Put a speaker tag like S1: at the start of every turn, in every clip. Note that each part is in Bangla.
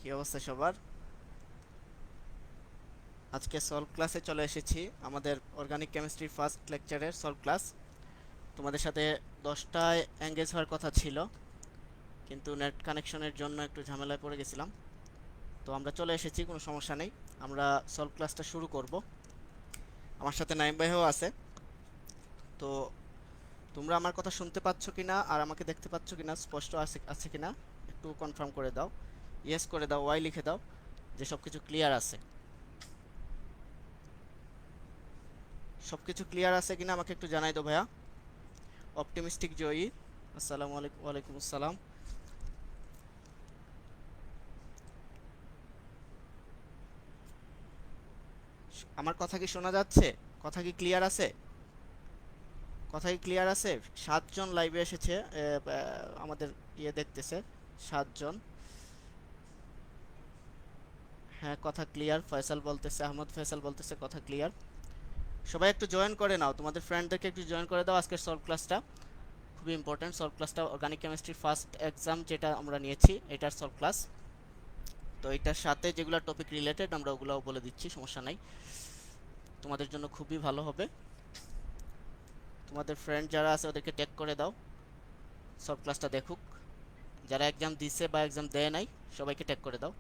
S1: কি অবস্থা সবার? আজকে সলভ ক্লাসে চলে এসেছি। আমাদের অর্গানিক কেমিস্ট্রি ফার্স্ট লেকচারের সলভ ক্লাস। তোমাদের সাথে 10টায় এঙ্গেজ হওয়ার কথা ছিল, কিন্তু নেট কানেকশনের জন্য একটু ঝামেলায় পড়ে গেছিলাম। তো আমরা চলে এসেছি, কোনো সমস্যা নেই। আমরা সলভ ক্লাসটা শুরু করব। আমার সাথে নাইম ভাইও আছে। তো তোমরা আমার কথা শুনতে পাচ্ছ কিনা আর আমাকে দেখতে পাচ্ছ কিনা, স্পষ্ট আছে আছে কিনা একটু কনফার্ম করে দাও। ইয়েস করে দাও, ওয়াই লিখে দাও যে সব কিছু ক্লিয়ার আছে। সব কিছু ক্লিয়ার আছে কিনা আমাকে একটু জানাই দাও ভাইয়া। অপটিমিস্টিক জয়ী, আসসালামু আলাইকুম। ওয়ালাইকুম আসসালাম। আমার কথা কি শোনা যাচ্ছে? কথা কি ক্লিয়ার আছে? কথা কি ক্লিয়ার আছে? 7 জন লাইভে এসেছে, আমাদের ইয়ে দেখতেছে 7 জন। হ্যাঁ, কথা ক্লিয়ার। ফয়সাল বলতেছে, আহমদ ফয়সাল বলতেছে কথা ক্লিয়ার। সবাই একটু জয়েন করে নাও, তোমাদের ফ্রেন্ডদেরকে একটু জয়েন করে দাও। আজকের সলভ ক্লাসটা খুবই ইম্পর্টেন্ট। সলভ ক্লাসটা অর্গানিক কেমিস্ট্রির ফার্স্ট এক্সাম যেটা আমরা নিয়েছি এটার সলভ ক্লাস। তো এটার সাথে যেগুলো টপিক রিলেটেড আমরা ওগুলোও বলে দিচ্ছি, সমস্যা নাই। তোমাদের জন্য খুবই ভালো হবে। তোমাদের ফ্রেন্ড যারা আছে ওদেরকে ট্যাগ করে দাও, সব ক্লাসটা দেখুক। যারা এক্সাম দিছে বা এক্সাম দেয় নাই সবাইকে ট্যাগ করে দাও।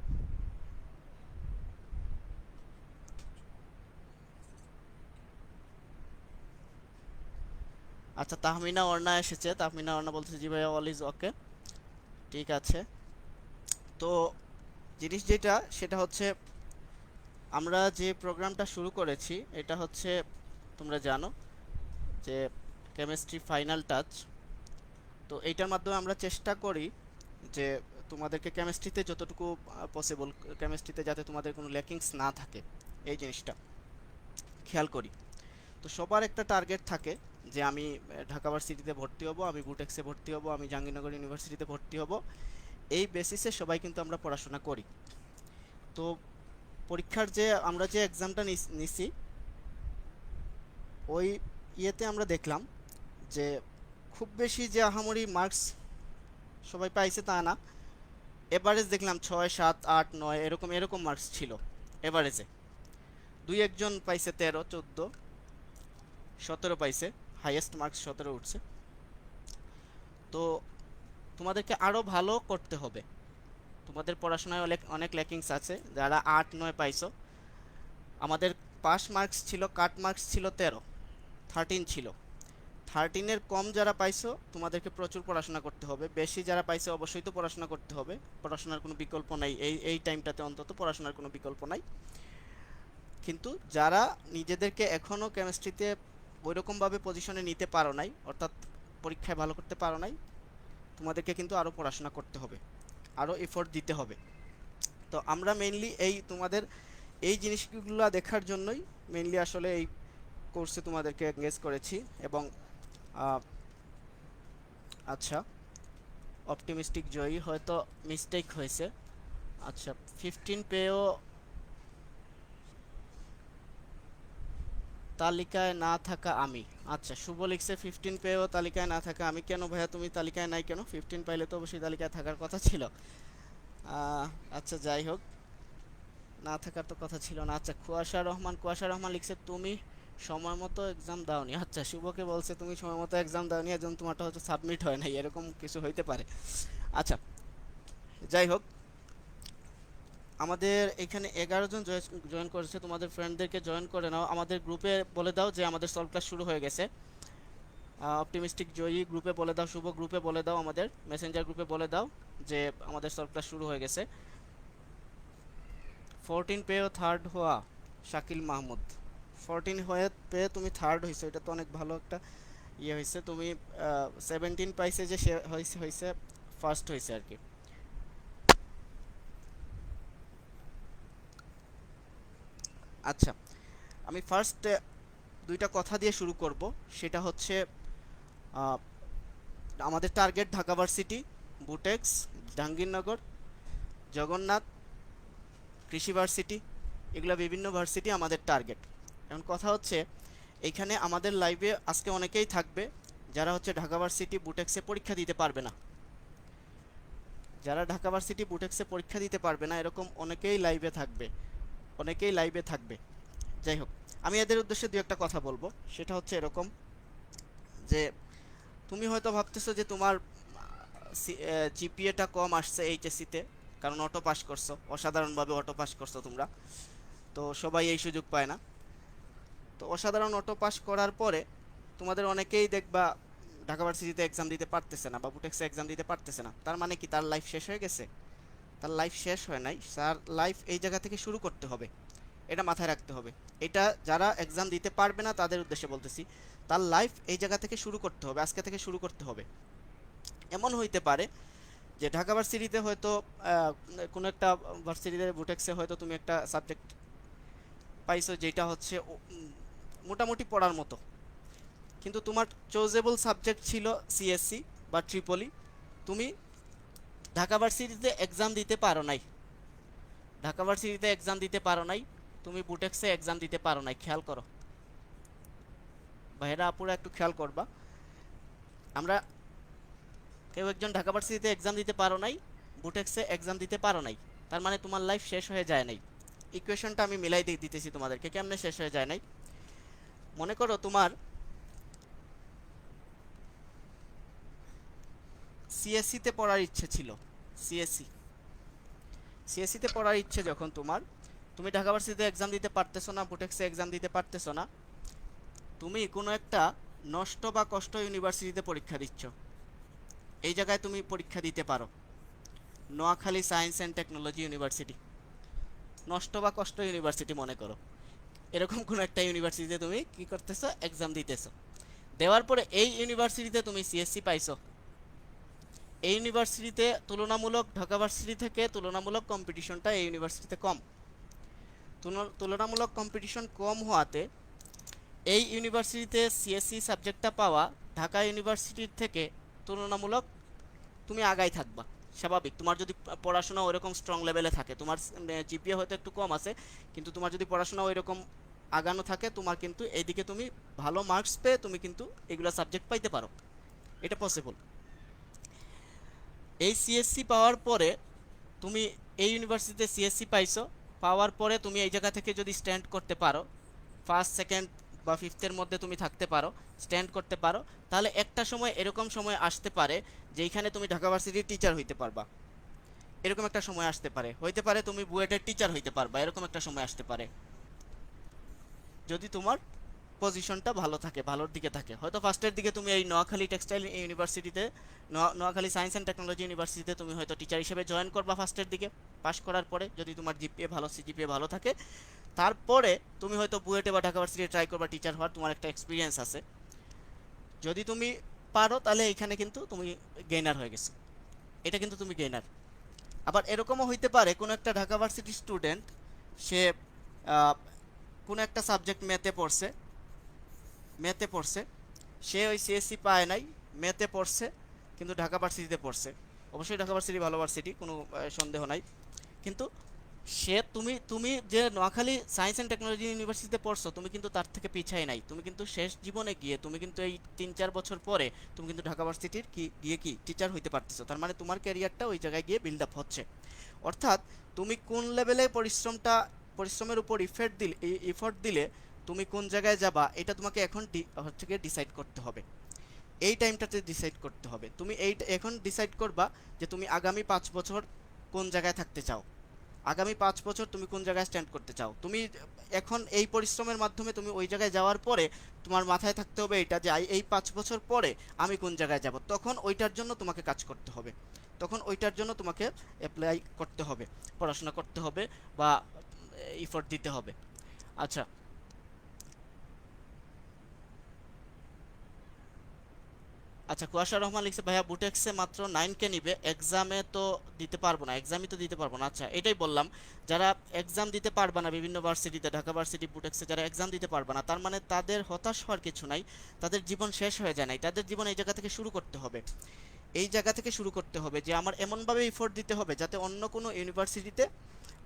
S1: আচ্ছা, তাহমিনা অর্ণা এসেছে। তাহমিনা অর্ণা বলতেছে জি ভাইয়া, অল ইজ ওকে। ঠিক আছে। তো জিনিস যেটা সেটা হচ্ছে, আমরা যে প্রোগ্রামটা শুরু করেছি এটা হচ্ছে, তোমরা জানো যে কেমিস্ট্রি ফাইনাল টাচ। তো এইটার মাধ্যমে আমরা চেষ্টা করি যে তোমাদেরকে কেমিস্ট্রিতে যতটুকু পসিবল, কেমিস্ট্রিতে যাতে তোমাদের কোনো ল্যাকিংস না থাকে এই জিনিসটা খেয়াল করি। তো সবার একটা টার্গেট থাকে যে আমি ঢাকা ভার্সিটিতে ভর্তি হব, আমি বুটেক্সে ভর্তি হব, আমি জাহাঙ্গীরনগর ইউনিভার্সিটিতে ভর্তি হব। এই বেসিসে সবাই কিন্তু আমরা পড়াশোনা করি। তো পরীক্ষার যে আমরা যে এক্সামটা নিছি ওই ইয়েতে আমরা দেখলাম যে খুব বেশি যে আহামরি মার্কস সবাই পাইছে তা না। এভারেজ দেখলাম 6, 7, 8, 9 এরকম এরকম মার্কস ছিল এভারেজে। দুই একজন পাইছে 13, 14, 17 পাইছে। হাইয়েস্ট মার্কস 17 উঠছে। তো তোমাদেরকে আরও ভালো করতে হবে। তোমাদের পড়াশোনায় অনেক অনেক ল্যাকিংস আছে। যারা 8, 9 পাইছো, আমাদের পাস মার্কস ছিল, কাট মার্কস ছিল 13 ছিল। 13-এর কম যারা পাইছো তোমাদেরকে প্রচুর পড়াশোনা করতে হবে। বেশি যারা পাইছো অবশ্যই তো পড়াশোনা করতে হবে, পড়াশোনার কোনো বিকল্প নাই। এই টাইমটাতে অন্তত পড়াশোনার কোনো বিকল্প নাই। কিন্তু যারা নিজেদেরকে এখনও কেমিস্ট্রিতে ওইরকমভাবে পজিশনে নিতে পারো নাই, অর্থাৎ পরীক্ষায় ভালো করতে পারো নাই, তোমাদেরকে কিন্তু আরও পড়াশোনা করতে হবে, আরও এফোর্ট দিতে হবে। তো আমরা মেইনলি এই তোমাদের এই জিনিসগুলো দেখার জন্যই মেইনলি আসলে এই কোর্সে তোমাদেরকে এঙ্গেজ করেছি। এবং আচ্ছা, অপটিমিস্টিক জয়ী হয়তো মিস্টেক হয়েছে। আচ্ছা, 15 পেয়েও তালিকায় না থাকা আমি। আচ্ছা, শুভ লিখছে 15 পেয়েও তালিকায় না থাকা আমি। কেন ভাইয়া তুমি তালিকায় নাই কেন? 15 পাইলে তো অবশ্যই তালিকায় থাকার কথা ছিল। আহ, আচ্ছা যাই হোক, না থাকার তো কথা ছিল না। আচ্ছা, কুয়াশা রহমান লিখছে তুমি সময় মতো এক্সাম দাওনি। আচ্ছা, শুভকে বলছে তুমি সময় মতো এক্সাম দাওনি, একজন তোমারটা হচ্ছে সাবমিট হয় নাই, এরকম কিছু হইতে পারে। আচ্ছা, যাই হোক, আমাদের এখানে 11 জন জয়েন করেছে। তোমাদের ফ্রেন্ডদেরকে জয়েন করে নাও। আমাদের গ্রুপে বলে দাও যে আমাদের সলভ ক্লাস শুরু হয়ে গেছে। অপটিমিস্টিক জয়ী গ্রুপে বলে দাও, শুভ গ্রুপে বলে দাও, আমাদের মেসেঞ্জার গ্রুপে বলে দাও যে আমাদের সলভ ক্লাস শুরু হয়ে গেছে। 14 পেয়েও থার্ড হওয়া শাকিল মাহমুদ। 14 হয়ে পেয়ে তুমি থার্ড হয়েছো, এটা তো অনেক ভালো একটা ইয়ে হয়েছে। তুমি 17 পাইছে যে সে হয়েছে হয়েছে ফার্স্ট হয়েছে আর কি। আচ্ছা, আমি ফার্স্ট দুইটা কথা দিয়ে শুরু করব। সেটা হচ্ছে আহ, আমাদের টার্গেট ঢাকা ভার্সিটি, বুটেক্স, জাহাঙ্গীরনগর, জগন্নাথ, কৃষি ভার্সিটি, এগুলো বিভিন্ন ভার্সিটি আমাদের টার্গেট। এখন কথা হচ্ছে, এইখানে আমাদের লাইভে আজকে অনেকেই থাকবে যারা হচ্ছে ঢাকা ভার্সিটি বুটেক্সে পরীক্ষা দিতে পারবে না। যারা ঢাকা ভার্সিটি বুটেক্সে পরীক্ষা দিতে পারবে না এরকম অনেকেই লাইভে থাকবে, অনেকেই লাইভে থাকবে। যাই হোক, আমি এদের উদ্দেশ্যে দু একটা কথা বলবো। সেটা হচ্ছে এরকম যে তুমি হয়তো ভাবতেছো যে তোমার জিপিএটা কম আসছে এইচএসসিতে, কারণ অটো পাস করছো, অসাধারণভাবে অটো পাস করছো তোমরা, তো সবাই এই সুযোগ পায় না। তো অসাধারণ অটো পাস করার পরে তোমাদের অনেকেই দেখবা ঢাকা ভার্সিটিতে এক্সাম দিতে পারতেছে না বা বুটেক্সে এক্সাম দিতে পারতেছে না। তার মানে কি তার লাইফ শেষ হয়ে গেছে? তার লাইফ শেষ হয় নাই, তার লাইফ এই জায়গা থেকে শুরু করতে হবে, এটা মাথায় রাখতে হবে। এটা যারা এক্সাম দিতে পারবে না তাদের উদ্দেশ্যে বলতেছি, তার লাইফ এই জায়গা থেকে শুরু করতে হবে, আজকে থেকে শুরু করতে হবে। এমন হইতে পারে যে ঢাকা ভার্সিটিতে হয়তো কোনো একটা ভার্সিটিতে বুটেক্সে হয়তো তুমি একটা সাবজেক্ট পাইছো যেটা হচ্ছে মোটামুটি পড়ার মতো, কিন্তু তোমার চুজেবল সাবজেক্ট ছিল সিএসসি বা ট্রিপলি। তুমি ঢাকা ভার্সিটিতে এক্সাম দিতে পারো নাই, ঢাকা ভার্সিটিতে এক্সাম দিতে পারো নাই, তুমি বুটেক্সে এক্সাম দিতে পারো নাই। খেয়াল করো ভাইরা আপুরা, একটু খেয়াল করবা। আমরা কেউ একজন ঢাকা ভার্সিটিতে এক্সাম দিতে পারো নাই, বুটেক্সে এক্সাম দিতে পারো নাই, তার মানে তোমার লাইফ শেষ হয়ে যায় নাই। ইকুয়েশনটা আমি মিলাই দিতেছি তোমাদেরকে, কেমনে শেষ হয়ে যায় নাই। মনে করো তোমার সিএসসিতে পড়ার ইচ্ছে ছিল, সিএসসি সিএসসিতে পড়ার ইচ্ছে যখন তোমার, তুমি ঢাকা ভার্সিটিতে এক্সাম দিতে পারতেছো না, বুটেক্সে এক্সাম দিতে পারতেছো না, তুমি কোনো একটা নষ্ট বা কষ্ট ইউনিভার্সিটিতে পরীক্ষা দিচ্ছ। এই জায়গায় তুমি পরীক্ষা দিতে পারো Noakhali science and technology university, নষ্ট বা কষ্ট ইউনিভার্সিটি মনে করো, এরকম কোনো একটা ইউনিভার্সিটিতে তুমি কি করতেছো, এক্সাম দিতেছো। দেওয়ার পরে এই ইউনিভার্সিটিতে তুমি সিএসসি পাইছো। এই ইউনিভার্সিটিতে তুলনামূলক ঢাকা ভার্সিটি থেকে তুলনামূলক কম্পিটিশনটা এই ইউনিভার্সিটিতে কম। তুলনামূলক কম্পিটিশন কম হওয়াতে এই ইউনিভার্সিটিতে সিএসসি সাবজেক্টটা পাওয়া ঢাকা ইউনিভার্সিটির থেকে তুলনামূলক তুমি আগাই থাকবা, স্বাভাবিক। তোমার যদি পড়াশোনা ওইরকম স্ট্রং লেভেলে থাকে, তোমার জিপিএ হয়তো একটু কম আছে, কিন্তু তোমার যদি পড়াশোনা ওইরকম আগানো থাকে, তোমার কিন্তু এইদিকে তুমি ভালো মার্কস পেয়ে তুমি কিন্তু এগুলো সাবজেক্ট পাইতে পারো, এটা পসিবল। এই সিএসসি পাওয়ার পরে তুমি এই ইউনিভার্সিটিতে সিএসসি পাইছো, পাওয়ার পরে তুমি এই জায়গা থেকে যদি স্ট্যান্ড করতে পারো, ফার্স্ট সেকেন্ড বা ফিফথের মধ্যে তুমি থাকতে পারো, স্ট্যান্ড করতে পারো, তাহলে একটা সময় এরকম সময় আসতে পারে যেখানে তুমি ঢাকা ভার্সিটির টিচার হইতে পারবা। এরকম একটা সময় আসতে পারে, হইতে পারে তুমি বুয়েটের টিচার হইতে পারবা, এরকম একটা সময় আসতে পারে যদি তোমার পজিশনটা ভালো থাকে, ভালোর দিকে থাকে। হয়তো ফার্স্টের দিকে তুমি এই নোয়াখালী টেক্সটাইল ইউনিভার্সিটিতে, নোয়াখালী সায়েন্স অ্যান্ড টেকনোলজি ইউনিভার্সিটিতে তুমি হয়তো টিচার হিসেবে জয়েন করবা ফার্স্টের দিকে, পাশ করার পরে যদি তোমার জিপিএ ভালো, সিজিপিএ ভালো থাকে। তারপরে তুমি হয়তো বুয়েটে বা ঢাকা ভার্সিটিতে ট্রাই করবা টিচার হওয়ার, তোমার একটা এক্সপিরিয়েন্স আছে। যদি তুমি পারো তাহলে এখানে কিন্তু তুমি গেইনার হয়ে গেছো, এটা কিন্তু তুমি গেইনার। আবার এরকমও হইতে পারে কোনো একটা ঢাকা ভার্সিটির স্টুডেন্ট, সে কোনো একটা সাবজেক্ট ম্যাথে পড়ছে, সে ওই সিএসসি পায় নাই, ম্যাথে পড়ছে, কিন্তু ঢাকা ভার্সিটিতে পড়ছে। অবশ্যই ঢাকা ভার্সিটি ভালো ভার্সিটি, কোনো সন্দেহ নাই, কিন্তু সে তুমি তুমি যে নোয়াখালী সায়েন্স অ্যান্ড টেকনোলজি ইউনিভার্সিটিতে পড়ছো, তুমি কিন্তু তার থেকে পিছাই নাই। তুমি কিন্তু শেষ জীবনে গিয়ে তুমি কিন্তু এই 3-4 বছর পরে তুমি কিন্তু ঢাকা ভার্সিটির গিয়ে কি টিচার হইতে পারতেছো। তার মানে তোমার ক্যারিয়ারটা ওই জায়গায় গিয়ে বিল্ড আপ হচ্ছে। অর্থাৎ তুমি কোন লেভেলে পরিশ্রমের উপর ইফোর্ট দিলে তুমি কোন জায়গায় যাবা, এটা তোমাকে এখন হচ্ছে গিয়ে ডিসাইড করতে হবে। এই টাইমটাতে ডিসাইড করতে হবে। তুমি এখন ডিসাইড করবা যে তুমি আগামী 5 বছর কোন জায়গায় থাকতে চাও, আগামী 5 বছর তুমি কোন জায়গায় স্ট্যান্ড করতে চাও। তুমি এখন এই পরিশ্রমের মাধ্যমে তুমি ওই জায়গায় যাওয়ার পরে তোমার মাথায় থাকতে হবে এটা যে এই 5 বছর পরে আমি কোন জায়গায় যাব, তখন ওইটার জন্য তোমাকে কাজ করতে হবে, তখন ওইটার জন্য তোমাকে অ্যাপ্লাই করতে হবে, পড়াশোনা করতে হবে বা ইফোর্ট দিতে হবে। আচ্ছা, আচ্ছা, কুয়াশা রহমান লিখছে ভাইয়া বুটেক্সে মাত্র 9K নিবে, এক্সামে তো দিতে পারবো না, এক্সামই তো দিতে পারবো না। আচ্ছা, এটাই বললাম, যারা এক্সাম দিতে পারবে না বিভিন্ন ভার্সিটিতে, ঢাকা ভার্সিটি বুটেক্সে যারা এক্সাম দিতে পারবে না, তার মানে তাদের হতাশ হওয়ার কিছু নাই, তাদের জীবন শেষ হয়ে যায় নাই, তাদের জীবন এই জায়গা থেকে শুরু করতে হবে। এই জায়গা থেকে শুরু করতে হবে যে আমার এমনভাবে এফোর্ট দিতে হবে যাতে অন্য কোনো ইউনিভার্সিটিতে,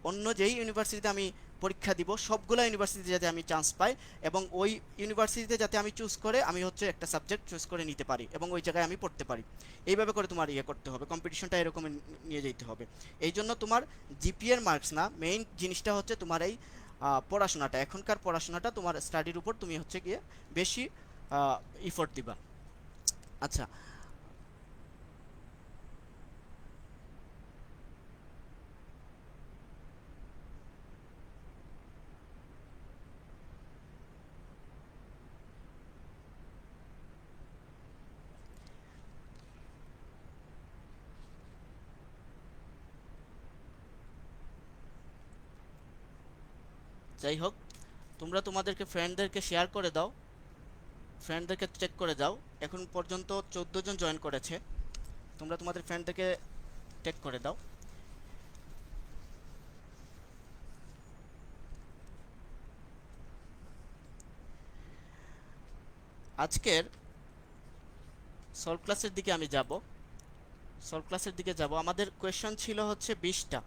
S1: অন্য যেই ইউনিভার্সিটিতে আমি পরীক্ষা দিব, সবগুলো ইউনিভার্সিটিতে যাতে আমি চান্স পাই এবং ওই ইউনিভার্সিটিতে যাতে আমি চুজ করে আমি হচ্ছে একটা সাবজেক্ট চুজ করে নিতে পারি এবং ওই জায়গায় আমি পড়তে পারি। এইভাবে করে তোমার ইয়ে করতে হবে, কম্পিটিশনটা এরকম নিয়ে যেতে হবে। এই জন্য তোমার জিপিএর মার্কস না, মেইন জিনিসটা হচ্ছে তোমার এই পড়াশোনাটা, এখনকার পড়াশোনাটা তোমার স্টাডির উপর তুমি হচ্ছে গিয়ে বেশি ইফোর্ট দিবা। আচ্ছা, যাই হোক, তোমরা তোমাদেরকে ফ্রেন্ডদেরকে শেয়ার করে দাও, ফ্রেন্ডদেরকে চেক করে দাও। এখন পর্যন্ত 14 জন জয়েন করেছে, তোমরা তোমাদের ফ্রেন্ডদেরকে চেক করে দাও। আজকের সলভ ক্লাসের দিকে আমি যাব, সলভ ক্লাসের দিকে যাব। আমাদের কোয়েশ্চন ছিল হচ্ছে 20টা,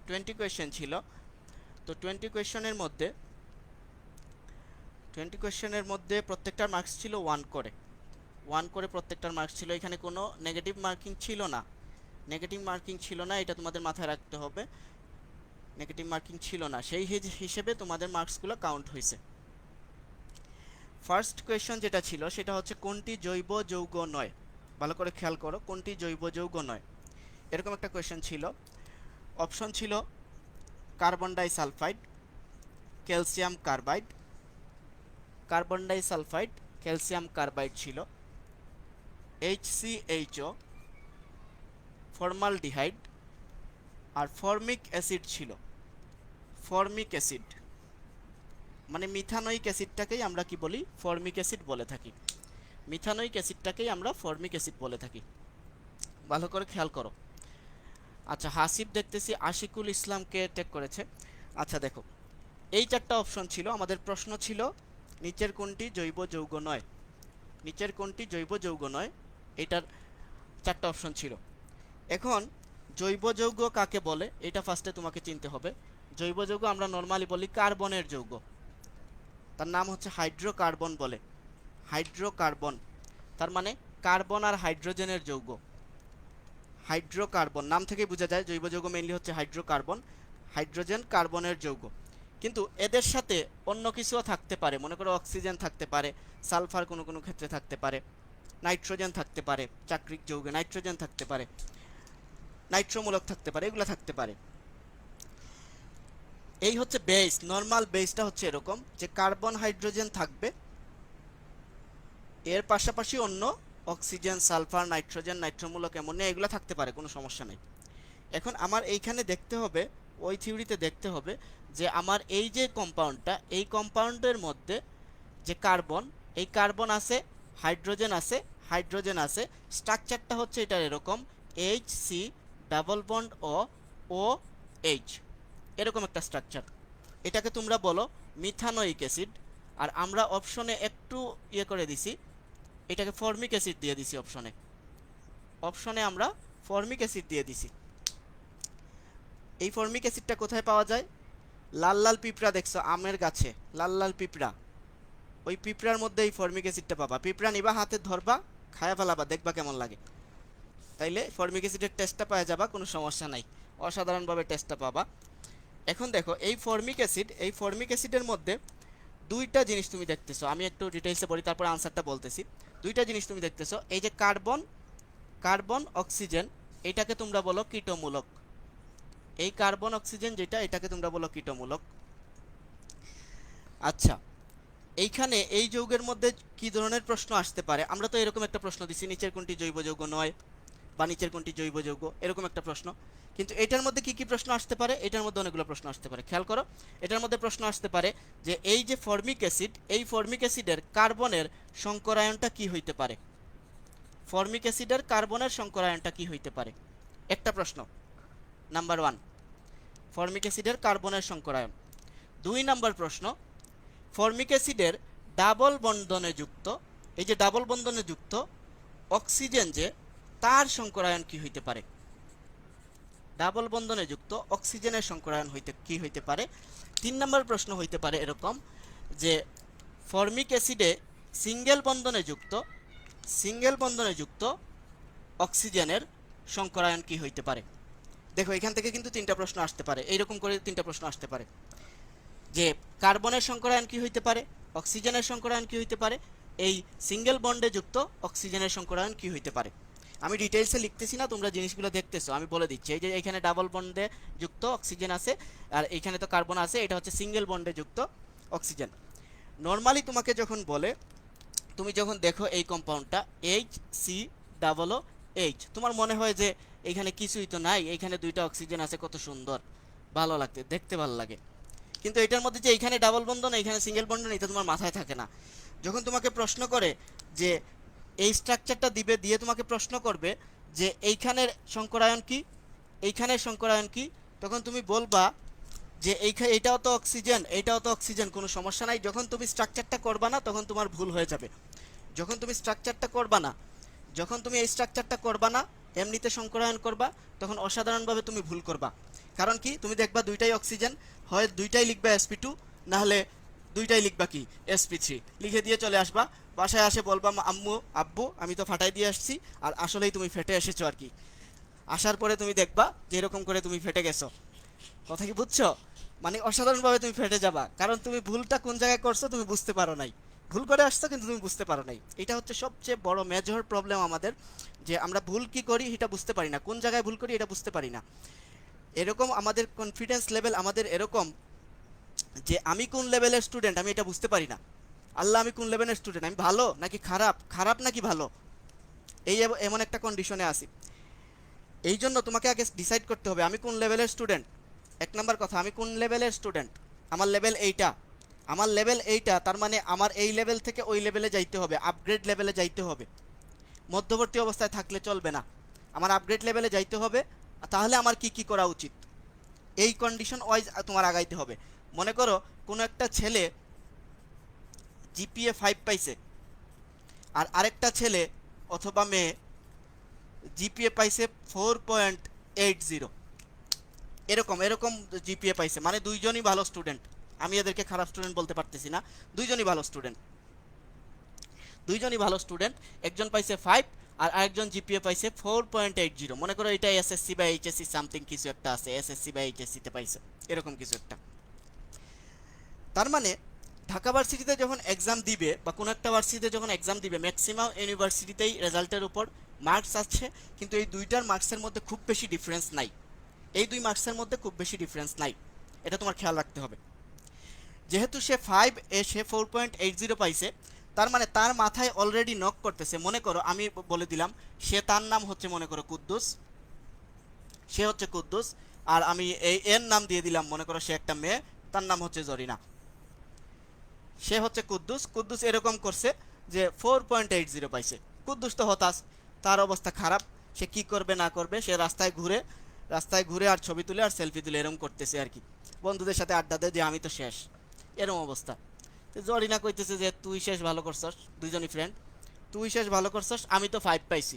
S1: 20 কোয়েশ্চেন ছিল। তো 20 কোয়েশ্চেনের মধ্যে প্রত্যেকটার মার্কস ছিল 1 করে, 1 করে প্রত্যেকটার মার্কস ছিল। এখানে কোনো নেগেটিভ মার্কিং ছিল না, নেগেটিভ মার্কিং ছিল না, এটা তোমাদের মাথায় রাখতে হবে। নেগেটিভ মার্কিং ছিল না, সেই হিসেবে তোমাদের মার্কসগুলো কাউন্ট হয়েছে। ফার্স্ট কোয়েশ্চন যেটা ছিল সেটা হচ্ছে কোনটি জৈব যৌগ নয়। ভালো করে খেয়াল করো, কোনটি জৈব যৌগ নয়, এরকম একটা কোয়েশ্চন ছিল। অপশন ছিল carbon die sulphide, calcium carbide, carbon die sulphide, calcium carbide ছিল, HCHO, ফর্মালডিহাইড আর ফর্মিক অ্যাসিড ছিল। ফর্মিক অ্যাসিড মানে মিথানোয়িক অ্যাসিডটাকেই আমরা কি বলি, ফর্মিক অ্যাসিড বলে থাকি। মিথানোয়িক অ্যাসিডটাকেই আমরা ফর্মিক অ্যাসিড বলে থাকি, ভালো করে খেয়াল করো। আচ্ছা, হাসিব দেখতেছি আশিকুল ইসলামকে টেক করেছে। আচ্ছা দেখো, এই 4টা অপশন ছিল, আমাদের প্রশ্ন ছিল নিচের কোনটি জৈব যৌগ নয়, নিচের কোনটি জৈব যৌগ নয়, এটার 4টা অপশন ছিল। এখন জৈব যৌগ কাকে বলে এটা ফার্স্টে তোমাকে চিনতে হবে। জৈব যৌগ আমরা নর্মালি বলি কার্বনের যৌগ, তার নাম হচ্ছে হাইড্রোকার্বন বলে। হাইড্রোকার্বন তার মানে কার্বন আর হাইড্রোজেনের যৌগ। হাইড্রোকার্বন নাম থেকেই বোঝা যায় জৈব যৌগ মেইনলি হচ্ছে হাইড্রোকার্বন, হাইড্রোজেন কার্বনের যৌগ। কিন্তু এদের সাথে অন্য কিছুও থাকতে পারে, মনে করো অক্সিজেন থাকতে পারে, সালফার কোনো কোনো ক্ষেত্রে থাকতে পারে, নাইট্রোজেন থাকতে পারে, চাকরিক যৌগে নাইট্রোজেন থাকতে পারে, নাইট্রোমূলক থাকতে পারে, এগুলো থাকতে পারে। এই হচ্ছে বেস, নর্মাল বেসটা হচ্ছে এরকম যে কার্বন হাইড্রোজেন থাকবে, এর পাশাপাশি অন্য অক্সিজেন, সালফার, নাইট্রোজেন, নাইট্রোমূলক অ্যামোনিয়া এগুলো থাকতে পারে, কোনো সমস্যা নেই। এখন আমার এইখানে দেখতে হবে, ওই থিওরিতে দেখতে হবে যে আমার এই যে কম্পাউন্ডটা, এই কম্পাউন্ডের মধ্যে যে কার্বন, এই কার্বন আছে, হাইড্রোজেন আছে, হাইড্রোজেন আছে, স্ট্রাকচারটা হচ্ছে এটা এরকম HC ডাবল বন্ড ও H, এরকম একটা স্ট্রাকচার। এটাকে তোমরা বলো মিথানোয়িক অ্যাসিড। আর আমরা অপশনে একটু ইয়ে করে দিছি, এটাকে ফর্মিক অ্যাসিড দিয়ে দিছি অপশনে, অপশনে আমরা ফর্মিক অ্যাসিড দিয়ে দিছি। এই ফর্মিক অ্যাসিডটা কোথায় পাওয়া যায়? লাল লাল পিঁপড়া দেখছো আমের গাছে, লাল লাল পিঁপড়া, ওই পিঁপড়ার মধ্যে এই ফর্মিক অ্যাসিডটা পাবা। পিঁপড়া নিবা, হাতে ধরবা, খায়া ফেলাবা, দেখবা কেমন লাগে, তাইলে ফর্মিক অ্যাসিডের টেস্টটা পাওয়া যাবা, কোনো সমস্যা নাই, অসাধারণভাবে টেস্টটা পাবা। এখন দেখো এই ফর্মিক অ্যাসিড, এই ফর্মিক অ্যাসিডের মধ্যে দুইটা জিনিস তুমি দেখতেছো, আমি একটু ডিটেইলসে বলি তারপর আনসারটা বলতেছি। দুইটা জিনিস তুমি দেখতেছো, এই যে কার্বন, কার্বন অক্সিজেন, এটাকে তোমরা বলো কীটমূলক। এই কার্বন অক্সিজেন যেটা, এটাকে তোমরা বলো কীটমূলক। আচ্ছা, এইখানে এই যৌগের মধ্যে কি ধরনের প্রশ্ন আসতে পারে? আমরা তো এরকম একটা প্রশ্ন দিছি নিচের কোনটি জৈব যৌগ নয় বা নিচের কোনটি জৈব যৌগ, এরকম একটা প্রশ্ন। কিন্তু এটার মধ্যে কি কি প্রশ্ন আসতে পারে? এটার মধ্যে অনেকগুলো প্রশ্ন আসতে পারে, খেয়াল করো। এটার মধ্যে প্রশ্ন আসতে পারে যে এই যে ফর্মিক অ্যাসিড, এই ফর্মিক অ্যাসিডের কার্বনের সংকরায়নটা কি হইতে পারে? ফর্মিক অ্যাসিডের কার্বনের সংকরায়নটা কি হইতে পারে? একটা প্রশ্ন, নাম্বার 1, ফর্মিক অ্যাসিডের কার্বনের সংকরায়ন। 2 নাম্বার প্রশ্ন, ফর্মিক অ্যাসিডের ডাবল বন্ধনে যুক্ত, এই যে ডাবল বন্ধনে যুক্ত অক্সিজেন যে, তার সংকরায়ন কি হইতে পারে? ডাবল বন্ধনে যুক্ত অক্সিজেনের সংকরায়ন কি হইতে পারে? 3 নম্বর প্রশ্ন হইতে পারে এরকম যে ফর্মিক অ্যাসিডে সিঙ্গেল বন্ধনে যুক্ত অক্সিজেনের সংকরায়ন কি হইতে পারে? দেখো এখান থেকে কিন্তু 3টা প্রশ্ন আসতে পারে, এইরকম করে 3টা প্রশ্ন আসতে পারে যে কার্বনের সংকরায়ন কি হইতে পারে, অক্সিজেনের সংকরায়ন কি হইতে পারে, এই সিঙ্গেল বন্ডে যুক্ত অক্সিজেনের সংকরায়ন কি হইতে পারে। আমি ডিটেইলসে লিখতেছি না, তোমরা জিনিসগুলো দেখতেছো, আমি বলে দিচ্ছি। এই যে এখানে ডাবল বন্ডে যুক্ত অক্সিজেন আছে, আর এখানে তো কার্বন আছে, এটা হচ্ছে সিঙ্গেল বন্ডে যুক্ত অক্সিজেন। নর্মালি তোমাকে যখন বলে, তুমি যখন দেখো এই কম্পাউন্ডটা HCOOH, তোমার মনে হয় যে এখানে কিছুই তো নাই, এখানে 2টা অক্সিজেন আছে, কত সুন্দর, ভালো লাগতে, দেখতে ভালো লাগে। কিন্তু এটার মধ্যে যে এখানে ডাবল বন্ধন, এখানে সিঙ্গেল বন্ধন, এটা তোমার মাথায় থাকে না। যখন তোমাকে প্রশ্ন করে যে এই স্ট্রাকচারটা দিবে, দিয়ে তোমাকে প্রশ্ন করবে যে এইখানের সংকরায়ন কি, এইখানের সংকরায়ন কি, তখন তুমি বলবা যে এইটাও তো অক্সিজেন, এইটাও তো অক্সিজেন, কোনো সমস্যা নাই। যখন তুমি স্ট্রাকচারটা করবা না তখন তোমার ভুল হয়ে যাবে। যখন তুমি স্ট্রাকচারটা করবা না, যখন তুমি এই স্ট্রাকচারটা করবা না, এমনিতে সংকরায়ন করবা, তখন অসাধারণভাবে তুমি ভুল করবা। কারণ কি, তুমি দেখবা 2টাই অক্সিজেন, হয় 2টাই লিখবা sp2, না হলে 2টাই লিখবা কি sp3, লিখে দিয়ে চলে আসবা। বাসায় আসে বলবা আম্মু আব্বু আমি তো ফাটাই দিয়ে আসছি, আর আসলেই তুমি ফেটে এসেছো আর কি। আসার পরে তুমি দেখবা যে এরকম করে তুমি ফেটে গেছো। কথা কি বুঝছো? মানে অসাধারণভাবে তুমি ফেটে যাবা, কারণ তুমি ভুলটা কোন জায়গায় করছো তুমি বুঝতে পারো নাই। ভুল করে আসছো কিন্তু তুমি বুঝতে পারো নাই। এটা হচ্ছে সবচেয়ে বড় মেজর প্রবলেম আমাদের, যে আমরা ভুল কি করি এটা বুঝতে পারি না, কোন জায়গায় ভুল করি এটা বুঝতে পারি না। এরকম আমাদের কনফিডেন্স লেভেল আমাদের এরকম যে আমি কোন লেভেলের স্টুডেন্ট আমি এটা বুঝতে পারি না। আল্লাহ, আমি কোন লেভেলের স্টুডেন্ট, আমি ভালো নাকি খারাপ, খারাপ নাকি ভালো, এই এমন একটা কন্ডিশনে আছি। এই জন্য তোমাকে আগে ডিসাইড করতে হবে আমি কোন লেভেলের স্টুডেন্ট। 1 নম্বর কথা, আমি কোন লেভেলের স্টুডেন্ট, আমার লেভেল এইটা, আমার লেভেল এইটা, তার মানে আমার এই লেভেল থেকে ওই লেভেলে যাইতে হবে, আপগ্রেড লেভেলে যাইতে হবে। মধ্যবর্তী অবস্থায় থাকলে চলবে না, আমার আপগ্রেড লেভেলে যাইতে হবে। তাহলে আমার কি কি করা উচিত, এই কন্ডিশন ওয়াইজ তোমার আগাইতে হবে। মনে করো কোনো একটা ছেলে জিপিএ 5 পাইছে, আর আরেকটা ছেলে অথবা মেয়ে জিপিএ পাইছে 4.80, এরকম এরকম জিপিএ পাইছে, মানে দুইজনই ভালো স্টুডেন্ট। আমি এদেরকে খারাপ স্টুডেন্ট বলতে পারতেছি না, দুইজনই ভালো স্টুডেন্ট, দুইজনই ভালো স্টুডেন্ট। একজন পাইছে 5 আর আরেকজন জিপিএ পাইছে 4.80। মনে করো এটা এসএসসি বা এইচএসসি সামথিং কিছু একটা আছে, এসএসসি বা এইচএসসি তে পাইছে, এরকম কিছু একটা। তার মানে ঢাকা ভার্সিটিতে যখন এক্সাম দিবে বা কোনো একটা ভার্সিটিতে যখন এক্সাম দিবে, ম্যাক্সিমাম ইউনিভার্সিটিতেই রেজাল্টের উপর মার্কস আছে, কিন্তু এই দুইটার মার্কসের মধ্যে খুব বেশি ডিফারেন্স নাই, এই 2 মার্কসের মধ্যে খুব বেশি ডিফারেন্স নাই, এটা তোমার খেয়াল রাখতে হবে। যেহেতু সে 5 সে 4.80 পাইছে, তার মানে তার মাথায় অলরেডি নক করতেছে। মনে করো আমি বলে দিলাম সে, তার নাম হচ্ছে মনে করো কুদ্দুস, সে হচ্ছে কুদ্দুস, আর আমি এই এর নাম দিয়ে দিলাম, মনে করো সে একটা মেয়ে, তার নাম হচ্ছে জরিনা। সে হচ্ছে কুদ্দুস, কুদ্দুস এরকম করছে যে 4.80 পাইছে। কুদ্দুস তো হতাশ, তার অবস্থা খারাপ, সে কি করবে না করবে, সে রাস্তায় ঘুরে আর ছবি তুলে আর সেলফি তুলে এরকম করতেছে আর কি, বন্ধুদের সাথে আড্ডা দেয় যে আমি তো শেষ, এরকম অবস্থা। তো জরিনা কইতেছে যে তুই শেষ ভালো করছস, দুইজনই ফ্রেন্ড, তুই শেষ ভালো করছস, আমি তো 5 পাইছি।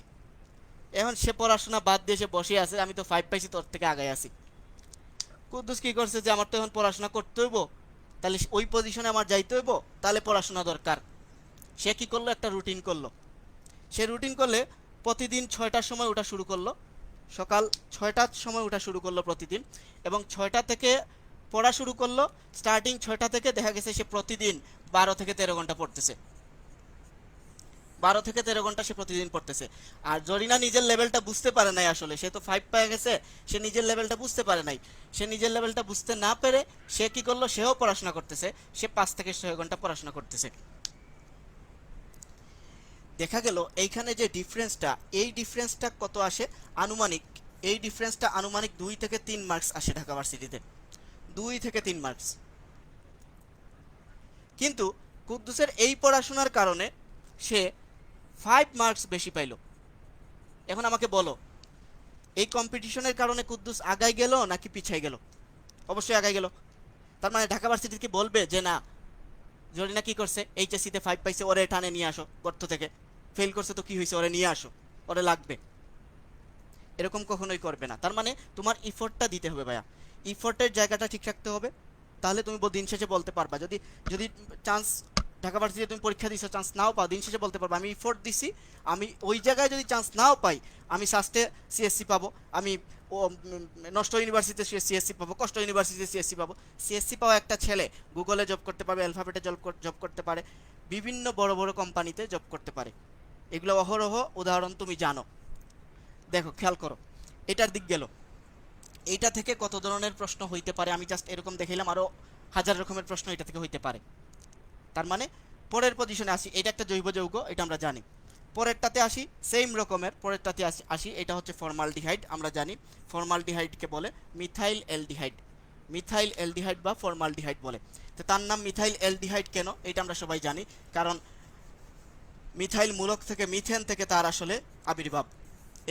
S1: এখন সে পড়াশোনা বাদ দিয়ে সে বসে আছে, আমি তো 5 পাইছি, তোর থেকে আগায় আছি। কুদ্দুস কি করছে যে আমার তো এখন পড়াশোনা করতে হইব, তাহলে ওই পজিশনে আমার যাইতে হইব, তাহলে পড়াশোনা দরকার। সে কি করলো, একটা রুটিন করলো। সে রুটিন করলে প্রতিদিন 6টার সময় ওঠা শুরু করলো, সকাল 6টার সময় ওঠা শুরু করলো প্রতিদিন, এবং 6টা থেকে পড়া শুরু করলো। স্টার্টিং 6টা থেকে দেখা গেছে সে প্রতিদিন 12 থেকে 13 ঘন্টা পড়তেছে, 12 থেকে 13 ঘন্টা সে প্রতিদিন পড়তেছে। আর জরিনা নিজের লেভেলটা বুঝতে পারে নাই, আসলে সে তো 5 পেয়ে গেছে, সে নিজের লেভেলটা বুঝতে পারে নাই। সে নিজের লেভেলটা বুঝতে না পেরে সে কি করলো, সেও পড়াশোনা করতেছে, সে 5 থেকে 6 ঘন্টা পড়াশোনা করতেছে। দেখা গেল এইখানে যে ডিফারেন্সটা, এই ডিফারেন্সটা কত আসে আনুমানিক, এই ডিফারেন্সটা আনুমানিক 2 থেকে 3 মার্কস আসে ঢাকা ভার্সিটিতে, 2 থেকে 3 মার্কস। কিন্তু কুদ্দুসের এই পড়াশোনার কারণে সে 5 মার্কস বেশি পাইল। এখন আমাকে বলো, এই কম্পিটিশনের কারণে কুদ্দুস আগাই গেল নাকি পিছাই গেল? অবশ্যই আগাই গেল। তার মানে ঢাকা ভার্সিটি কি বলবে যে না, জরিনা কি করছে, এইচএসসিতে 5 পাইছে, ওরে টানে নিয়ে আসো গর্ত থেকে, ফেল করছে তো কি হয়েছে, ওরে নিয়ে আসো, ওরে লাগবে। এরকম কখনোই করবে না। তার মানে তোমার ইফোর্টটা দিতে হবে ভাইয়া, ইফোর্টের জায়গাটা ঠিক রাখতে হবে, তাহলে তুমি দিন শেষে বলতে পারবা। যদি যদি চান্স ঢাকা ভার্সিটিতে তুমি পরীক্ষা দিছো, চান্স নাও পাও, দিন শেষে বলতে পারবা আমি ইফোর্ট দিছি, আমি ওই জায়গায় যদি চান্স নাও পাই, আমি সাস্টে সিএসসি পাবো, আমি ও নষ্ট ইউনিভার্সিটিতে সিএসসি পাবো, কষ্ট ইউনিভার্সিটিতে সিএসসি পাবো। সিএসসি পাওয়া একটা ছেলে গুগলে জব করতে পারবে, অ্যালফাবেটে জব করতে পারে, বিভিন্ন বড় বড় কোম্পানিতে জব করতে পারে। এগুলো অহরহ উদাহরণ তুমি জানো। দেখো খেয়াল করো, এটার দিক গেল, এইটা থেকে কত ধরনের প্রশ্ন হইতে পারে আমি জাস্ট এরকম দেখাইলাম, আরো হাজার রকমের প্রশ্ন এটা থেকে হইতে পারে। তার মানে পরের পজিশনে আসি, এটা একটা জৈব যৌগ, এটা আমরা জানি। পরেরটাতে আসি, সেম রকমের পরেরটাতে আসি, এটা হচ্ছে ফর্মালডিহাইড, আমরা জানি ফর্মালডিহাইডকে বলে মিথাইল অ্যালডিহাইড, মিথাইল অ্যালডিহাইড বা ফর্মালডিহাইড বলে। তো তার নাম মিথাইল অ্যালডিহাইড কেন, এটা আমরা সবাই জানি, কারণ মিথাইল মূলক থেকে, মিথেন থেকে তার আসলে আবির্ভাব,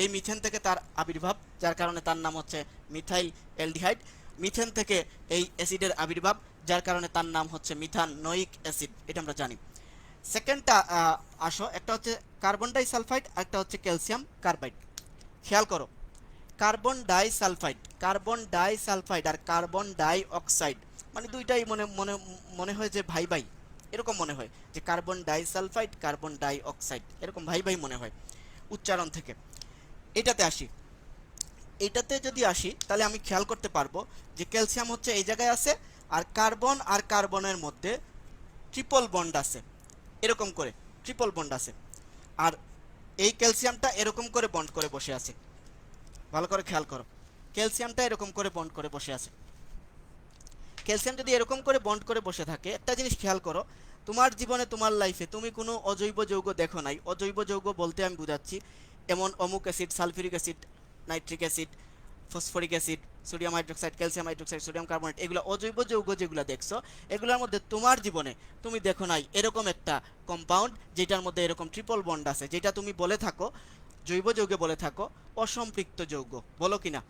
S1: এই মিথেন থেকে তার আবির্ভাব, যার কারণে তার নাম হচ্ছে মিথাইল অ্যালডিহাইড। মিথেন থেকে এই অ্যাসিডের আবির্ভাব, যার কারণে তার নাম হচ্ছে মিথানোয়িক অ্যাসিড, এটা আমরা জানি। সেকেন্ডটা আসো, একটা হচ্ছে কার্বন ডাই সালফাইড, একটা হচ্ছে ক্যালসিয়াম কার্বাইড। খেয়াল করো, carbon die sulphide, carbon die sulphide আর কার্বন ডাই অক্সাইড, মানে দুইটাই মনে মনে মনে হয় যে ভাই ভাই, এরকম মনে হয় যে carbon die sulphide carbon die oxide, এরকম ভাই ভাই মনে হয় উচ্চারণ থেকে। এটাতে আসি, এটাতে যদি আসি তাহলে আমি খেয়াল করতে পারবো যে ক্যালসিয়াম হচ্ছে এই জায়গায় আছে, আর কার্বনের মধ্যে ট্রিপল বন্ড আছে, এরকম করে ট্রিপল বন্ড আছে, আর এই ক্যালসিয়ামটা এরকম করে বন্ড করে বসে আছে। ভালো করে খেয়াল করো, ক্যালসিয়ামটা এরকম করে বন্ড করে বসে আছে। ক্যালসিয়াম যদি এরকম করে বন্ড করে বসে থাকে, একটা জিনিস খেয়াল করো, তোমার জীবনে তোমার লাইফে তুমি কোনো অজৈব যৌগ দেখো নাই। অজৈব যৌগ বলতে আমি বুঝাচ্ছি এমন অমুক acid, sulphuric acid, nitric acid, phosphoric acid, sodium hydroxide, calcium hydroxide, sodium carbonate, এগুলো অজৈব যৌগ যেগুলো দেখছো, এগুলোর মধ্যে তোমার জীবনে তুমি দেখো নাই এরকম একটা কম্পাউন্ড যেটার মধ্যে এরকম ট্রিপল বন্ড আছে, যেটা তুমি বলে থাকো জৈব যৌগে বলে থাকো অসম্পৃক্ত যৌগ, বলো কিনা?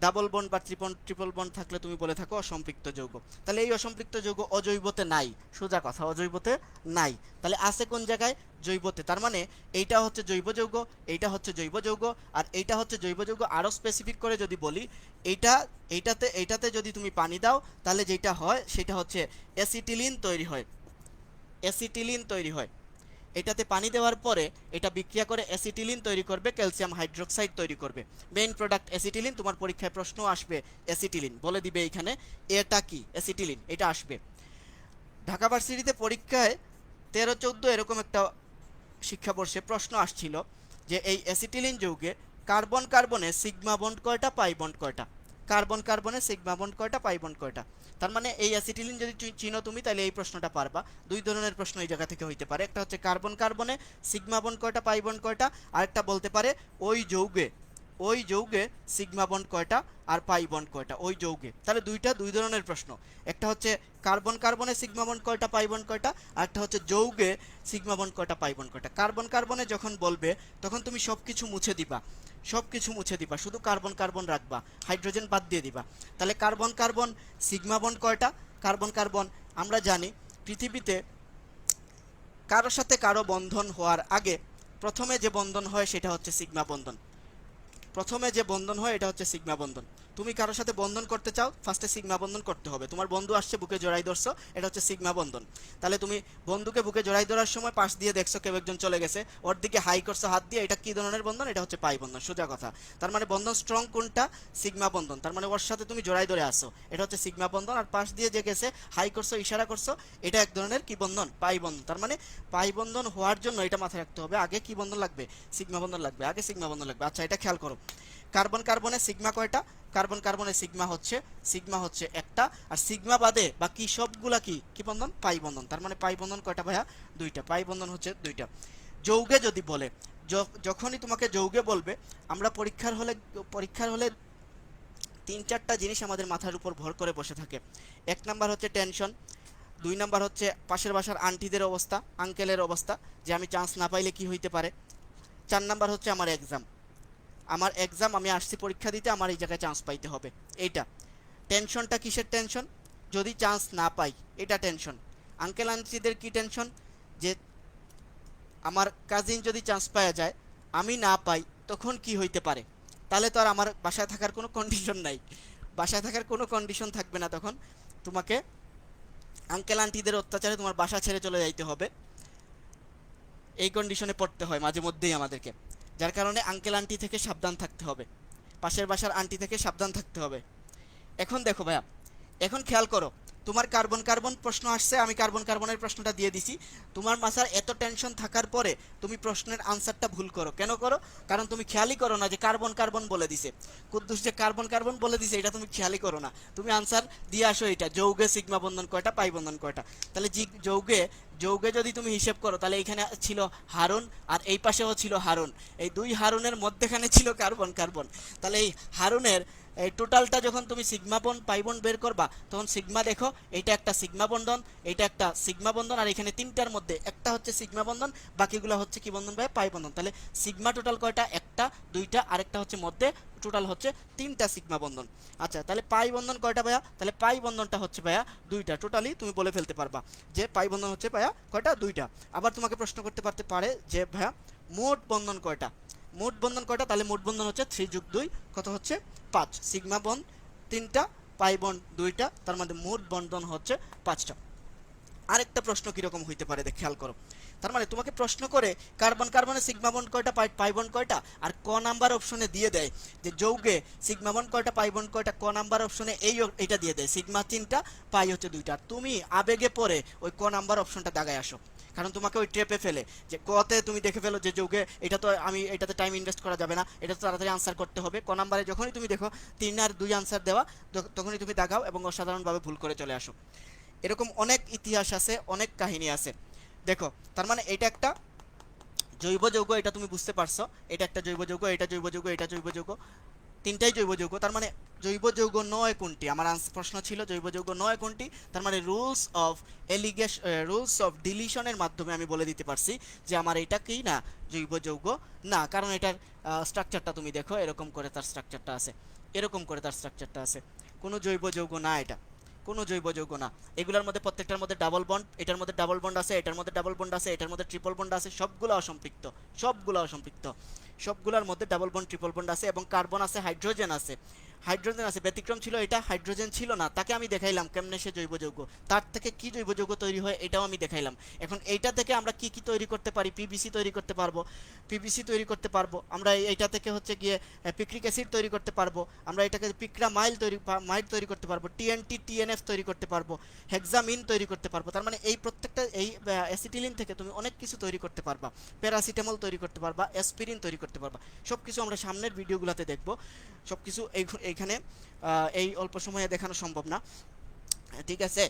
S1: ডাবল বন্ড বা ট্রিপল বন্ড থাকলে তুমি বলে থাকো অসম্পৃক্ত যৌগ। তাহলে এই অসম্পৃক্ত যৌগ অজৈবতে নাই, সোজা কথা, অজৈবতে নাই। তাহলে আছে কোন জায়গায়? জৈবতে। তার মানে এইটা হচ্ছে জৈব যৌগ, এইটা হচ্ছে জৈব যৌগ, আর এইটা হচ্ছে জৈব যৌগ। আরও স্পেসিফিক করে যদি বলি, এইটা এইটাতে যদি তুমি পানি দাও তাহলে যেটা হয় সেটা হচ্ছে অ্যাসিটিলিন তৈরি হয়, অ্যাসিটিলিন তৈরি হয়। এটাতে পানি দেওয়ার পরে এটা বিক্রিয়া করে অ্যাসিটিলিন তৈরি করবে, ক্যালসিয়াম হাইড্রোক্সাইড তৈরি করবে। Main product acetylene. তোমার পরীক্ষায় প্রশ্ন আসবে অ্যাসিটিলিন, বলে দিবে এইখানে এটা কি অ্যাসিটিলিন, এটা আসবে। ঢাকা ভার্সিটিতে পরীক্ষায় 13-14 এরকম একটা শিক্ষাবর্ষে প্রশ্ন আসছিল যে এই অ্যাসিটিলিন যৌগে কার্বন কার্বনে সিগমা বন্ড কয়টা, পাই বন্ড কয়টা, কার্বন কার্বনে সিগমা বন্ড কয়টা, পাই বন্ড কয়টা। তার মানে এই অ্যাসিটিলিন যদি চিনো তুমি তাহলে এই প্রশ্নটা পারবা। দুই ধরনের প্রশ্ন এই জায়গা থেকে হইতে পারে, একটা হচ্ছে কার্বন কার্বনে সিগমা বন্ড কয়টা, পাই বন্ড কয়টা, আরেকটা বলতে পারে ওই যৌগে সিগমা বন্ড কয়টা আর পাই বন্ড কয়টা, ওই যৌগে। তাহলে দুই ধরনের প্রশ্ন, একটা হচ্ছে কার্বন কার্বনে সিগমা বন্ড কয়টা, পাই বন্ড কয়টা, আর একটা হচ্ছে যৌগে সিগমা বন্ড কয়টা, পাই বন্ড কয়টা। কার্বন কার্বনে যখন বলবে তখন তুমি সবকিছু মুছে দিবা, সবকিছু মুছে দিবা, শুধু কার্বন কার্বন রাখবা, হাইড্রোজেন বাদ দিয়ে দিবা। তাহলে কার্বন কার্বন সিগমা বন্ড কয়টা? কার্বন কার্বন আমরা জানি পৃথিবীতে কারোর সাথে কারো বন্ধন হওয়ার আগে প্রথমে যে বন্ধন হয় সেটা হচ্ছে সিগমা বন্ধন, প্রথমে যে বন্ধন হয় এটা হচ্ছে সিগমা বন্ধন। তুমি কারোর সাথে বন্ধন করতে চাও, ফার্স্টে সিগমা বন্ধন করতে হবে। তোমার বন্ধু আসছে, বুকে জড়াই ধরছো, এটা হচ্ছে সিগমা বন্ধন। তাহলে তুমি বন্ধুকে বুকে জড়াই ধরার সময় পাশ দিয়ে দেখছো কেউ একজন চলে গেছে, ওর দিকে হাই করছো হাত দিয়ে, এটা কি ধরনের বন্ধন? এটা হচ্ছে পাই বন্ধন, সোজা কথা। তার মানে বন্ধন স্ট্রং কোনটা? সিগমা বন্ধন। তার মানে ওর সাথে তুমি জড়াই ধরে আসো, এটা হচ্ছে সিগমা বন্ধন। আর পাশ দিয়ে যে গেছে, হাই করছো, ইশারা করছো, এটা এক ধরনের কি বন্ধন? পাই বন্ধন। তার মানে পাই বন্ধন হওয়ার জন্য এটা মাথায় রাখতে হবে, আগে কি বন্ধন লাগবে? সিগমা বন্ধন লাগবে, আগে সিগমা বন্ধন লাগবে। আচ্ছা, এটা খেয়াল করো, কার্বন কার্বনে সিগমা কয়টা? কার্বন কার্বনে সিগমা হচ্ছে একটা, আর সিগমা বাদে বাকি সবগুলা কি কি বন্ধন? পাই বন্ধন। তার মানে পাই বন্ধন কয়টা ভাইয়া? দুইটা। পাই বন্ধন হচ্ছে দুইটা। যৌগে যদি বলে, যখনই তোমাকে যৌগে বলবে, আমরা পরীক্ষার হলে 3-4টা জিনিস আমাদের মাথার উপর ভর করে বসে থাকে। এক নাম্বার হচ্ছে টেনশন, 2 নাম্বার হচ্ছে পাশের বাসার আন্টিদের অবস্থা, আঙ্কেলের অবস্থা, যে আমি চান্স না পাইলে কি হইতে পারে। 4 নাম্বার হচ্ছে আমার এক্সাম, আমি আসছি পরীক্ষা দিতে, আমার এই জায়গায় চান্স পাইতে হবে। এইটা টেনশনটা কিসের টেনশন? যদি চান্স না পাই, এটা টেনশন। আঙ্কেল আন্টিদের কি টেনশন? যে আমার কাজিন যদি চান্স পাওয়া যায়, আমি না পাই, তখন কি হইতে পারে। তাহলে তো আর আমার বাসায় থাকার কোনো কন্ডিশন নাই, বাসায় থাকার কোনো কন্ডিশন থাকবে না, তখন তোমাকে আঙ্কেল আন্টিদের অত্যাচারে তোমার বাসা ছেড়ে চলে যাইতে হবে। এই কন্ডিশনে পড়তে হয় মাঝে মধ্যেই আমাদেরকে, যার কারণে আঙ্কেল আন্টি থেকে সাবধান থাকতে হবে, পাশের বাসার আন্টি থেকে সাবধান থাকতে হবে। এখন দেখো ভাইয়া, এখন খেয়াল করো, তোমার কার্বন কার্বন প্রশ্ন আসছে, আমি কার্বন কার্বনের প্রশ্নটা দিয়ে দিছি। তোমার মাথার এত টেনশন থাকার পরে তুমি প্রশ্নের আনসারটা ভুল করো, কেন করো? কারণ তুমি খেয়ালই করো না যে কার্বন কার্বন বলে দিছে, কুদ্দুস যে কার্বন কার্বন বলে দিছে এটা তুমি খেয়ালই করো না, তুমি আনসার দিয়ে আসো এটা যৌগে সিগমা বন্ধন কয়টা, পাই বন্ধন কয়টা। তাহলে যৌগে যৌগে যদি তুমি হিসেব করো, তাহলে এইখানে ছিল হারুন আর এই পাশেও ছিল হারুন, এই দুই হারুনের মধ্যেখানে ছিল কার্বন কার্বন। তাহলে এই হারুনের এই টোটালটা যখন তুমি সিগমা বন্ড পাই বন্ড বের করবা, তখন সিগমা দেখো এটা একটা সিগমা বন্ধন, এটা একটা সিগমা বন্ধন, আর এখানে তিনটার মধ্যে একটা হচ্ছে সিগমা বন্ধন, বাকিগুলো হচ্ছে কি বন্ধন ভাই, পাই বন্ধন। তাহলে সিগমা টোটাল কয়টা, একটা দুইটা আরেকটা হচ্ছে মধ্যে, টোটাল হচ্ছে তিনটা সিগমা বন্ধন। আচ্ছা তাহলে পাই বন্ধন কয়টা ভাইয়া, তাহলে পাই বন্ধনটা হচ্ছে ভাইয়া দুইটা, টোটালি তুমি বলে ফেলতে পারবা যে পাই বন্ধন হচ্ছে ভাইয়া কয়টা, দুইটা। আবার তোমাকে প্রশ্ন করতে পারতে পারে যে ভাইয়া মোট বন্ধন কয়টা, মোট বন্ধন কয়টা, তাহলে মোট বন্ধন হচ্ছে 3 + 2 কত হচ্ছে 5, সিগমা বন্ড তিনটা, পাই বন্ড দুইটা, তার মধ্যে মোট বন্ধন হচ্ছে 5টা। আরেকটা প্রশ্ন কিরকম হইতে পারে দেখ, খেয়াল করো। তার মানে তোমাকে প্রশ্ন করে কার্বন কার্বনের সিগমা বন্ড কয়টা, পাই বন্ড কয়টা, আর ক নাম্বার অপশনে দিয়ে দেয় যে যৌগে সিগমা বন্ড কয়টা, পাই বন্ড কয়টা, ক নাম্বার অপশনে এইটা দিয়ে দেয় সিগমা 3টা, পাই হচ্ছে 2টা। তুমি আবেগে পড়ে ওই ক নাম্বার অপশনটা দাগায় আসো, কারণ তোমাকে ওই ট্রেপে ফেলে যে কতে তুমি দেখে ফেলো যে যৌগে এটা তো আমি এটাতে টাইম ইনভেস্ট করা যাবে না, এটা তো তাড়াতাড়ি আনসার করতে হবে। ক নাম্বারে যখনই তুমি দেখো 3 আর 2 আনসার দেওয়া, তখনই তুমি দাগাও এবং অসাধারণভাবে ভুল করে চলে আসো। এরকম অনেক ইতিহাস আছে, অনেক কাহিনী আছে। দেখো তার মানে এটা একটা জৈব যৌগ, এটা তুমি বুঝতে পারছো, এটা একটা জৈব যৌগ, এটা জৈব যৌগ, এটা জৈব যৌগ, তিনটাই জৈব যৌগ। তার মানে জৈব যৌগ নয় কোনটি, আমার প্রশ্ন ছিল জৈব যৌগ নয় কোনটি। তার মানে রুলস অফ ডিলিশনের মাধ্যমে আমি বলে দিতে পারছি যে আমার এটা কি না, জৈব যৌগ না, কারণ এটার স্ট্রাকচারটা তুমি দেখো, এরকম করে তার স্ট্রাকচারটা আছে, এরকম করে তার স্ট্রাকচারটা আছে, কোনো জৈব যৌগ না এটা, কোনো জৈব যৌগ না। এগুলোর মধ্যে প্রত্যেকটার মধ্যে ডাবল বন্ড, এটার মধ্যে ডাবল বন্ড আছে, এটার মধ্যে ডাবল বন্ড আছে, এটার মধ্যে ট্রিপল বন্ড আছে, সবগুলো অসম্পৃক্ত, সবগুলো অসম্পৃক্ত, সবগুলোর মধ্যে ডাবল বন্ড ট্রিপল বন্ড আছে, এবং কার্বন আছে, হাইড্রোজেন আছে, হাইড্রোজেন আছে। ব্যতিক্রম ছিল এটা, হাইড্রোজেন ছিল না, তাকে আমি দেখাইলাম কেমনে সে জৈব যৌগ, তার থেকে কি জৈব যৌগ তৈরি হয় এটাও আমি দেখাইলাম। এখন এইটা থেকে আমরা কি কি তৈরি করতে পারি, পিভিসি তৈরি করতে পারবো, পিভিসি তৈরি করতে পারবো আমরা, এইটা থেকে হচ্ছে গিয়ে পিক্রিক অ্যাসিড তৈরি করতে পারবো আমরা, এটাকে পিকরা মাইল তৈরি করতে পারবো, টিএনটি টিএনএফ তৈরি করতে পারবো, হেক্সামিন তৈরি করতে পারবো। তার মানে এই প্রত্যেকটা এই অ্যাসিটিলিন থেকে তুমি অনেক কিছু তৈরি করতে পারবা, প্যারাসিটামল তৈরি করতে পারবা, অ্যাসপিরিন তৈরি করতে পারবা। সব কিছু আমরা সামনের ভিডিওগুলোতে দেখবো, সব কিছু এইখানে এই অল্প সময়ে দেখানো সম্ভব না, ঠিক আছে?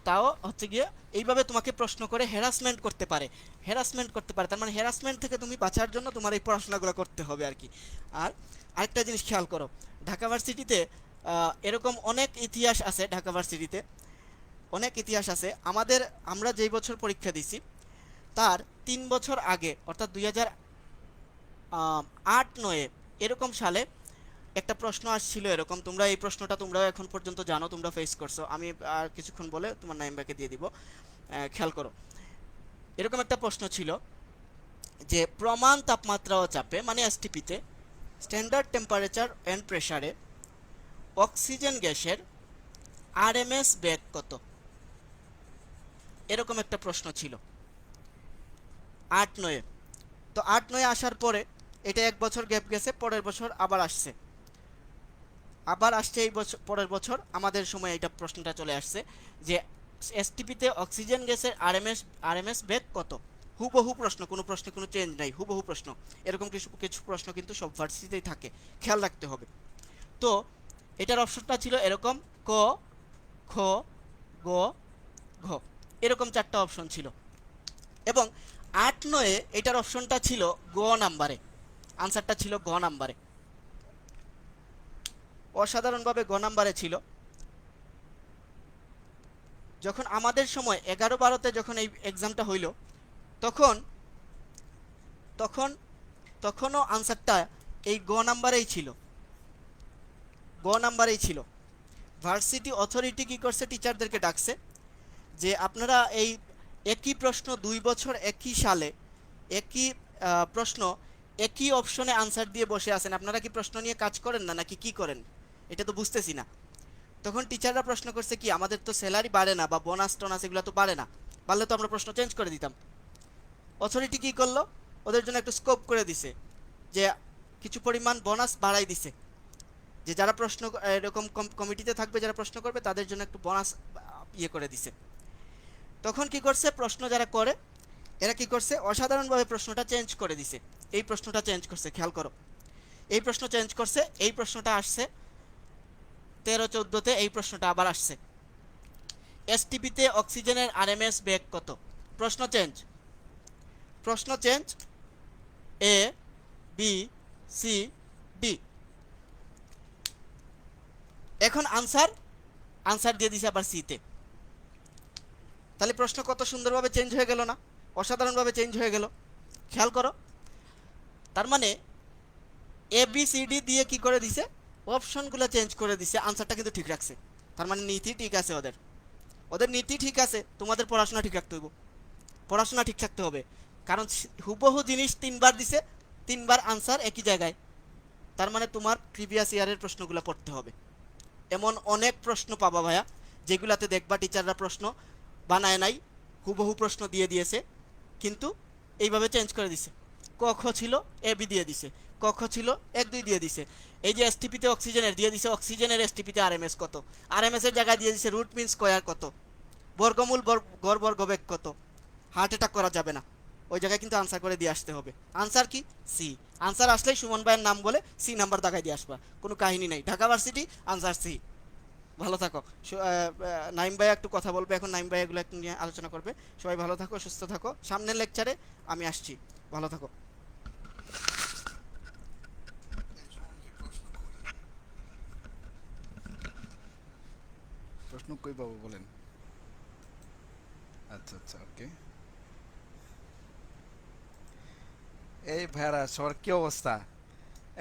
S1: তাও হচ্ছে গিয়ে এইভাবে তোমাকে প্রশ্ন করে হ্যারাসমেন্ট করতে পারে, হ্যারাসমেন্ট করতে পারে। তার মানে হ্যারাসমেন্ট থেকে তুমি বাঁচার জন্য তোমার এই পড়াশোনাগুলো করতে হবে আর কি। আর আরেকটা জিনিস খেয়াল করো, ঢাকা ভার্সিটিতে এরকম অনেক ইতিহাস আছে, ঢাকা ভার্সিটিতে অনেক ইতিহাস আছে। আমরা যেই বছর পরীক্ষা দিছি তার 3 বছর আগে, অর্থাৎ 2008-9 এরকম সালে একটা প্রশ্ন আসছিল এরকম, তোমরা এই প্রশ্নটা তোমরাও এখন পর্যন্ত জানো, তোমরা ফেস করছো, আমি আর কিছুক্ষণ বলে তোমার নাইম ব্যাকে দিয়ে দিব। খেয়াল করো, এরকম একটা প্রশ্ন ছিল যে প্রমাণ তাপমাত্রা ও চাপে, মানে এসটিপিতে, স্ট্যান্ডার্ড টেম্পারেচার অ্যান্ড প্রেসারে অক্সিজেন গ্যাসের আরএমএস বেগ কত, এরকম একটা প্রশ্ন ছিল 8-9। তো 8-9 আসার পরে এটা 1 বছর গ্যাপ গেছে, পরের বছর আবার আসছে, এই বছর পরের বছর আমাদের সময় এটা প্রশ্নটা চলে আসছে যে এসটিপিতে অক্সিজেন গ্যাসের আরএমএস বেগ কত। হুবহু প্রশ্ন, কোনো প্রশ্নে কোনো চেঞ্জ নাই, হুবহু প্রশ্ন। এরকম কিছু কিছু প্রশ্ন কিন্তু সব ভার্সিটিতেই থাকে, খেয়াল রাখতে হবে। তো এটার অপশনটা ছিল এরকম, ক, খ, গ, ঘ, এরকম 4টা অপশন ছিল, এবং 8-9 এটার অপশনটা ছিল গ নাম্বারে, আনসারটা ছিল গ নাম্বারে, অসাধারণভাবে গ নাম্বারে ছিল। যখন আমাদের সময় 11-12-তে যখন এই এক্সামটা হইল, তখন তখন তখনও আনসারটা এই গ নাম্বারেই ছিল, গ নাম্বারেই ছিল। ভার্সিটি অথরিটি কি করছে, টিচারদেরকে ডাকছে যে আপনারা এই একই প্রশ্ন 2 বছর একই সালে একই প্রশ্ন একই অপশনে আনসার দিয়ে বসে আছেন, আপনারা কি প্রশ্ন নিয়ে কাজ করেন না নাকি কি করেন? এটা তো বুঝতেছি না। তখন টিচাররা প্রশ্ন করছে কি, আমাদের তো স্যালারি বাড়ে না বা বোনাস টোনাস এগুলো তো বাড়ে না, বাড়লে তো আমরা প্রশ্ন চেঞ্জ করে দিতাম। অথরিটি কি করলো, ওদের জন্য একটু স্কোপ করে দিছে, যে কিছু পরিমাণ বোনাস বাড়াই দিছে, যে যারা প্রশ্ন এরকম কমিটিতে থাকবে, যারা প্রশ্ন করবে তাদের জন্য একটু বোনাস ইয়ে করে দিছে। তখন কি করছে, প্রশ্ন যারা করে এরা কি করছে, অসাধারণভাবে প্রশ্নটা চেঞ্জ করে দিছে। এই প্রশ্নটা চেঞ্জ করছে, খেয়াল করো, এই প্রশ্ন চেঞ্জ করছে, এই প্রশ্নটা আসছে 13-14-তে, এই প্রশ্নটা আবার আসছে। এসটিপিতে অক্সিজেনের আরএমএস বেগ কত? প্রশ্ন চেঞ্জ, প্রশ্ন change, A B C D. এখন আনসার, আনসার দিয়ে দিছে আবার সিতে। তাহলে প্রশ্ন কত সুন্দরভাবে চেঞ্জ হয়ে গেল না, অসাধারণভাবে চেঞ্জ হয়ে গেল, খেয়াল করো। তার মানে এ বি সি ডি দিয়ে কি করে দিছে, অপশনগুলো চেঞ্জ করে দিছে, আনসারটা কিন্তু ঠিক রাখছে। তার মানে নীতি ঠিক আছে ওদের, ওদের নীতি ঠিক আছে, তোমাদের পড়াশোনা ঠিক রাখতে হইব, পড়াশোনা ঠিক থাকতে হবে। কারণ হুবহু জিনিস তিনবার দিছে, তিনবার আনসার একই জায়গায়, তার মানে তোমার প্রিভিয়াস ইয়ারের প্রশ্নগুলো পড়তে হবে। এমন অনেক প্রশ্ন পাবা ভাইয়া, যেগুলাতে দেখবা টিচাররা প্রশ্ন বানায় নাই, হুবহু প্রশ্ন দিয়ে দিয়েছে, কিন্তু এইভাবে চেঞ্জ করে দিছে। ক খ ছিল এ বি দিয়ে দিছে, ক খ ছিল 1-2 দিয়ে দিছে। এই যে এসটিপিতে অক্সিজেনের দিয়ে দিছে, অক্সিজেনের এসটিপিতে আরএমএস কত, আরএমএস এর জায়গায় দিয়ে দিছে রুট মিন স্কয়ার কত, বর্গমূল গড় বর্গবেগ কত। হার্ট অ্যাটাক করা যাবে না, ওই জায়গায় কিন্তু আনসার করে দিয়ে আসতে হবে। আনসার কি, সি। আনসার আসলেই সুমন ভাইয়ের নাম বলে সি নাম্বার দাগাই দিয়ে আসবা, কোনো কাহিনী নাই। Dhaka varsity, answer C. ভালো থাকো। নাইম ভাই একটু কথা বলবে এখন, নাইম ভাই এগুলো একটু নিয়ে আলোচনা করবে। সবাই ভালো থাকো, সুস্থ থাকো, সামনের লেকচারে আমি আসছি, ভালো থাকো।
S2: প্রশ্ন কই পাবো বলেন? আচ্ছা আচ্ছা, ওকে। এই ভাইয়ারা সবার কি অবস্থা?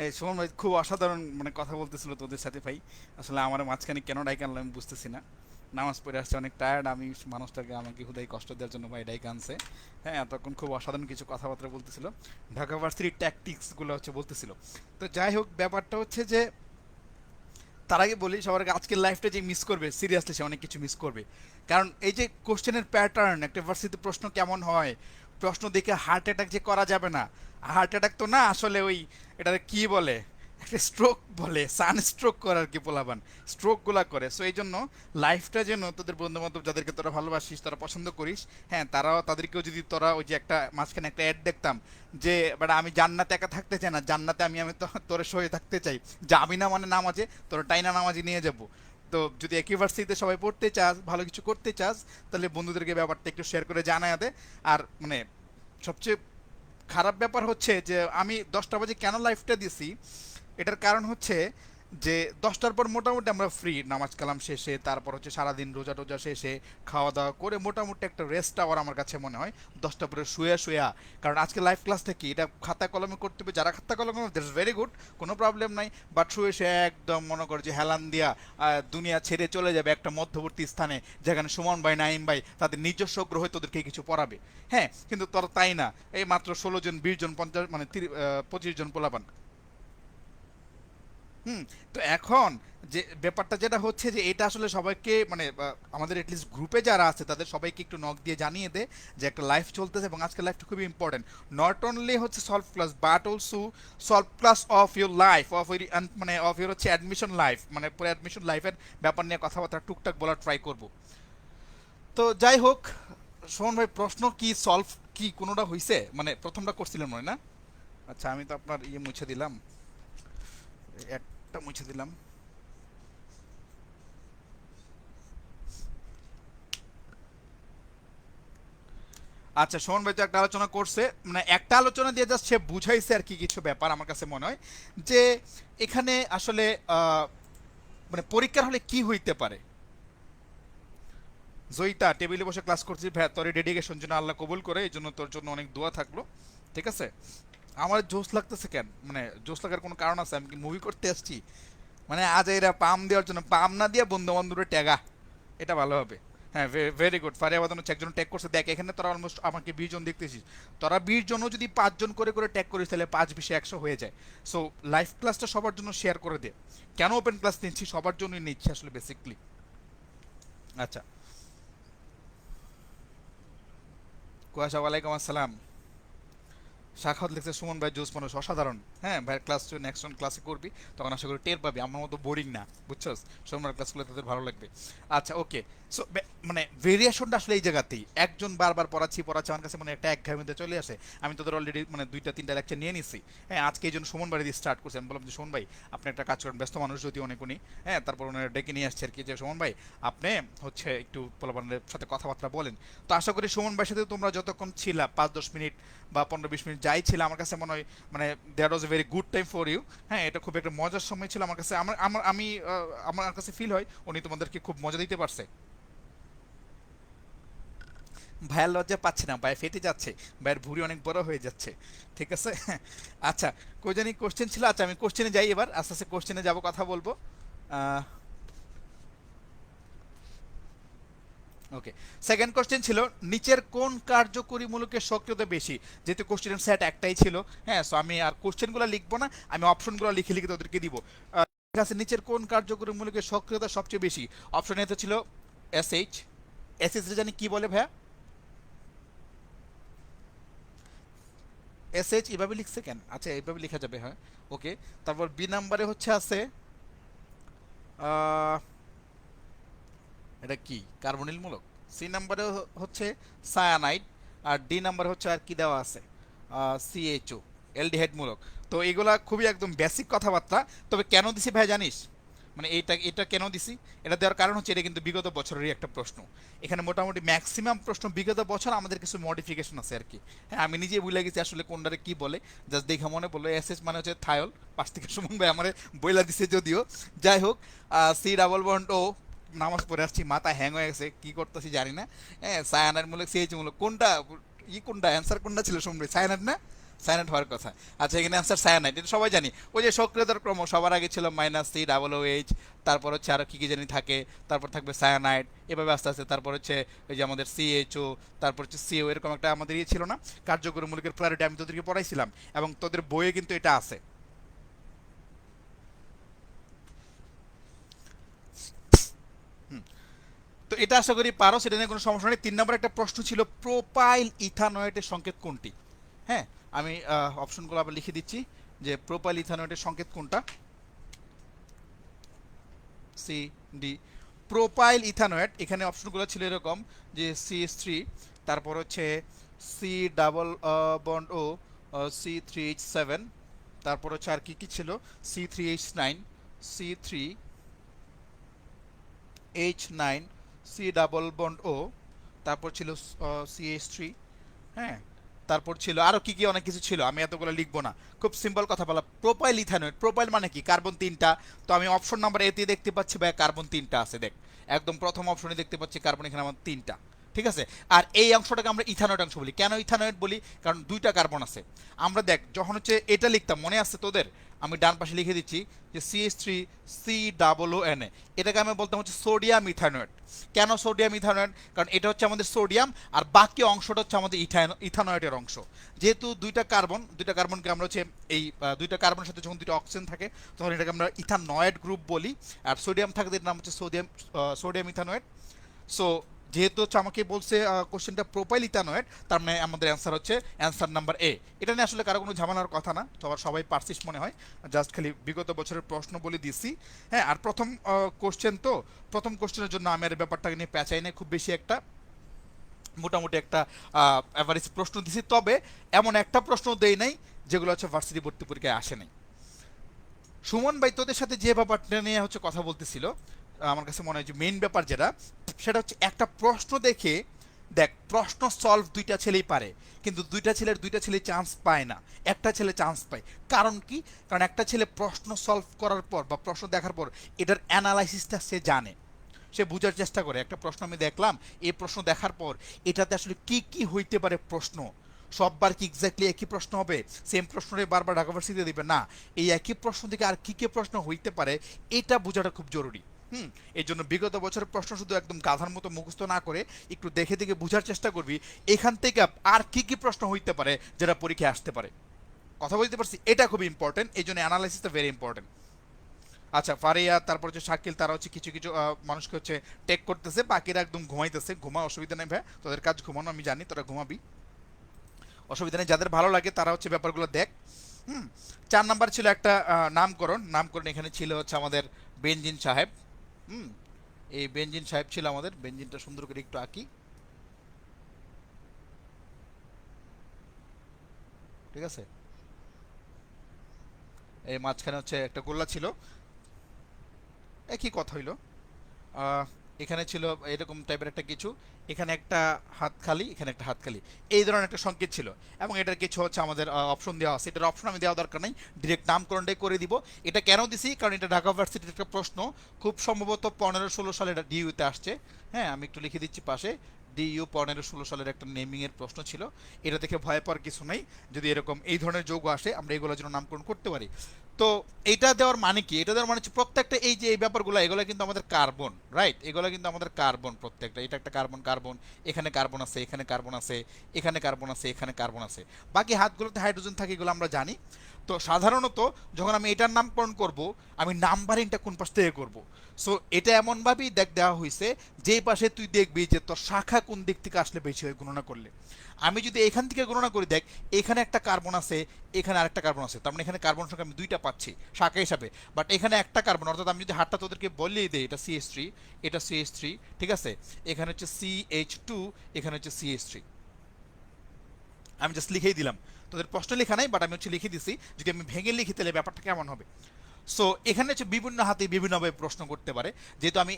S2: এই সুমন ভাই খুব অসাধারণ মানে কথা বলতেছিল তোদের সাথে ভাই। আসলে আমার মাঝখানে কেন ডাইকে আনলো আমি বুঝতেছি না। নামাজ পড়ে আসছে, অনেক টায়ার্ড আমি, মানুষটাকে আমাকে হুদাই কষ্ট দেওয়ার জন্য ভাই ডাইকে আনছে। হ্যাঁ, তখন খুব অসাধারণ কিছু কথাবার্তা বলতেছিল, ঢাকা ভার্সিটির ট্যাকটিক্সগুলো হচ্ছে বলতেছিল। তো যাই হোক, ব্যাপারটা হচ্ছে যে তার আগে বলি সবার আগে, আজকের লাইফটা যে মিস করবে, সিরিয়াসলি সে অনেক কিছু মিস করবে। কারণ এই যে কোশ্চেনের প্যাটার্ন, একটা ভার্সিটিতে প্রশ্ন কেমন হয়, প্রশ্ন দেখে হার্ট অ্যাটাক যে করা যাবে না। হার্ট অ্যাটাক তো না, আসলে ওই এটাকে কি বলে, একটা স্ট্রোক বলে, সান স্ট্রোক করে আর কি, পোলাবান স্ট্রোকগুলা করে। সো এই জন্য লাইফটা যেন তোদের বন্ধু বান্ধব যাদেরকে তোরা ভালোবাসিস, তোরা পছন্দ করিস, হ্যাঁ তারাও, তাদেরকেও যদি তোরা ওই যে একটা মাঝখানে একটা অ্যাড দেখতাম যে বাট আমি জান্নাতে একা থাকতে চাই না, জান্নাতে আমি আমি তোর সঙ্গে থাকতে চাই, যাবি না মানে নামাজে, তোর টাইনা নামাজে নিয়ে যাব। তো যদি একই ভার্সিটিতে সবাই পড়তে চাস, ভালো কিছু করতে চাস, তাহলে বন্ধুদেরকে ব্যাপারটা একটু শেয়ার করে জানায় দে। আর মানে সবচেয়ে খারাপ ব্যাপার হচ্ছে যে আমি 10টা বাজে কেন লাইফটা দিছি, এটার কারণ হচ্ছে যে 10টার পর মোটামুটি আমরা ফ্রি, নামাজ কালাম শেষে, তারপর হচ্ছে সারাদিন রোজা টোজা শেষে খাওয়া দাওয়া করে মোটামুটি একটা রেস্ট আওয়ার আমার কাছে মনে হয় 10টা পরে শুয়া। কারণ আজকে লাইভ ক্লাস থেকে এটা খাতা কলমে করতে হবে, যারা খাতা কলমে, দ্যাটস ভেরি গুড, কোনো প্রবলেম নাই। বাট শুয়ে একদম মনে করে যে হেলান দিয়া দুনিয়া ছেড়ে চলে যাবে একটা মধ্যবর্তী স্থানে, যেখানে সুমন ভাই, নাইম ভাই তাদের নিজস্ব গ্রহে তোদেরকে কিছু পড়াবে। হ্যাঁ, কিন্তু তোরা তাই না, এই মাত্র 16 জন, 20 জন, 50 মানে 25 জন পোলাপান। হুম। তো এখন যে ব্যাপারটা যেটা হচ্ছে যে এটা আসলে সবাইকে মানে আমাদের এটলিস্ট গ্রুপে যারা আছে তাদের সবাইকে একটু নক দিয়ে জানিয়ে দে যে একটা লাইফ চলতেছে, এবং আজকে লাইফটা খুবই ইম্পর্টেন্ট। নট অনলি হচ্ছে solve class, but also solve class of your life, of মানে অফ ইউর হচ্ছে অ্যাডমিশন লাইফ, মানে পুরো অ্যাডমিশন লাইফের ব্যাপার নিয়ে কথাবার্তা টুকটাক বলার ট্রাই করব। তো যাই হোক, শোন ভাই, প্রশ্ন কি সলভ কি কোনোটা হইছে? মানে প্রথমটা করছিলেন মনে না? আচ্ছা, আমি তো আপনার ইয়ে মুছে দিলাম, একটা মুছে দিলাম। আচ্ছা, শোন ভাই তো একটা আলোচনা করছে, মানে একটা আলোচনা দিয়ে জাস্ট সে বুঝাইছে আর কি কিছু ব্যাপার। আমার কাছে মনে হয় যে এখানে আসলে মানে পরীক্ষার হলে কি হইতে পারে। জয়িতা, টেবিলে বসে ক্লাস করছিস ভাই, তোর ডেডিকেশন জন্য আল্লাহ কবুল করে, এই জন্য তোর জন্য অনেক দোয়া থাকলো। ঠিক আছে? আমার জোশ লাগতেছে কেন, মানে জোশ লাগার কোনো কারণ আছে? আমি কি মুভি করতে আসছি? মানে আজ এরা পাম দেওয়ার জন্য, পাম না দিয়ে বন্ধু বান্ধবের ট্যাগা, এটা ভালো হবে। হ্যাঁ, ভেরি গুড। ফারিয়া বাদান হচ্ছে একজন ট্যাগ করছে। দেখ এখানে তোরা অলমোস্ট আমাকে 20 জন দেখতেছিস, তোরা 20 জনও যদি 5 জন করে করে ট্যাগ করিস তাহলে 5 20 100 হয়ে যায়। সো লাইভ ক্লাসটা সবার জন্য শেয়ার করে দে। কেন ওপেন ক্লাস নিচ্ছি, সবার জন্যই নিচ্ছি আসলে বেসিকলি। আচ্ছা, কুয়াশা ওয়ালাইকুম আসসালাম। সাখাওয়াত লিখছে সুমন ভাই জোস মানুষ, অসাধারণ। হ্যাঁ ভাইয়ের ক্লাস তুই নেক্সট ক্লাসে করবি, তখন আশা করি টের পাবি আমার মতো বোরিং না, বুঝছস? সোমবার ক্লাসগুলো তাদের ভালো লাগবে। আচ্ছা ওকে। সো মানে ভেরিয়েশনটা আসলে এই জায়গাতেই, একজন বারবার পড়াচ্ছি পড়াচ্ছি আমার কাছে মানে একটা একঘেয়েমিতে চলে আসে। আমি তোদের অলরেডি মানে 2টা 3টা লেকচার নিয়ে নিছি। হ্যাঁ আজকে এই জন্য সুমন বাড়ি দিয়ে স্টার্ট করছি। আমি বললাম যে সুমন ভাই আপনি একটা কাজ করেন, ব্যস্ত মানুষ যদি অনেক উনি, হ্যাঁ তারপর ওনারা ডেকে নিয়ে আসছে আর কি, যে সুমন ভাই আপনি হচ্ছে একটু পোলাপানের সাথে কথাবার্তা বলেন। তো আশা করি সুমন ভাইয়ের সাথে তোমরা যতক্ষণ ছিলা 5 10 মিনিট বা 15 20 মিনিট যাই ছিল, আমার কাছে মনে হয় মানে that was a very good time for you. হ্যাঁ এটা খুব একটা মজার সময় ছিল আমার কাছে। আমার আমার আমি আমার কাছে ফিল হয় উনি তোমাদেরকে খুব মজা দিতে পারছে। ভাইয়ের লজ্জা পাচ্ছে না, ভাই ফেটে যাচ্ছে, ভাইয়ের ভুঁড়ি অনেক বড় হয়ে যাচ্ছে। ঠিক আছে আচ্ছা, কই জানি কোশ্চেন ছিল। আচ্ছা আমি কোশ্চেনে যাই এবার, আস্তে আস্তে কোশ্চেনে যাব, কথা বলবো। ওকে, সেকেন্ড কোশ্চেন ছিল নিচের কোন কার্যকরী মূলকের সক্রিয়তা বেশি। যেহেতু কোশ্চেন সেট একটাই ছিল, হ্যাঁ সো আমি আর কোশ্চেনগুলো লিখবো না, আমি অপশনগুলো লিখে লিখে তোদেরকে দিব। ঠিক আছে, নিচের কোন কার্যকরী মূলকের সক্রিয়তা সবচেয়ে বেশি। অপশন এতে ছিল এসএইচ। এসএইচ জানি কি বলে ভাইয়া, এসএইচ এভাবে লিখছে কেন? আচ্ছা এইভাবে লেখা যাবে, হ্যাঁ ওকে। তারপর বি নাম্বারে হচ্ছে আছে আহ, এটা কি কার্বনিল মূলক। সি নাম্বারে হচ্ছে সায়ানাইড। আর ডি নাম্বারে হচ্ছে আর কি দেওয়া আছে, সিএইচও, অ্যালডিহাইড মূলক। তো এগুলা খুবই একদম বেসিক কথাবার্তা। তবে কেন দিছি ভাই জানিস, মানে এইটা এটা কেন দিছি, এটা দেওয়ার কারণ হচ্ছে এটা কিন্তু বিগত বছরেরই একটা প্রশ্ন। এখানে মোটামুটি ম্যাক্সিমাম প্রশ্ন বিগত বছর, আমাদের কিছু মডিফিকেশন আছে আর কি। হ্যাঁ আমি নিজে ভুলে গেছি আসলে কোনটারে কি বলে, জাস্ট দেখা মনে পড়লো এসএস মানে হচ্ছে থায়োল। পাশ থেকে সুমন ভাই আমার বইলা দিছে যদিও। যাই হোক, সি ডাবল বন্ড ও, নামাজ পড়ে আসছি মাথা হ্যাং হয়ে গেছে, কি করতেছি জানি না। হ্যাঁ সায়ানাইড মূলক সিএইচ মূলক কোনটা, কোনটা অ্যান্সার কোনটা ছিল শুনবে, সায়ানাইড না? সায়ানাইড হওয়ার কথা। আচ্ছা এখানে অ্যান্সার সায়ানাইড, এটা সবাই জানি। ওই যে সক্রিয়তার ক্রম সবার আগে ছিল -COOH, তারপর হচ্ছে আরো কি কি জানি থাকে, তারপর থাকবে সায়ানাইড, এভাবে আস্তে আস্তে তারপর হচ্ছে ওই যে আমাদের সিএইচও, তারপর হচ্ছে সিও, এরকম একটা আমাদের ইয়ে ছিল না কার্যকরী মূলকের প্রায়োরিটি, আমি তোদেরকে পড়াইছিলাম এবং তোদের বইয়ে কিন্তু এটা আছে। তো এটা আশা করি পারো, সেটা নিয়ে কোনো সমস্যা নেই। 3 নম্বর একটা প্রশ্ন ছিল প্রোপাইল ইথানয়েটের সংকেত কোনটি। হ্যাঁ আমি অপশনগুলো আবার লিখে দিচ্ছি, যে প্রোপাইল ইথানয়েটের সংকেত কোনটা। C, D. প্রোপাইল ইথানয়েট, এখানে অপশনগুলো ছিল এরকম যে CH3, তারপর হচ্ছে সি ডাবল বন্ড ও C3H7, তারপর হচ্ছে আর কি কি ছিল C3H9, C3H9, C double bond ও, তারপর ছিল CH3। হ্যাঁ তারপর ছিল আরো কি কি অনেক কিছু ছিল, আমি এতগুলো লিখবো না। খুব সিম্পল কথা বলা, প্রোপাইল ইথানয়েট, প্রোপাইল মানে কি কার্বন 3টা। তো আমি অপশন নাম্বার এতে দেখতে পাচ্ছি ভাই কার্বন 3টা আছে, দেখ একদম প্রথম অপশনে দেখতে পাচ্ছি কার্বন এখানে আমার 3টা। ঠিক আছে, আর এই অংশটাকে আমরা ইথানয়েট অংশ বলি। কেন ইথানয়েট বলি, কারণ 2টা কার্বন আছে। আমরা দেখ যখন হচ্ছে এটা লিখতাম, মনে আছে তোদের, আমি ডান পাশে লিখে দিচ্ছি যে CH3COON, এটাকে আমি বলতাম হচ্ছে সোডিয়াম ইথানয়েট। কেন সোডিয়াম ইথানয়েট, কারণ এটা হচ্ছে আমাদের সোডিয়াম, আর বাকি অংশটা হচ্ছে আমাদের ইথানয়েটের অংশ। যেহেতু 2টা কার্বন, 2টা কার্বনকে আমরা হচ্ছে এই 2টা কার্বনের সাথে যখন 2টা অক্সিজেন থাকে তখন এটাকে আমরা ইথানয়েট গ্রুপ বলি। আর সোডিয়াম থাকে, এর নাম হচ্ছে সোডিয়াম ইথানয়েট। সো যেহেতু হচ্ছে আমাকে বলছে কোশ্চেনটা প্রোপাইল ইথানয়েট, তার মানে আমাদের অ্যান্সার হচ্ছে অ্যান্সার নাম্বার এ। এটা নিয়ে আসলে কারো কোনো ঝামেলার কথা না, সবাই পারছিস মনে হয়, জাস্ট খালি বিগত বছরের প্রশ্ন বলে দিছি। হ্যাঁ আর প্রথম কোশ্চেন, তো প্রথম কোশ্চেনের জন্য আমি আর ব্যাপারটাকে নিয়ে পেঁচাই নেই খুব বেশি একটা, মোটামুটি একটা অ্যাভারেজ প্রশ্ন দিছি। তবে এমন একটা প্রশ্ন দেই নাই যেগুলো হচ্ছে ভার্সিটি ভর্তি পরীক্ষায় আসে নাই। সুমন ভাই তোদের সাথে যে ব্যাপারটা নিয়ে হচ্ছে কথা বলতেছিল, আমার কাছে মনে হয় যে মেইন ব্যাপার যেটা, সেটা হচ্ছে একটা প্রশ্ন দেখে, দেখ প্রশ্ন সলভ 2টা ছেলেই পারে, কিন্তু 2টা ছেলে চান্স পায় না, একটা ছেলে চান্স পায়। কারণ কি, কারণ একটা ছেলে প্রশ্ন সলভ করার পর বা প্রশ্ন দেখার পর এটার অ্যানালাইসিসটা সে জানে, সে বোঝার চেষ্টা করে। একটা প্রশ্ন আমি দেখলাম, এই প্রশ্ন দেখার পর এটাতে আসলে কি কি হইতে পারে প্রশ্ন, সববার কি এক্স্যাক্টলি একই প্রশ্ন হবে, সেম প্রশ্নটাই বারবার ঢাকা ভার্সিটিতে দিবে না, এই একই প্রশ্ন থেকে আর কি কি প্রশ্ন হইতে পারে এটা বোঝাটা খুব জরুরি। হুম। এই জন্য বিগত বছরের প্রশ্ন শুধু একদম গাধার মতো মুখস্থ না করে একটু দেখে দেখে বোঝার চেষ্টা করবি এখান থেকে আর কি কি প্রশ্ন হইতে পারে যেটা পরীক্ষায় আসতে পারে। কথা বলতে পারছি, এটা খুব ইম্পর্টেন্ট, এই জন্য অ্যানালাইসিসটা ভেরি ইম্পর্টেন্ট। আচ্ছা, ফারিয়া তারপর হচ্ছে শাকিল, তারা হচ্ছে কিছু কিছু মানুষকে হচ্ছে টেক করতেছে, বাকিরা একদম ঘুমাইতেছে। ঘুমা, অসুবিধা নেই ভাই, তোদের কাজ ঘুমানো, আমি জানি তোরা ঘুমাবি, অসুবিধা নেই। যাদের ভালো লাগে তারা হচ্ছে ব্যাপারগুলো দেখ। হুম। 4 নাম্বার ছিল একটা নামকরণ। নামকরণ এখানে ছিল হচ্ছে আমাদের বেনজিন সাহেব। হুম। এই বেনজিন সাহেব ছিল আমাদের, বেনজিনটা সুন্দর করে একটু আঁকি, ঠিক আছে। এই মাঝখানে হচ্ছে একটা গোল্লা ছিল, একই কথা হইলো। আহ, এখানে ছিল এরকম টাইপের একটা কিছু, এখানে একটা হাত খালি, এখানে একটা হাত খালি, এই ধরনের একটা সংকেত ছিল। এবং এটার কিছু হচ্ছে আমাদের অপশন দেওয়া আছে, এটার অপশন আমি দেওয়া দরকার নাই, ডিরেক্ট নামকরণটাই করে দিব। এটা কেন দিছি, কারণ এটা ঢাকা ভার্সিটির একটা প্রশ্ন, খুব সম্ভবত 15-16 সালে এটা ডিইউতে আসছে। হ্যাঁ, আমি একটু লিখে দিচ্ছি পাশে, ডিইউ 15-16 সালের একটা নেমিং এর প্রশ্ন ছিল। এটা দেখে ভয় পাওয়ার কিছু নাই, যদি এরকম এই ধরনের যৌগ আসে আমরা এগুলোর জন্য নামকরণ করতে পারি। তো এটা দেওয়ার মানে কি, এটা দেওয়ার মানে হচ্ছে প্রত্যেকটা এই যে এই ব্যাপারগুলো, এগুলো কিন্তু আমাদের কার্বন, রাইট, এগুলো কিন্তু আমাদের কার্বন প্রত্যেকটা। এটা একটা কার্বন, কার্বন, এখানে কার্বন আছে, এখানে কার্বন আছে, এখানে কার্বন আছে, এখানে কার্বন আছে, বাকি হাতগুলোতে হাইড্রোজেন থাকে, এগুলো আমরা জানি। তো সাধারণত যখন আমি এটার নামকরণ করব, আমি নাম্বারিংটা কোন পাশ থেকে করব। সো এটা এমনভাবেই দেওয়া হয়েছে, যেই পাশে তুই দেখবি যে তোর শাখা কোন দিক থেকে আসলে বেশি হয় গণনা করলে। আমি যদি এখান থেকে গণনা করি, দেখ এখানে একটা কার্বন আছে, এখানে আরেকটা কার্বন আছে, তার মানে এখানে কার্বন সংখ্যা আমি দুইটা পাচ্ছি শাখা হিসাবে। বাট এখানে একটা কার্বন, অর্থাৎ আমি যদি হাতটা তোদেরকে বলিয়ে দিই, এটা CH3, এটা CH3, ঠিক আছে, এখানে হচ্ছে CH2, এখানে হচ্ছে CH3। আমি জাস্ট লিখেই দিলাম, তোদের প্রশ্ন লেখা নাই, বাট আমি হচ্ছে লিখে দিছি। যদি আমি ভেঙে লিখি তাহলে ব্যাপারটা কেমন হবে। সো এখানে হচ্ছে বিভিন্ন হাতে বিভিন্নভাবে প্রশ্ন করতে পারে। যেহেতু আমি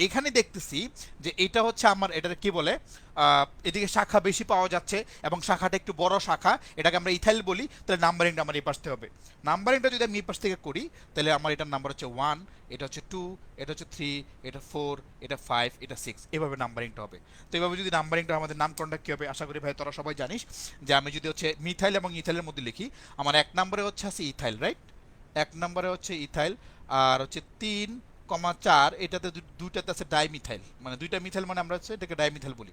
S2: এখানে দেখতেছি যে এটা হচ্ছে আমার, এটার কি বলে, এদিকে শাখা বেশি পাওয়া যাচ্ছে এবং শাখাটা একটু বড় শাখা, এটাকে আমরা ইথাইল বলি, তাহলে নাম্বারিংটা আমার এই পাশ থেকে হবে। নাম্বারিংটা যদি আমি এই পাশ থেকে করি, তাহলে আমার এটার নাম্বার হচ্ছে 1, এটা হচ্ছে 2, এটা হচ্ছে 3, এটা 4, এটা 5, এটা 6, এভাবে নাম্বারিংটা হবে। তো এভাবে যদি নাম্বারিংটা, আমাদের নামকরণটা কী হবে, আশা করি ভাই তোরা সবাই জানিস। যে আমি যদি হচ্ছে মিথাইল এবং ইথাইলের মধ্যে লিখি, আমার 1 নম্বরে হচ্ছে আছে ইথাইল, রাইট, 1 নম্বরে হচ্ছে ইথাইল। আর হচ্ছে 3,4, এটাতে দুইটাতে আছে ডাইমিথাইল, মানে দুইটা মিথাইল, মানে আমরা হচ্ছে এটাকে ডাইমিথাইল বলি।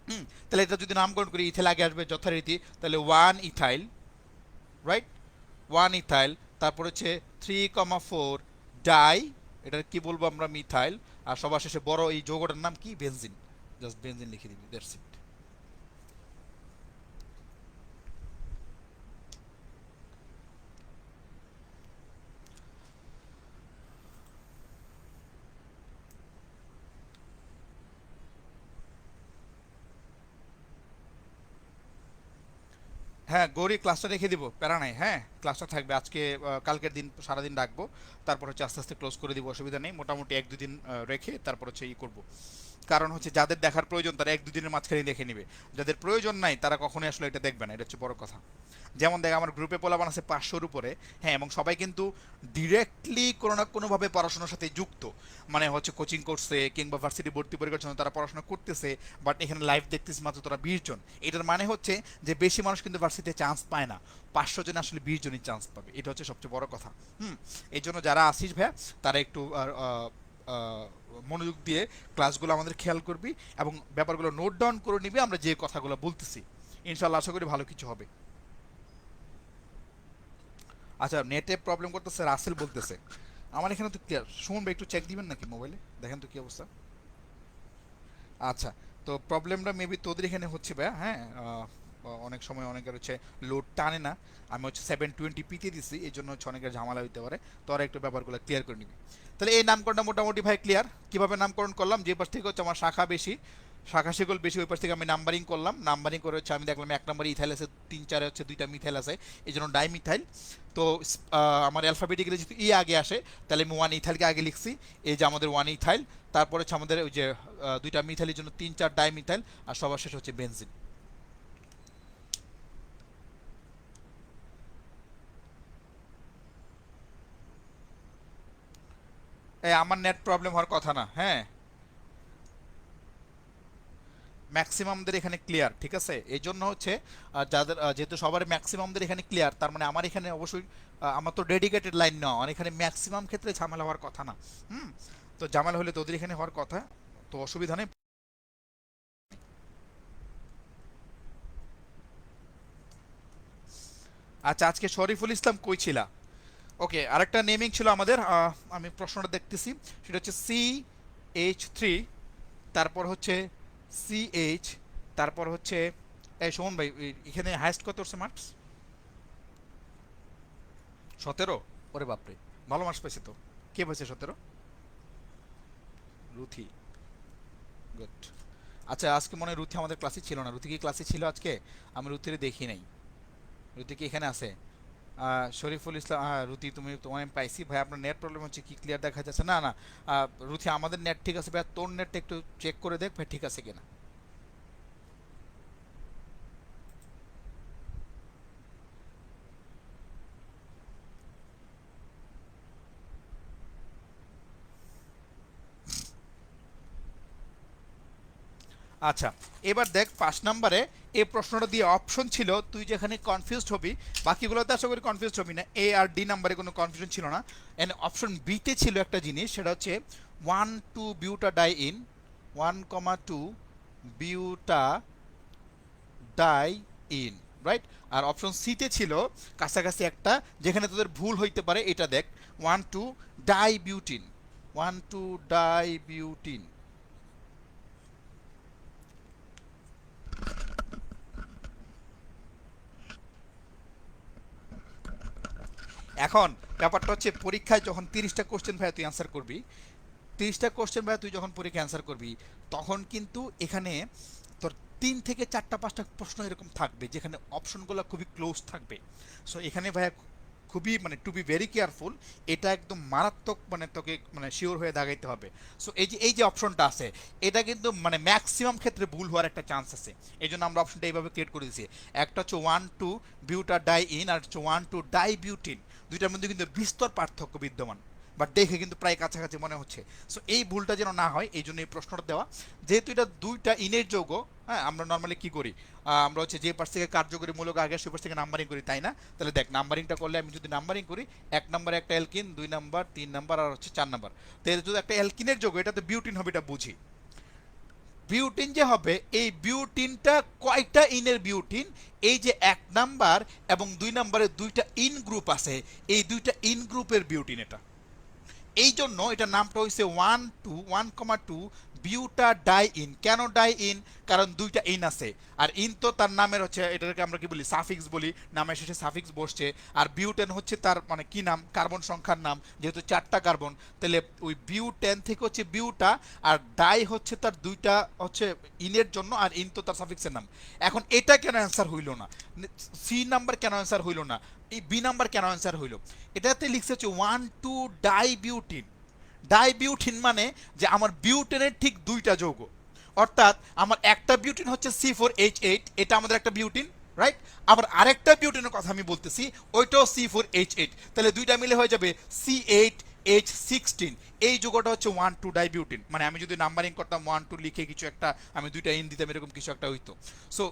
S2: হুম। তাহলে এটা যদি নামকরণ করি, ইথাইল আগে আসবে যথারীতি, তাহলে 1 ইথাইল, রাইট, 1 ইথাইল। তারপর হচ্ছে 3,4 ডাই, এটার কি বলবো আমরা, মিথাইল। আর সবার শেষে বড় এই যৌগটার নাম কি, বেনজিন। জাস্ট বেনজিন লিখে দিবি, দ্যাটস ইট। হ্যাঁ, গৌরী ক্লাসটা রেখে দিব, প্যারা নাই। হ্যাঁ, ক্লাসটা থাকবে আজকে, কালকের দিন সারাদিন রাখবো, তারপর হচ্ছে আস্তে আস্তে ক্লোজ করে দিব, অসুবিধা নেই। মোটামুটি 1-2 দিন রেখে তারপর হচ্ছে করব। কারণ হচ্ছে যাদের দেখার প্রয়োজন তারা 1-2 দিনের মাঝখানে দেখে নিবে, যাদের প্রয়োজন নাই তারা কখনোই আসলে এটা দেখবে না, এটা হচ্ছে বড় কথা। যেমন দেখ, আমার গ্রুপে পোলাপান আছে 500-র উপরে। হ্যাঁ, এবং সবাই কিন্তু ডিরেক্টলি কোনো না কোনোভাবে পড়াশোনার সাথে যুক্ত, মানে হচ্ছে কোচিং করছে কিংবা ভার্সিটি ভর্তি পরীক্ষার জন্য তারা পড়াশোনা করতেছে। বাট এখানে লাইভ দেখতেছি মাত্র তোরা 20 জন। এটার মানে হচ্ছে যে বেশি মানুষ কিন্তু ভার্সিটিতে চান্স পায় না, 500 জন আসলে 20 জনই চান্স পাবে, এটা হচ্ছে সবচেয়ে বড় কথা। হুম। এই জন্য যারা আসিস ভাইয়া, তারা একটু আহ, মনোযোগ দিয়ে ক্লাসগুলো আমাদের খেয়াল করবি এবং ব্যাপারগুলো নোট ডাউন করে নিবি, আমরা যে কথাগুলো বলতেছি। ইনশাল্লাহ আশা করি ভালো কিছু হবে। আচ্ছা, নেটে প্রবলেম করতেছে, রাসেল বলতেছে। আমার এখানে তো ক্লিয়ার। সুমন ভাই একটু চেক দিবেন নাকি মোবাইলে, দেখেন তো কি অবস্থা। আচ্ছা, তো প্রবলেমটা মেবি তোদের এখানে হচ্ছে ভাই। হ্যাঁ, অনেক সময় অনেকের হচ্ছে লোড টানে না। আমি হচ্ছে 720p দিছি, এই জন্য হচ্ছে অনেকের ঝামেলা হইতে পারে। তোরা একটু ব্যাপারগুলো ক্লিয়ার করে নিবি। তাহলে এই নামকরণটা মোটামুটি ভাই ক্লিয়ার। কিভাবে নামকরণ করলাম, যে পাশ থেকে হচ্ছে আমার শাখা বেশি, শাখা শিকল বেশি, ওই পাশ থেকে আমি নাম্বারিং করলাম। নাম্বারিং করে হচ্ছে আমি দেখলাম 1 নম্বরে ইথাইল আছে, 3-4-এ হচ্ছে 2টা মিথাইল আছে, এই জন্য ডাইমিথাইল। তো আমার অ্যালফাবেটিক্যালি যদি আগে আসে, তাহলে আমি 1 ইথাইলকে আগে লিখছি, এই যে আমাদের 1 ইথাইল। তারপরে হচ্ছে আমাদের ওই যে 2টা মিথাইলের জন্য 3-4 ডাইমিথাইল, আর সবার শেষ হচ্ছে বেনজিন। আমার নেট প্রবলেম হওয়ার কথা না। হ্যাঁ, ম্যাক্সিমামদের এখানে ক্লিয়ার, ঠিক আছে? এই জন্য হচ্ছে যাদের যেহেতু সবার ম্যাক্সিমামদের এখানে ক্লিয়ার, তার মানে আমার এখানে অবশ্যই আমার তো ডেডিকেটেড লাইন নেওয়া, আর এখানে ম্যাক্সিমাম ক্ষেত্রে ঝামেলা হওয়ার কথা না। হুম। তো ঝামেলা হলে তোদের এখানে হওয়ার কথা, তো অসুবিধা নেই। আচ্ছা, আজকে শরীফুল ইসলাম কই ছিলা? ওকে, আরেকটা নেমিং ছিল আমাদের, আমি প্রশ্নটা দেখতেছি, সেটা হচ্ছে CH3, তারপর হচ্ছে CH, তারপর হচ্ছে, এই সুমন ভাই, এখানে হাইস্ট কত হচ্ছে মার্কস? 17? ওরে বাপরে, ভালো মার্কস পাইছে তো। কে পাইছে 17? Ruthie, good. আচ্ছা, আজকে মনে হয় রুথি আমাদের ক্লাসে ছিল না। রুথি কি ক্লাসে ছিল আজকে? আমি রুথিরে দেখি নাই। রুথি কি এখানে আছে? শরীফুল ইসলাম, হ্যাঁ রুথি, তুমি তোমায় আমি পাইছি ভাই। আপনার নেট প্রবলেম হচ্ছে কি, ক্লিয়ার দেখা যাচ্ছে না? না, রুথি আমাদের নেট ঠিক আছে ভাই, তোর নেটটা একটু চেক করে দেখ ভাই, ঠিক আছে কিনা। আচ্ছা, এবার দেখ 5 নম্বরে এই প্রশ্নটা দিয়ে অপশন ছিল, তুই যেখানে কনফিউজড হবি, বাকিগুলোতে আশা করি কনফিউজড হবি না, এ আর ডি নাম্বারে কোনো কনফিউশন ছিল না। এন্ড অপশন বিতে ছিল একটা জিনিস, সেটা হচ্ছে 1 2 butadiene, 1,2 butadiene, right? আর অপশন সিতে ছিল কাছাকাছি একটা, যেখানে তোদের ভুল হইতে পারে, এটা দেখ, 1 2 ডাই বিউটিন, 1 2 ডাই বিউটিন। এখন ব্যাপারটা হচ্ছে, পরীক্ষায় যখন 30টা কোশ্চেন ভাই তুই অ্যান্সার করবি, 30টা কোশ্চেন ভাই তুই যখন পরীক্ষা অ্যান্সার করবি, তখন কিন্তু এখানে তোর 3 থেকে 4টা 5টা প্রশ্ন এরকম থাকবে যেখানে অপশনগুলো খুবই ক্লোজ থাকবে। সো এখানে ভাইয়া খুবই মানে টু বি ভেরি কেয়ারফুল, এটা একদম মারাত্মক, মানে তোকে মানে শিওর হয়ে দাগাইতে হবে। সো এই যে অপশনটা আছে, এটা কিন্তু মানে ম্যাক্সিমাম ক্ষেত্রে ভুল হওয়ার একটা চান্স আছে। এই জন্য আমরা অপশনটা এইভাবে ক্রিয়েট করে দিয়েছি। একটা হচ্ছে 1 2 বিউটা ডাই ইন, আর হচ্ছে 1 2 ডাই বিউটিন। দুইটার মধ্যে কিন্তু বিস্তর পার্থক্য বিদ্যমান, বাট দেখে কিন্তু প্রায় কাছাকাছি মনে হচ্ছে। সো এই ভুলটা যেন না হয়, এই জন্য এই প্রশ্নটা দেওয়া। যেহেতু এটা দুইটা ইনের যৌগ, হ্যাঁ, আমরা নর্মালি কি করি, আমরা হচ্ছে যে পাশ থেকে কার্যকরী মূলক আগে সে পাশ থেকে নাম্বারিং করি, তাই না? তাহলে দেখ, নাম্বারিংটা করলে আমি যদি নাম্বারিং করি, 1 নম্বরে একটা অ্যালকিন, 2 নাম্বার, 3 নাম্বার, আর হচ্ছে 4 নাম্বার। তাহলে যদি একটা অ্যালকিনের যৌগ, এটা তো বিউটিন হবে, এটা বুঝি। বিউটিন যে হবে, এই বিউটিনটা কয়টা ইনের বিউটিন? এই যে 1 নাম্বার এবং 2 নাম্বারে দুইটা ইন গ্রুপ আছে, এই দুইটা ইন গ্রুপের বিউটিন এটা। এই জন্য এটা নামটা হয়েছে 1 2 বিউটা ডাই ইন। কেন ডাই ইন? কারণ দুইটা ইন আছে, আর ইন তো তার নামের হচ্ছে, এটাকে আমরা কি বলি, সাফিক্স বলি, নামের শেষে সাফিক্স বসছে। আর বিউটেন হচ্ছে তার মানে কি নাম, কার্বন সংখ্যার নাম, যেহেতু 4টা কার্বন, তাহলে ওই বিউটেন থেকে হচ্ছে বিউটা, আর ডাই হচ্ছে তার দুইটা হচ্ছে ইনের জন্য, আর ইন তো তার সাফিক্সের নাম। এখন এটা কেন অ্যান্সার হইল না? সি নাম্বার কেন অ্যান্সার হইল না? এই বি নাম্বার কেন অ্যান্সার হইল? এটাতে লিখছে হচ্ছে 1 2 ডাইবিউটিন। ডাইবিউটিন মানে যে আমার বিউটেনের ঠিক দুইটা যৌগ, অর্থাৎ আমার একটা বিউটিন হচ্ছে C4H8, এটা আমাদের একটা বিউটিন, রাইট? আবার আরেকটা বিউটিনের কথা আমি বলতেছি, ওইটাও C4H8, তাহলে দুইটা মিলে হয়ে যাবে C8H16। এই যৌগটা হচ্ছে 1 2 ডাইবিউটিন। মানে আমি যদি নাম্বারিং করতাম 1 2 লিখে কিছু একটা, আমি দুইটা ইন দিতাম, এরকম কিছু একটা হইতো। সো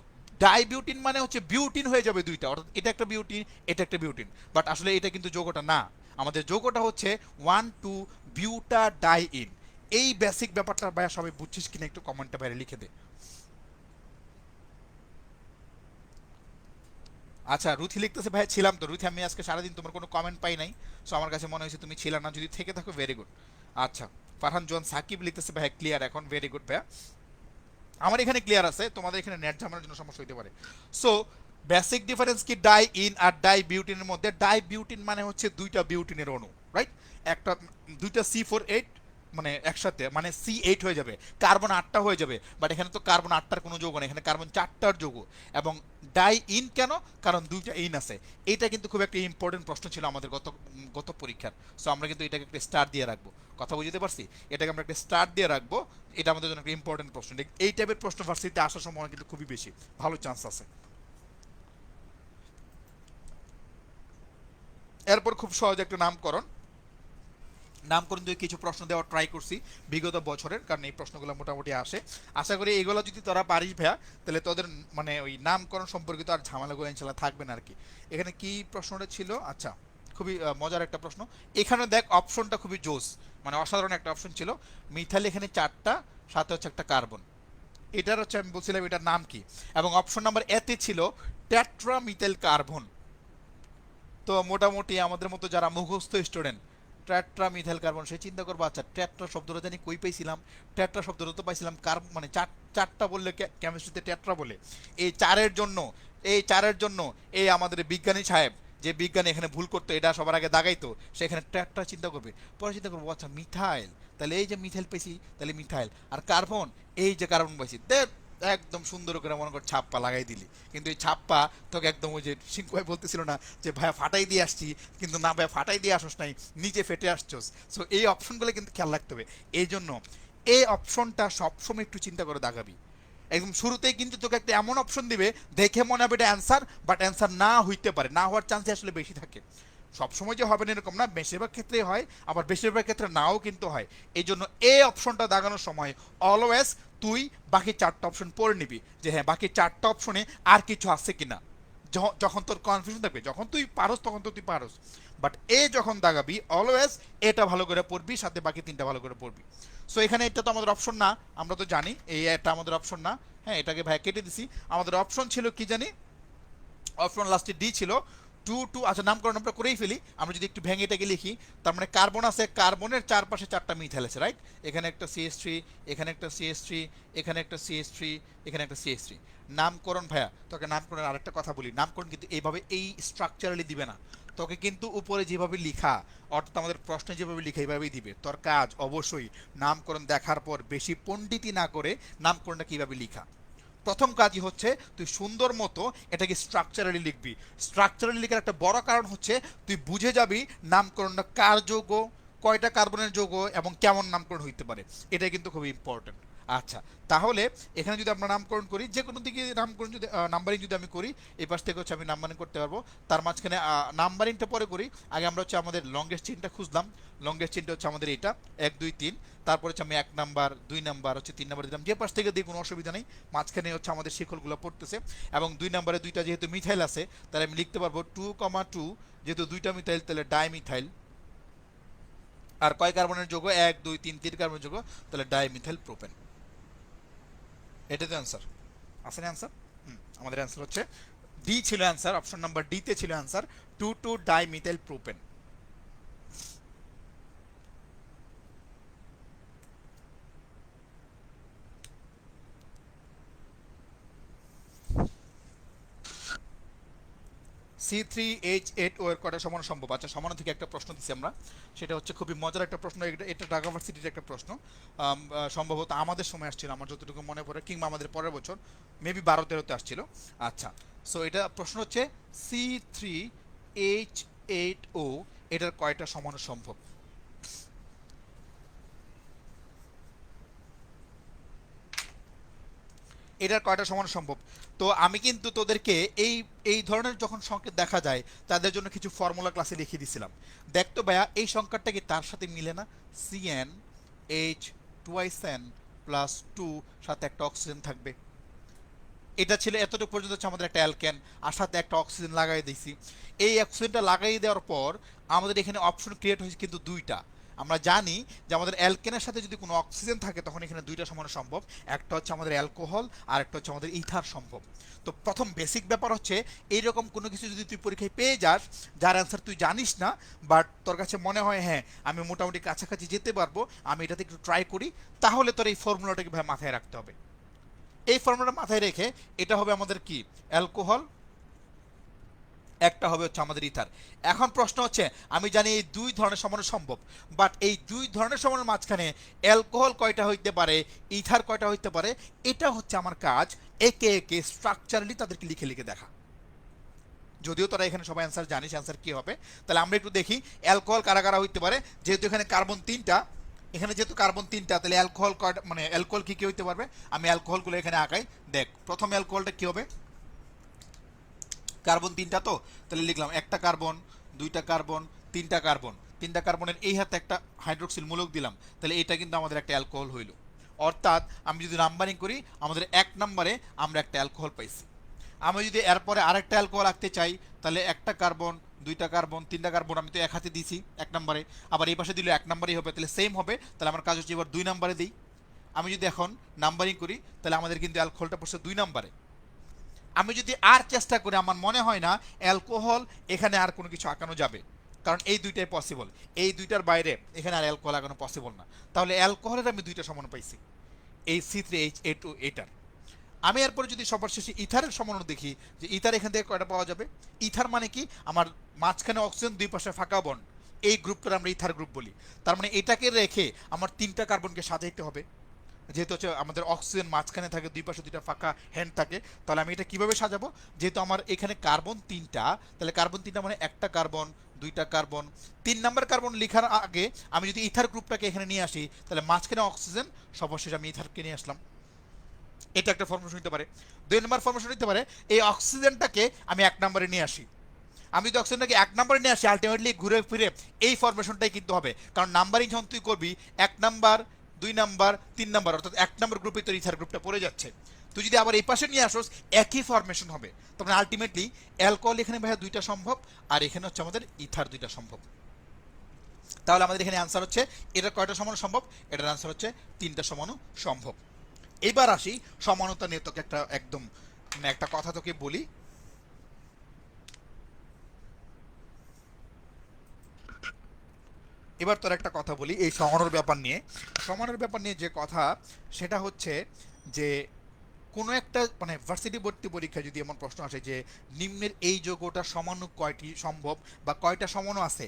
S2: ডাইবিউটিন মানে হচ্ছে বিউটিন হয়ে যাবে দুইটা, অর্থাৎ এটা একটা বিউটিন, এটা একটা বিউটিন। বাট আসলে এটা কিন্তু যৌগটা না, আমাদের যৌগটা হচ্ছে 1 2 বিউটা ডাই ইন। এই বেসিক ব্যাপারটা ভাইয়া সবাই বুঝছিস কিনা একটু কমেন্টটা বাইরে লিখে দে। আচ্ছা, রুথি লিখতেছে ভাই ছিলাম তো। রুথি, আমি আজকে সারাদিন তোমার কোনো কমেন্ট পাই নাই, সো আমার কাছে মনে হয়েছে তুমি ছিল না, যদি থেকে থাকো ভেরি গুড। আচ্ছা, ফারহান জোয়ান সাকিব লিখতেছে ভাই ক্লিয়ার এখন, ভেরি গুড ভাইয়া। আমার এখানে ক্লিয়ার আছে, তোমাদের এখানে নেট ঝামেলার জন্য সমস্যা হতে পারে। সো বেসিক ডিফারেন্স কি ডাই ইন আর ডাই বিউটিনের মধ্যে? ডাই বিউটিন মানে হচ্ছে দুইটা বিউটিনের অণু, রাইট? একটা, দুইটা C4H মানে একসাথে, মানে C8 হয়ে যাবে, কার্বন 8টা হয়ে যাবে। বাট এখানে তো কার্বন 8টার কোনো যৌগ নেই, এখানে কার্বন 4টার যৌগ। এবং ডাই ইন কেন? কারণ দুইটা ইন আছে। এটা কিন্তু খুব একটা ইম্পর্টেন্ট প্রশ্ন ছিল আমাদের গত গত পরীক্ষার। সো আমরা কিন্তু এটাকে একটা স্টার দিয়ে রাখবো, কথা বুঝতে পারছি? এটাকে আমরা একটা স্টার দিয়ে রাখবো, এটা আমাদের জন্য একটা ইম্পর্টেন্ট প্রশ্ন। এই টাইপের প্রশ্ন ভার্সিটিতে আসার সম্ভাবনা কিন্তু খুবই বেশি, ভালো চান্স আছে। এরপর খুব সহজ একটা নামকরণ,
S3: নামকরণ দিয়ে কিছু প্রশ্ন দেওয়ার ট্রাই করছি বিগত বছরের, কারণ এই প্রশ্নগুলো মোটামুটি আসে। আশা করি এগুলো যদি তোরা পারিস ভাইয়া, তাহলে তোদের মানে ওই নামকরণ সম্পর্কিত আর ঝামেলাগুলো ইনশাল্লাহ থাকবে না আর কি। এখানে কি প্রশ্নটা ছিল, আচ্ছা খুবই মজার একটা প্রশ্ন। এখানে দেখ অপশনটা খুবই জোস, মানে অসাধারণ একটা অপশন ছিল। মিথাইল এখানে 4টা, সাথে হচ্ছে একটা কার্বন। এটার হচ্ছে আমি বলছিলাম এটার নাম কি, এবং অপশন নাম্বার এতে ছিল টেট্রা মিথাইল কার্বন। তো মোটামুটি আমাদের মতো যারা মুখস্থ স্টুডেন্ট, ট্যাট্রা মিথাইল কার্বন, সে চিন্তা করবো আচ্ছা ট্যাট্রা শব্দটা জানি কই পাইছিলাম, ট্যাট্রা শব্দটা তো পাইছিলাম মানে চারটা বললে কেমিস্ট্রিতে ট্যাট্রা বলে। এই চারের জন্য, এই চারের জন্য এই আমাদের বিজ্ঞানী সাহেব, যে বিজ্ঞানী এখানে ভুল করতো এটা সবার আগে দাগাইতো, সেখানে ট্যাট্রা চিন্তা করবে, পরে চিন্তা করবো আচ্ছা মিথাইল, তাহলে এই যে মিথাইল পেয়েছি তাহলে মিথাইল, আর কার্বন এই যে কার্বন পাইছি, একদম সুন্দর করে মনে কর ছাপ্পা লাগাই দিলি। কিন্তু এই ছাপ্পা তোকে একদম ওই যে সিংকু ভাই বলতেছিল না যে ভাইয়া ফাটাই দিয়ে আসছি, কিন্তু না ভাইয়া ফাটাই দিয়ে আসোস নাই, নিচে ফেটে আসছোস। সো এই অপশনগুলো কিন্তু খেয়াল রাখতে হবে। এই জন্য এই অপশনটা সবসময় একটু চিন্তা করে দাগাবি। একদম শুরুতেই কিন্তু তোকে একটা এমন অপশন দিবে দেখে মনে হবে এটা অ্যান্সার, বাট অ্যান্সার না হইতে পারে, না হওয়ার চান্সই আসলে বেশি থাকে। সবসময় যে হবে না এরকম না, বেশিরভাগ ক্ষেত্রেই হয়, আবার বেশিরভাগ ক্ষেত্রে নাও কিন্তু হয়। এই জন্য এই অপশনটা দাগানোর সময় অলওয়েজ তুই বাকি 4টা অপশন পড়ে নিবি, যে হ্যাঁ বাকি 4টা অপশনে আর কিছু আছে কিনা। যখন তোর কনফিউশন থাকবে, যখন তুই পারস তখন তো তুই পারস, বাট এ যখন দাগাবি অলওয়েজ এটা ভালো করে পড়বি, সাথে বাকি 3টা ভালো করে পড়বি। সো এখানে এটা তো আমাদের অপশন না, আমরা তো জানি এই এটা আমাদের অপশন না। হ্যাঁ, এটাকে ভাই কেটে দিছি। আমাদের অপশন ছিল কি জানি, অপশন লাস্টে ডি ছিল, টু টু। আচ্ছা নামকরণ আমরা করেই ফেলি, আমরা যদি একটু ভেঙে এটাকে লিখি, তার মানে কার্বন আছে, কার্বনের চারপাশে 4টা মিথাইল আছে, রাইট? এখানে একটা CH3, এখানে একটা CH3, এখানে একটা CH3, এখানে একটা CH3। নামকরণ ভাইয়া, তোকে নামকরণের আরেকটা কথা বলি, নামকরণ কিন্তু এইভাবে এই স্ট্রাকচারালি দিবে না, তোকে কিন্তু উপরে যেভাবে লিখা, অর্থাৎ আমাদের প্রশ্নে যেভাবে লিখা এইভাবেই দিবে। তোর কাজ অবশ্যই নামকরণ দেখার পর বেশি পণ্ডিতি না করে নামকরণটা কীভাবে লিখা, প্রথম কাজই হচ্ছে তুই সুন্দর মতো এটাকে স্ট্রাকচারালি লিখবি। স্ট্রাকচারালি লেখার একটা বড় কারণ হচ্ছে তুই বুঝে যাবি নামকরণটা কার যৌগ, কয়টা কার্বনের যৌগ, এবং কেমন নামকরণ হইতে পারে। এটা কিন্তু খুবই ইম্পর্টেন্ট। আচ্ছা, তাহলে এখানে যদি আমরা নামকরণ করি, যে কোনো দিকে নামকরণ যদি নাম্বারিং যদি আমি করি, এই পাশ থেকে হচ্ছে আমি নাম্বারিং করতে পারবো। তার মাঝখানে নাম্বারিংটা পরে করি, আগে আমরা হচ্ছে আমাদের লংগেস্ট চেইনটা খুঁজলাম। লংগেস্ট চেইনটা হচ্ছে আমাদের এটা 1 2 3, তারপর হচ্ছে আমি 1 নাম্বার 2 নাম্বার হচ্ছে 3 নাম্বার দিলাম, যে পাশ থেকে দিয়ে কোনো অসুবিধা নেই। মাঝখানে হচ্ছে আমাদের শিকলগুলো পড়তেছে, এবং 2 নাম্বারে 2টা যেহেতু মিথাইল আছে, তাহলে আমি লিখতে পারবো 2,2, যেহেতু 2টা মিথাইল তাহলে ডাইমিথাইল। আর কয় কার্বনের যৌগ, 1 2 3 3 কার্বনের যৌগ, তাহলে ডাইমিথাইল প্রোপেন। এটা তো অ্যান্সার আছে না? অ্যান্সার আমাদের অ্যান্সার হচ্ছে ডি ছিল অ্যান্সার, অপশন নাম্বার ডি তে ছিল অ্যান্সার 2,2 ডাইমিথাইল প্রোপেন। C3H8O এর কয়টা সমান সম্ভব? আচ্ছা, সমান থেকে একটা প্রশ্ন দিচ্ছি আমরা, সেটা হচ্ছে খুবই মজার একটা প্রশ্ন। এটা ঢাকা ভার্সিটির একটা প্রশ্ন, সম্ভবত আমাদের সময় আসছিল আমার যতটুকু মনে পড়ে, কিংবা আমাদের পরের বছর মেবি 12-13-তে আসছিল। আচ্ছা, সো এটা প্রশ্ন হচ্ছে C3H8O এটার কয়টা সমান সম্ভব? এটার কয়টা সমান সম্ভব? তো আমি কিন্তু তোদেরকে এই এই ধরনের যখন সংকেত দেখা যায় তাদের জন্য কিছু ফর্মুলা ক্লাসে লিখে দিছিলাম। দেখতো ভাইয়া এই সংখ্যাটা কি তার সাথে মিলে না? CnH2n প্লাস 2 সাথে একটা অক্সিজেন থাকবে। এটা ছিল এতটুকু পর্যন্ত হচ্ছে আমাদের একটা অ্যালকেন, আর সাথে একটা অক্সিজেন লাগাই দিয়েছি। এই অক্সিজেনটা লাগাই দেওয়ার পর আমাদের এখানে অপশন ক্রিয়েট হয়েছে কিন্তু 2টা। আমরা জানি যে আমাদের অ্যালকেনের সাথে যদি কোনো অক্সিজেন থাকে তখন এখানে 2টা সমান সম্ভব, একটা হচ্ছে আমাদের অ্যালকোহল আর একটা হচ্ছে আমাদের ইথার সম্ভব। তো প্রথম বেসিক ব্যাপার হচ্ছে এইরকম কোনো কিছু যদি তুই পরীক্ষায় পেয়ে যাস যার অ্যান্সার তুই জানিস না, বাট তোর কাছে মনে হয় হ্যাঁ আমি মোটামুটি কাছাকাছি যেতে পারবো, আমি এটাতে একটু ট্রাই করি, তাহলে তোর এই ফর্মুলাটাকে ভাই মাথায় রাখতে হবে। এই ফর্মুলাটা মাথায় রেখে এটা হবে আমাদের কি অ্যালকোহল, একটা হবে হচ্ছে আমাদের ইথার। এখন প্রশ্ন হচ্ছে আমি জানি এই 2 ধরনের সমান সম্ভব, বাট এই 2 ধরনের সমানের মাঝখানে অ্যালকোহল কয়টা হইতে পারে, ইথার কয়টা হইতে পারে, এটা হচ্ছে আমার কাজ একে একে স্ট্রাকচারালি তাদেরকে লিখে লিখে দেখা। যদিও তোরা এখানে সবাই অ্যান্সার জানিস, অ্যান্সার কি হবে, তাহলে আমরা একটু দেখি অ্যালকোহল কারা কারা হইতে পারে। যেহেতু এখানে কার্বন 3টা, এখানে যেহেতু কার্বন 3টা, তাহলে অ্যালকোহল মানে অ্যালকোহল কি কি হইতে পারবে, আমি অ্যালকোহলগুলো এখানে আঁকাই। দেখ প্রথম অ্যালকোহলটা কি হবে, কার্বন 3টা, তো তাহলে লিখলাম একটা কার্বন, 2টা কার্বন, 3টা কার্বন, তিনটা কার্বনের এই হাতে একটা হাইড্রোক্সিল মূলক দিলাম, তাহলে এটা কিন্তু আমাদের একটা অ্যালকোহল হইল। অর্থাৎ আমি যদি নাম্বারিং করি আমাদের 1 নম্বরে আমরা একটা অ্যালকোহল পাইছি। আমি যদি এরপরে আরেকটা অ্যালকোহল রাখতে চাই তাহলে একটা কার্বন, দুইটা কার্বন, তিনটা কার্বন আমি তো এক হাতে দিছি 1 নম্বরে, আবার এই পাশে দিলে 1 নম্বরই হবে, তাহলে সেম হবে। তাহলে আমার কাজ হচ্ছে এবার 2 নম্বরে দিই। আমি যদি এখন নাম্বারিং করি তাহলে আমাদের কিন্তু অ্যালকোহলটা পড়ছে 2 নম্বরে। আমি যদি আর চেষ্টা করি আমার মনে হয় না অ্যালকোহল এখানে আর কোনো কিছু আঁকানো যাবে, কারণ এই দুইটাই পসিবল, এই দুইটার বাইরে এখানে আর অ্যালকোহল আঁকানো পসিবল না। তাহলে অ্যালকোহলের আমি দুইটা সমান পাইছি, এই C3H8 এটার। আমি এরপরে যদি সবার শেষে ইথারের সমানও দেখি যে ইথার এখান থেকে কয়টা পাওয়া যাবে। ইথার মানে কি, আমার মাঝখানে অক্সিজেন, দুই পাশে ফাঁকা বন্ড, এই গ্রুপটার আমরা ইথার গ্রুপ বলি। তার মানে এটাকে রেখে আমার 3টা কার্বনকে সাজাইতে হবে, যেহেতু হচ্ছে আমাদের অক্সিজেন মাঝখানে থাকে, দুই পাশে 2টা ফাঁকা হ্যান্ড থাকে। তাহলে আমি এটা কিভাবে সাজাবো, যেহেতু আমার এখানে কার্বন 3টা, তাহলে কার্বন 3টা মানে একটা কার্বন, 2টা কার্বন। 3 নাম্বার কার্বন লেখার আগে আমি যদি ইথার গ্রুপটাকে এখানে নিয়ে আসি তাহলে মাঝখানে অক্সিজেন, সর্বশেষ আমি ইথারকে নিয়ে আসলাম। এটা একটা ফর্মেশন হতে পারে। 2 নম্বর ফর্মেশন হতে পারে এই অক্সিজেনটাকে আমি 1 নম্বরে নিয়ে আসি। আমি যদি অক্সিজেনটাকে 1 নম্বরে নিয়ে আসি আলটিমেটলি ঘুরে ফিরে এই ফর্মেশনটাই কিন্তু হবে, কারণ নাম্বারিং যখন তুই করবি 1 নাম্বার, 2 নাম্বার, 3 নাম্বার, অর্থাৎ 1 নম্বর গ্রুপে তোর ইথার গ্রুপটা পড়ে যাচ্ছে। তুই যদি আবার এই পাশে নিয়ে আসোস একই ফর্মেশন হবে, তখন আলটিমেটলি অ্যালকোহল এখানে ভাইয়া 2টা সম্ভব, আর এখানে হচ্ছে আমাদের ইথার 2টা সম্ভব। তাহলে আমাদের এখানে অ্যান্সার হচ্ছে এটা কয়টা সমানো সম্ভব, এটার অ্যান্সার হচ্ছে 3টা সমানো সম্ভব। এবার আসি সমানতা নিয়ে, তোকে একটা একদম মানে একটা কথা তোকে বলি। এবার তোর একটা কথা বলি এই সমানোর ব্যাপার নিয়ে। সমানোর ব্যাপার নিয়ে যে কথা সেটা হচ্ছে যে কোনো একটা মানে ভার্সিটি ভর্তি পরীক্ষায় যদি এমন প্রশ্ন আসে যে নিম্নের এই যৌগটা সমাণু কয়টি সম্ভব বা কয়টা সমাণু আছে,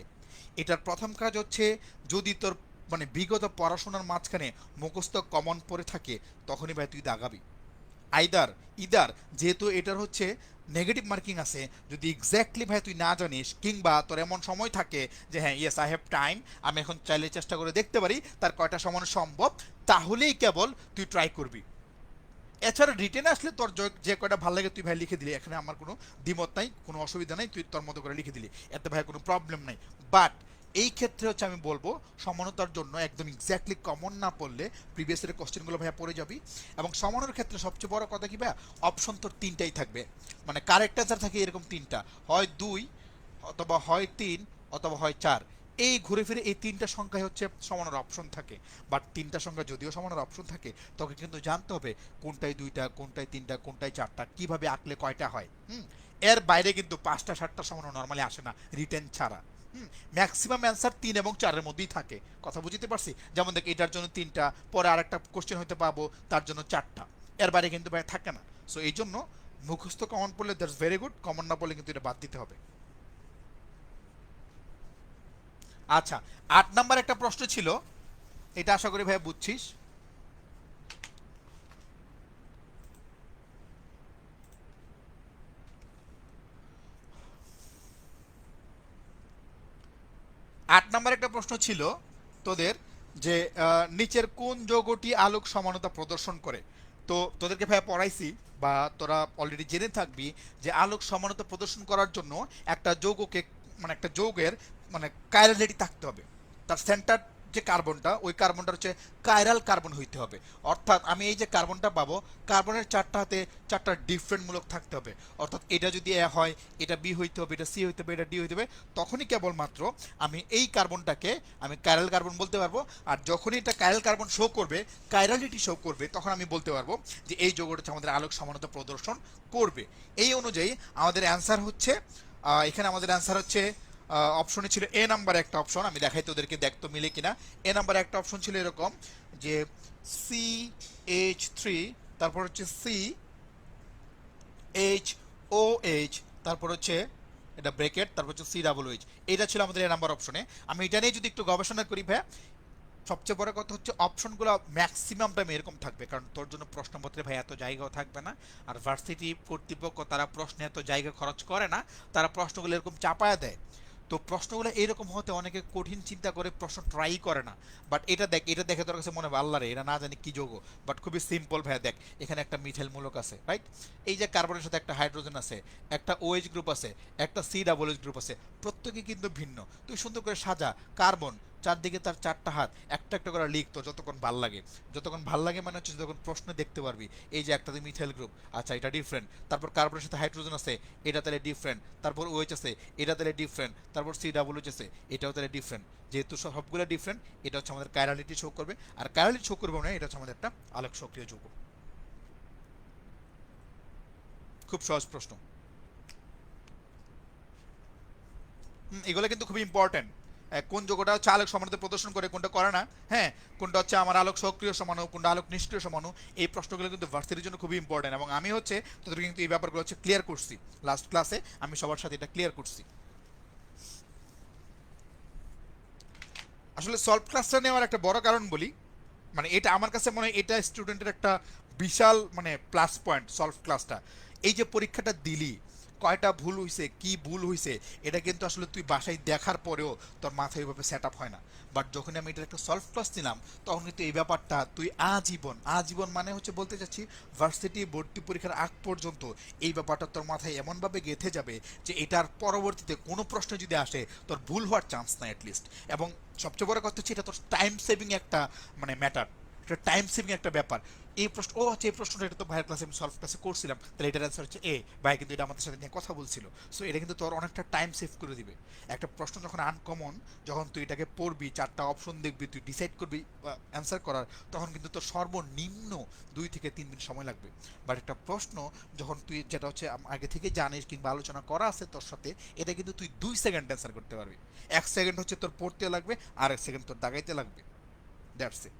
S3: এটার প্রথম কাজ হচ্ছে যদি তোর মানে বিগত পড়াশোনার মাঝখানে মুখস্থ কমন পড়ে থাকে তখনই ভাই তুই দাগাবি। ইদার যেহেতু এটার হচ্ছে নেগেটিভ মার্কিং আছে, যদি এক্স্যাক্টলি ভাই তুই না জানিস কিংবা তোর এমন সময় থাকে যে হ্যাঁ ইয়েস আই হ্যাভ টাইম, আমি এখন চাইলে চেষ্টা করে দেখতে পারি তার কয়টা সমান সম্ভব, তাহলেই কেবল তুই ট্রাই করবি। এছাড়া রিটেনে আসলে তোর যে কয়টা ভালো লাগে তুই ভাই লিখে দিলি, এখানে আমার কোনো দ্বিমত নাই, কোনো অসুবিধা নাই, তুই তোর মতো করে লিখে দিলি, এতে ভাই কোনো প্রবলেম নাই। বাট এই ক্ষেত্রে হচ্ছে আমি বলবো সমানতার জন্য একদম এক্স্যাক্টলি কমন না পড়লে প্রিভিয়াস এর কোশ্চেনগুলো ভাইয়া পড়ে যাবি। এবং সমানের ক্ষেত্রে সবচেয়ে বড় কথা কি ভাইয়া, অপশন তোর 3টাই থাকবে, মানে কারেক্ট অ্যান্সার থাকে এরকম 3টা, হয় 2 অথবা হয় 3 অথবা হয় 4। এই ঘুরে ফিরে এই 3টা সংখ্যায় হচ্ছে সমানের অপশন থাকে। বাট 3টা সংখ্যা যদিও সমানের অপশন থাকে তোকে কিন্তু জানতে হবে কোনটায় 2টা, কোনটায় 3টা, কোনটায় 4টা, কিভাবে আঁকলে কয়টা হয়। এর বাইরে কিন্তু 5টা 7টা সমান নর্মালি আসে না রিটেন ছাড়া। ম্যাক্সিমাম অ্যান্সার 3 এবং 4-এর মধ্যেই থাকে, কথা বুঝতে পারছি। যেমন দেখ এটার জন্য 3টা, পরে আরেকটা কোশ্চেন হতে পাবো তার জন্য 4টা, এর বাইরে কিন্তু ভাই থাকে না। সো এই জন্য মুখস্থ কমন পড়লে দ্যাটস ভেরি গুড, কমন না পড়লে কিন্তু এটা বাদ দিতে হবে। আচ্ছা, 8 নাম্বার একটা প্রশ্ন ছিল, এটা আশা করি ভাই বুঝছিস। 8 নাম্বার একটা প্রশ্ন ছিল তোদের যে নিচের কোন যৌগটি আলোক সমানতা প্রদর্শন করে। তো তোদেরকে ভাই পড়াইছি বা তোরা অলরেডি জেনে থাকবি যে আলোক সমানতা প্রদর্শন করার জন্য একটা যৌগকে মানে একটা যৌগের মানে কাইরালিটি থাকতে হবে, তার সেন্টার যে কার্বনটা ওই কার্বনটা হচ্ছে কাইরাল কার্বন হইতে হবে। অর্থাৎ আমি এই যে কার্বনটা পাবো, কার্বনের 4টা হাতে 4টা ডিফারেন্ট মূলক থাকতে হবে। অর্থাৎ এটা যদি এ হয়, এটা বি হইতে হবে, এটা সি হইতে হবে, এটা ডি হইতে হবে, তখনই কেবলমাত্র আমি এই কার্বনটাকে আমি কাইরাল কার্বন বলতে পারবো। আর যখনই এটা কাইরাল কার্বন শো করবে, কাইরালিটি শো করবে, তখন আমি বলতে পারবো যে এই যৌগটা হচ্ছে আমাদের আলোক সমানতা প্রদর্শন করবে। এই অনুযায়ী আমাদের অ্যান্সার হচ্ছে এখানে আমাদের অ্যান্সার হচ্ছে অপশনে ছিল এ নাম্বার একটা অপশন, আমি দেখাই তোদেরকে, দেখতো মিলে কিনা। এ নাম্বার একটা অপশন ছিল এরকম যে CH3, তারপর হচ্ছে CHOH, তারপর হচ্ছে এটা ব্র্যাকেট, তারপর হচ্ছে COOH। এটা ছিল আমাদের এ নাম্বার অপশনে। আমি এটা নিয়ে যদি একটু গবেষণা করি ভাই, সবচেয়ে বড় কথা হচ্ছে অপশনগুলো ম্যাক্সিমাম টাইম এরকম থাকবে, কারণ তোর জন্য প্রশ্নপত্রে ভাই এত জায়গাও থাকবে না। আর ভার্সিটি কর্তৃপক্ষ তারা প্রশ্নে এত জায়গা খরচ করে না, তারা প্রশ্নগুলো এরকম চাপায়া দেয়। তো প্রশ্নগুলো এরকম হতে অনেকে কঠিন চিন্তা করে প্রশ্ন ট্রাই করে না, বাট এটা দেখ, এটা দেখে তোর কাছে মনে হবে আল্লাহ রে এটা না জানি কি যোগ, বাট খুবই সিম্পল ভাইয়া। দেখ এখানে একটা মিথাইল মূলক আছে, রাইট? এই যে কার্বনের সাথে একটা হাইড্রোজেন আছে, একটা ওএইচ গ্রুপ আছে, একটা সি ডাবল এইচ গ্রুপ আছে, প্রত্যেকে কিন্তু ভিন্ন। তুই সুন্দর করে সাজা কার্বন, চারদিকে তার চারটা হাত, একটা একটা করে লিখ তো যতক্ষণ ভাল লাগে। যতক্ষণ ভাল লাগে মানে হচ্ছে যখন প্রশ্ন দেখতে পারবি এই যে একটাতে মিথাইল গ্রুপ, আচ্ছা এটা ডিফারেন্ট, তারপর কার্বনের সাথে হাইড্রোজেন আছে, এটা তাহলে ডিফারেন্ট, তারপর ওএইচ আছে, এটা তাহলে ডিফারেন্ট, তারপর সি ডাবল এইচ আছে, এটাও তাহলে ডিফারেন্ট। যেহেতু সবগুলো ডিফারেন্ট, এটা হচ্ছে আমাদের কাইরালিটি শো করবে, আর কাইরালিটি শো করবে মানে এটা হচ্ছে আমাদের একটা আলোক সক্রিয় যৌগ। খুব সহজ প্রশ্ন। এগুলো কিন্তু খুবই ইম্পর্টেন্ট। কোন যোগটা হচ্ছে আলোক সমানুতা প্রদর্শন করে, কোনটা করে না, হ্যাঁ, কোনটা হচ্ছে আমার আলোক সক্রিয় সমাণু, কোনটা আলোক নিষ্ক্রিয় সমাণু, এই প্রশ্নগুলো কিন্তু ভার্সিটির জন্য খুবই ইম্পর্টেন্ট। এবং আমি হচ্ছে তোদের কিন্তু এই ব্যাপারগুলো হচ্ছে ক্লিয়ার করছি লাস্ট ক্লাসে, আমি সবার সাথে এটা ক্লিয়ার করছি। আসলে সলভ ক্লাসটা নেওয়ার একটা বড় কারণ বলি, মানে এটা আমার কাছে মনে হয় এটা স্টুডেন্টের একটা বিশাল মানে প্লাস পয়েন্ট সলভ ক্লাসটা। এই যে পরীক্ষাটা দিলি, কয়টা ভুল হইছে, কি ভুল হইছে, এটা কিন্তু আসলে তুই বাসায় দেখার পরেও তোর মাথায় ওইভাবে সেট আপ হয় না। বাট যখন আমি এটার একটা সলভ ক্লাস নিলাম, তখন কিন্তু এই ব্যাপারটা তুই আজীবন, আজীবন মানে হচ্ছে বলতে চাচ্ছি ভার্সিটি ভর্তি পরীক্ষার আগ পর্যন্ত এই ব্যাপারটা তোর মাথায় এমনভাবে গেঁথে যাবে যে এটার পরবর্তীতে কোনো প্রশ্ন যদি আসে তোর ভুল হওয়ার চান্স নাই অ্যাটলিস্ট। এবং সবচেয়ে বড় কথা হচ্ছে এটা তোর টাইম সেভিং একটা মানে ম্যাটার, এটা টাইম সেভিং একটা ব্যাপার। এই প্রশ্ন, ও আচ্ছা এই প্রশ্নটা এটা তো ভাইয়ের ক্লাসে আমি সলভ ক্লাসে করছিলাম, তাহলে এটার অ্যান্সার হচ্ছে এ, ভাই কিন্তু এটা আমাদের সাথে নিয়ে কথা বলছিল। সো এটা কিন্তু তোর অনেকটা টাইম সেভ করে দিবে। একটা প্রশ্ন যখন আনকমন, যখন তুই এটাকে পড়বি, চারটা অপশন দেখবি, তুই ডিসাইড করবি অ্যান্সার করার, তখন কিন্তু তোর সর্বনিম্ন 2 থেকে 3 দিন সময় লাগবে। বাট একটা প্রশ্ন যখন তুই যেটা হচ্ছে আগে থেকে জানিস কিংবা আলোচনা করা আছে তোর সাথে, এটা কিন্তু তুই 2 সেকেন্ড অ্যান্সার করতে পারবি। 1 সেকেন্ড হচ্ছে তোর পড়তে লাগবে, আর 1 সেকেন্ড তোর দাগাইতে লাগবে, দ্যাটস ইট।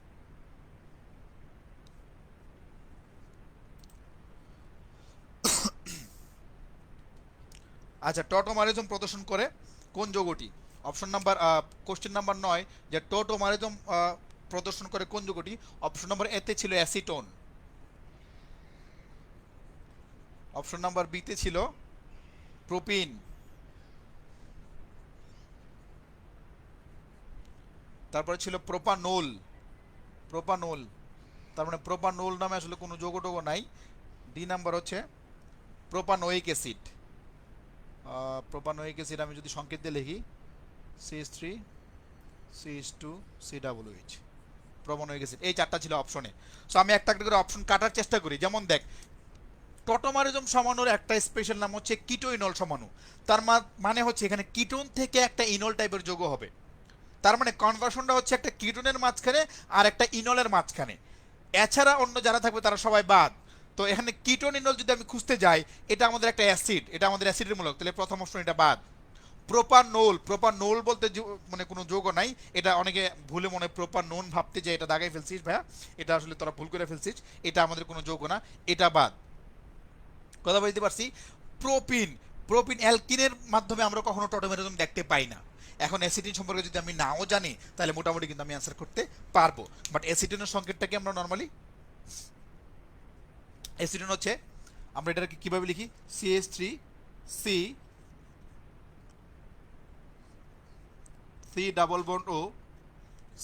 S3: আচ্ছা, টোটোমারিজম প্রদর্শন করে কোন যৌগটি? অপশন নাম্বার কোশ্চেন নাম্বার 9, যে টোটোমারিজম প্রদর্শন করে কোন যৌগটি? অপশন নাম্বার এতে ছিল অ্যাসিটোন, অপশন নাম্বার বিতে ছিল প্রোপিন, তারপরে ছিল প্রোপানোল। প্রোপানোল, তার মানে প্রোপানোল নামে আসলে কোনো যৌগ টোগ নাই। ডি নাম্বার হচ্ছে প্রোপানোয়িক অ্যাসিড। প্রোপানোয়িক অ্যাসিড আমি যদি সংকেত দিয়ে লিখি CH3 CH2 COOH, propanoic acid. এই চারটা ছিল অপশনে। সো আমি একটা একটা করে অপশন কাটার চেষ্টা করি। যেমন দেখ, টোটোমারিজম সমাণুর একটা স্পেশাল নাম হচ্ছে কিটোইনল সমাণু। তার মানে হচ্ছে এখানে কিটোন থেকে একটা ইনল টাইপের যৌগ হবে। তার মানে কনভার্সনটা হচ্ছে একটা কিটোনের মাঝখানে আর একটা ইনলের মাঝখানে। এছাড়া অন্য যারা থাকবে তারা সবাই বাদ। তো এখানে কিটোন ইনল যদি আমি খুঁজতে যাই, এটা আমাদের একটা অ্যাসিড, এটা আমাদের অ্যাসিডের মূলক, তাহলে প্রথম অপশন এটা বাদ। প্রোপানোল, প্রোপানোল বলতে মানে কোনো যৌগ নাই, এটা অনেকে ভুলে মনে প্রোপানোন ভাবতে যে এটা দাগাই ফেলছিস ভাইয়া, এটা আসলে তোরা ভুল করে ফেলছিস, এটা আমাদের কোনো যৌগ না, এটা বাদ। কথা বলতে পারছি? প্রোপিন, প্রোপিন অ্যালকিনের মাধ্যমে আমরা কখনো টোটোমেরিজম দেখতে পাই না। এখন অ্যাসিটিন সম্পর্কে যদি আমি নাও জানি, তাহলে মোটামুটি কিন্তু আমি অ্যান্সার করতে পারবো। বাট অ্যাসিটিনের সংকেতটাকে আমরা নর্মালি, অ্যাসিটিন হচ্ছে আমরা এটাকে কিভাবে লিখি? CH3 C C double bond ও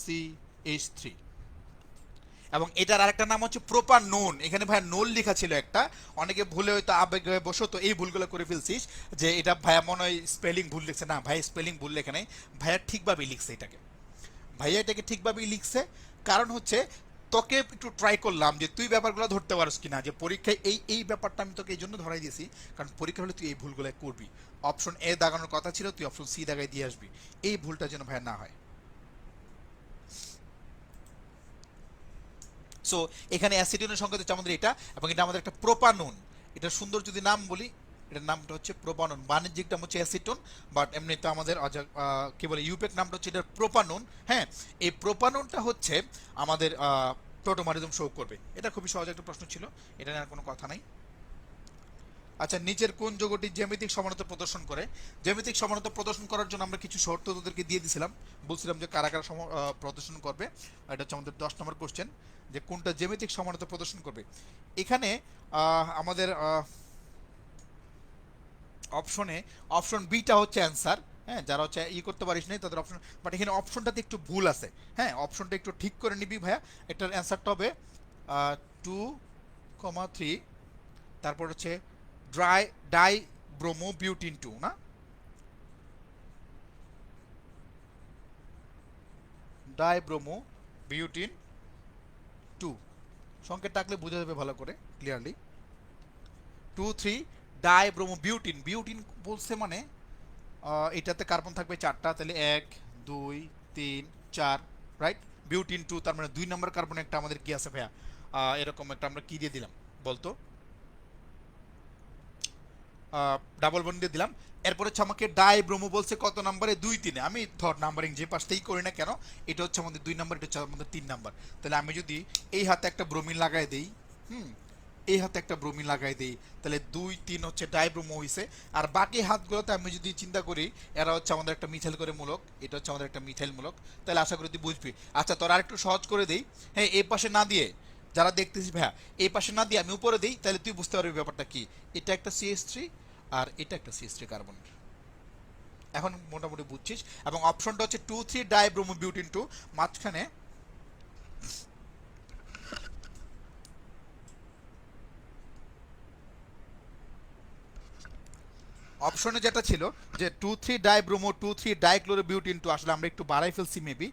S3: CH3। এবং এটার আরেকটা নাম হচ্ছে প্রোপানোন। এখানে ভাইয়া নোল লেখা ছিল একটা, অনেকে ভুলে হয়তো আবেগে বসত এই ভুলগুলো করে ফেলছিস যে এটা ভাইয়া মনে হয় স্পেলিং ভুল লিখছে। না ভাই, স্পেলিং ভুল লেখা নেই, ভাইয়া ঠিকভাবেই লিখছে এটাকে, ভাইয়া এটাকে ঠিকভাবেই লিখছে। কারণ হচ্ছে তোকে একটু ট্রাই করলাম যে তুই ব্যাপারগুলো ধরতে পারস কিনা, যে পরীক্ষায় এই এই ব্যাপারটা আমি তোকে এই জন্য ধরাই দিয়েছি, কারণ পরীক্ষা হলে তুই এই ভুলগুলো করবি। অপশন এ দাগানোর কথা ছিল, তুই অপশন সি দাগাই দিয়ে আসবি, এই ভুলটা যেন ভাইয়া না হয়। সো এখানে অ্যাসিটিনের সংকেত হচ্ছে আমাদের এটা, এবং এটা আমাদের একটা প্রোপানোন। এটা সুন্দর যদি নাম বলি, এটার নামটা হচ্ছে প্রোপানোন। বাণিজ্যিক নাম হচ্ছে অ্যাসিটোন, বাট এমনিতে আমাদের কি বলে ইউপেক নামটা হচ্ছে এটার প্রোপানোন। হ্যাঁ, এই প্রোপানোনটা হচ্ছে আমাদের টোটোমারিজম শো করবে। এটা খুবই সহজ একটা প্রশ্ন ছিল, এটা নিয়ে আর কোনো কথা নাই। আচ্ছা, নিচের কোন যৌগটি জ্যামিতিক সমানতা প্রদর্শন করে? জ্যামিতিক সমানতা প্রদর্শন করার জন্য আমরা কিছু শর্ত তোদেরকে দিয়ে দিয়েছিলাম, বলছিলাম যে কারা কারা প্রদর্শন করবে। এটা হচ্ছে আমাদের 10 নম্বর কোশ্চেন, যে কোনটা জ্যামিতিক সমানতা প্রদর্শন করবে। এখানে আমাদের অপশনে অপশন বিটা হচ্ছে অ্যান্সার, হ্যাঁ, যারা হচ্ছে করতে পারিস নাই তাদের অপশন, বাট এখানে অপশনটাতে একটু ভুল আছে। হ্যাঁ, অপশনটা একটু ঠিক করে নিবি ভাইয়া। এটার অ্যান্সারটা হবে 2,3, তারপর হচ্ছে ডাই ব্রোমো বিউটিন 2 না, ডাই ব্রোমো বিউটিন 2। সংকেত টাকলে বোঝা যাবে ভালো করে clearly. 2,3 die bromo butene. Butene বলছে মানে এটাতে কার্বন থাকবে 4টা, তাহলে 1 2 3 4, রাইট। বিউটিন 2 তার মানে 2 নম্বর কার্বন একটা আমাদের কি আছে ভাইয়া, এরকম একটা আমরা কি দিয়ে দিলাম বলতো, ডাবল বন্ড দিয়ে দিলাম। এরপর হচ্ছে আমাকে ডাই ব্রোমো বলছে কত নম্বরে, 2 3-এ। আমি ধর নাম্বারিং যে পাশতেই করি না কেন, এটা হচ্ছে আমাদের 2 নাম্বার, এটা হচ্ছে আমাদের 3 নাম্বার। তাহলে আমি যদি এই হাতে একটা ব্রোমিন লাগাই দেই, এই হাতে একটা ব্রোমিন লাগাই দেই, তাহলে 2 3 হচ্ছে ডাইব্রোমো হইছে। আর বাকি হাতগুলোতে আমি যদি চিন্তা করি, এরা হচ্ছে আমাদের একটা মিথাইল করে মূলক, এটা হচ্ছে আমাদের একটা মিথাইল মূলক। তাহলে আশা করি তুই বুঝবি। আচ্ছা, তোর আর একটু সহজ করে দেই। হ্যাঁ, এই পাশে না দিয়ে, যারা দেখতেছিস ভাইয়া, এই পাশে না দিয়ে আমি উপরে দিই, তাহলে তুই বুঝতে পারবি ব্যাপারটা কি। এটা একটা CH3 আর এটা একটা CH3 কার্বন। এখন মোটামুটি বুঝছিস। এবং অপশনটা হচ্ছে 2,3 ডাইব্রোমো বিউটিন 2, মাঝখানে অপশনে যেটা ছিল যে 2,3 ডাইব্রোমো 2,3 ডাইক্লোরোবিউটিন 2, আসলে আমরা একটু বাড়াই ফেলছি মেবি,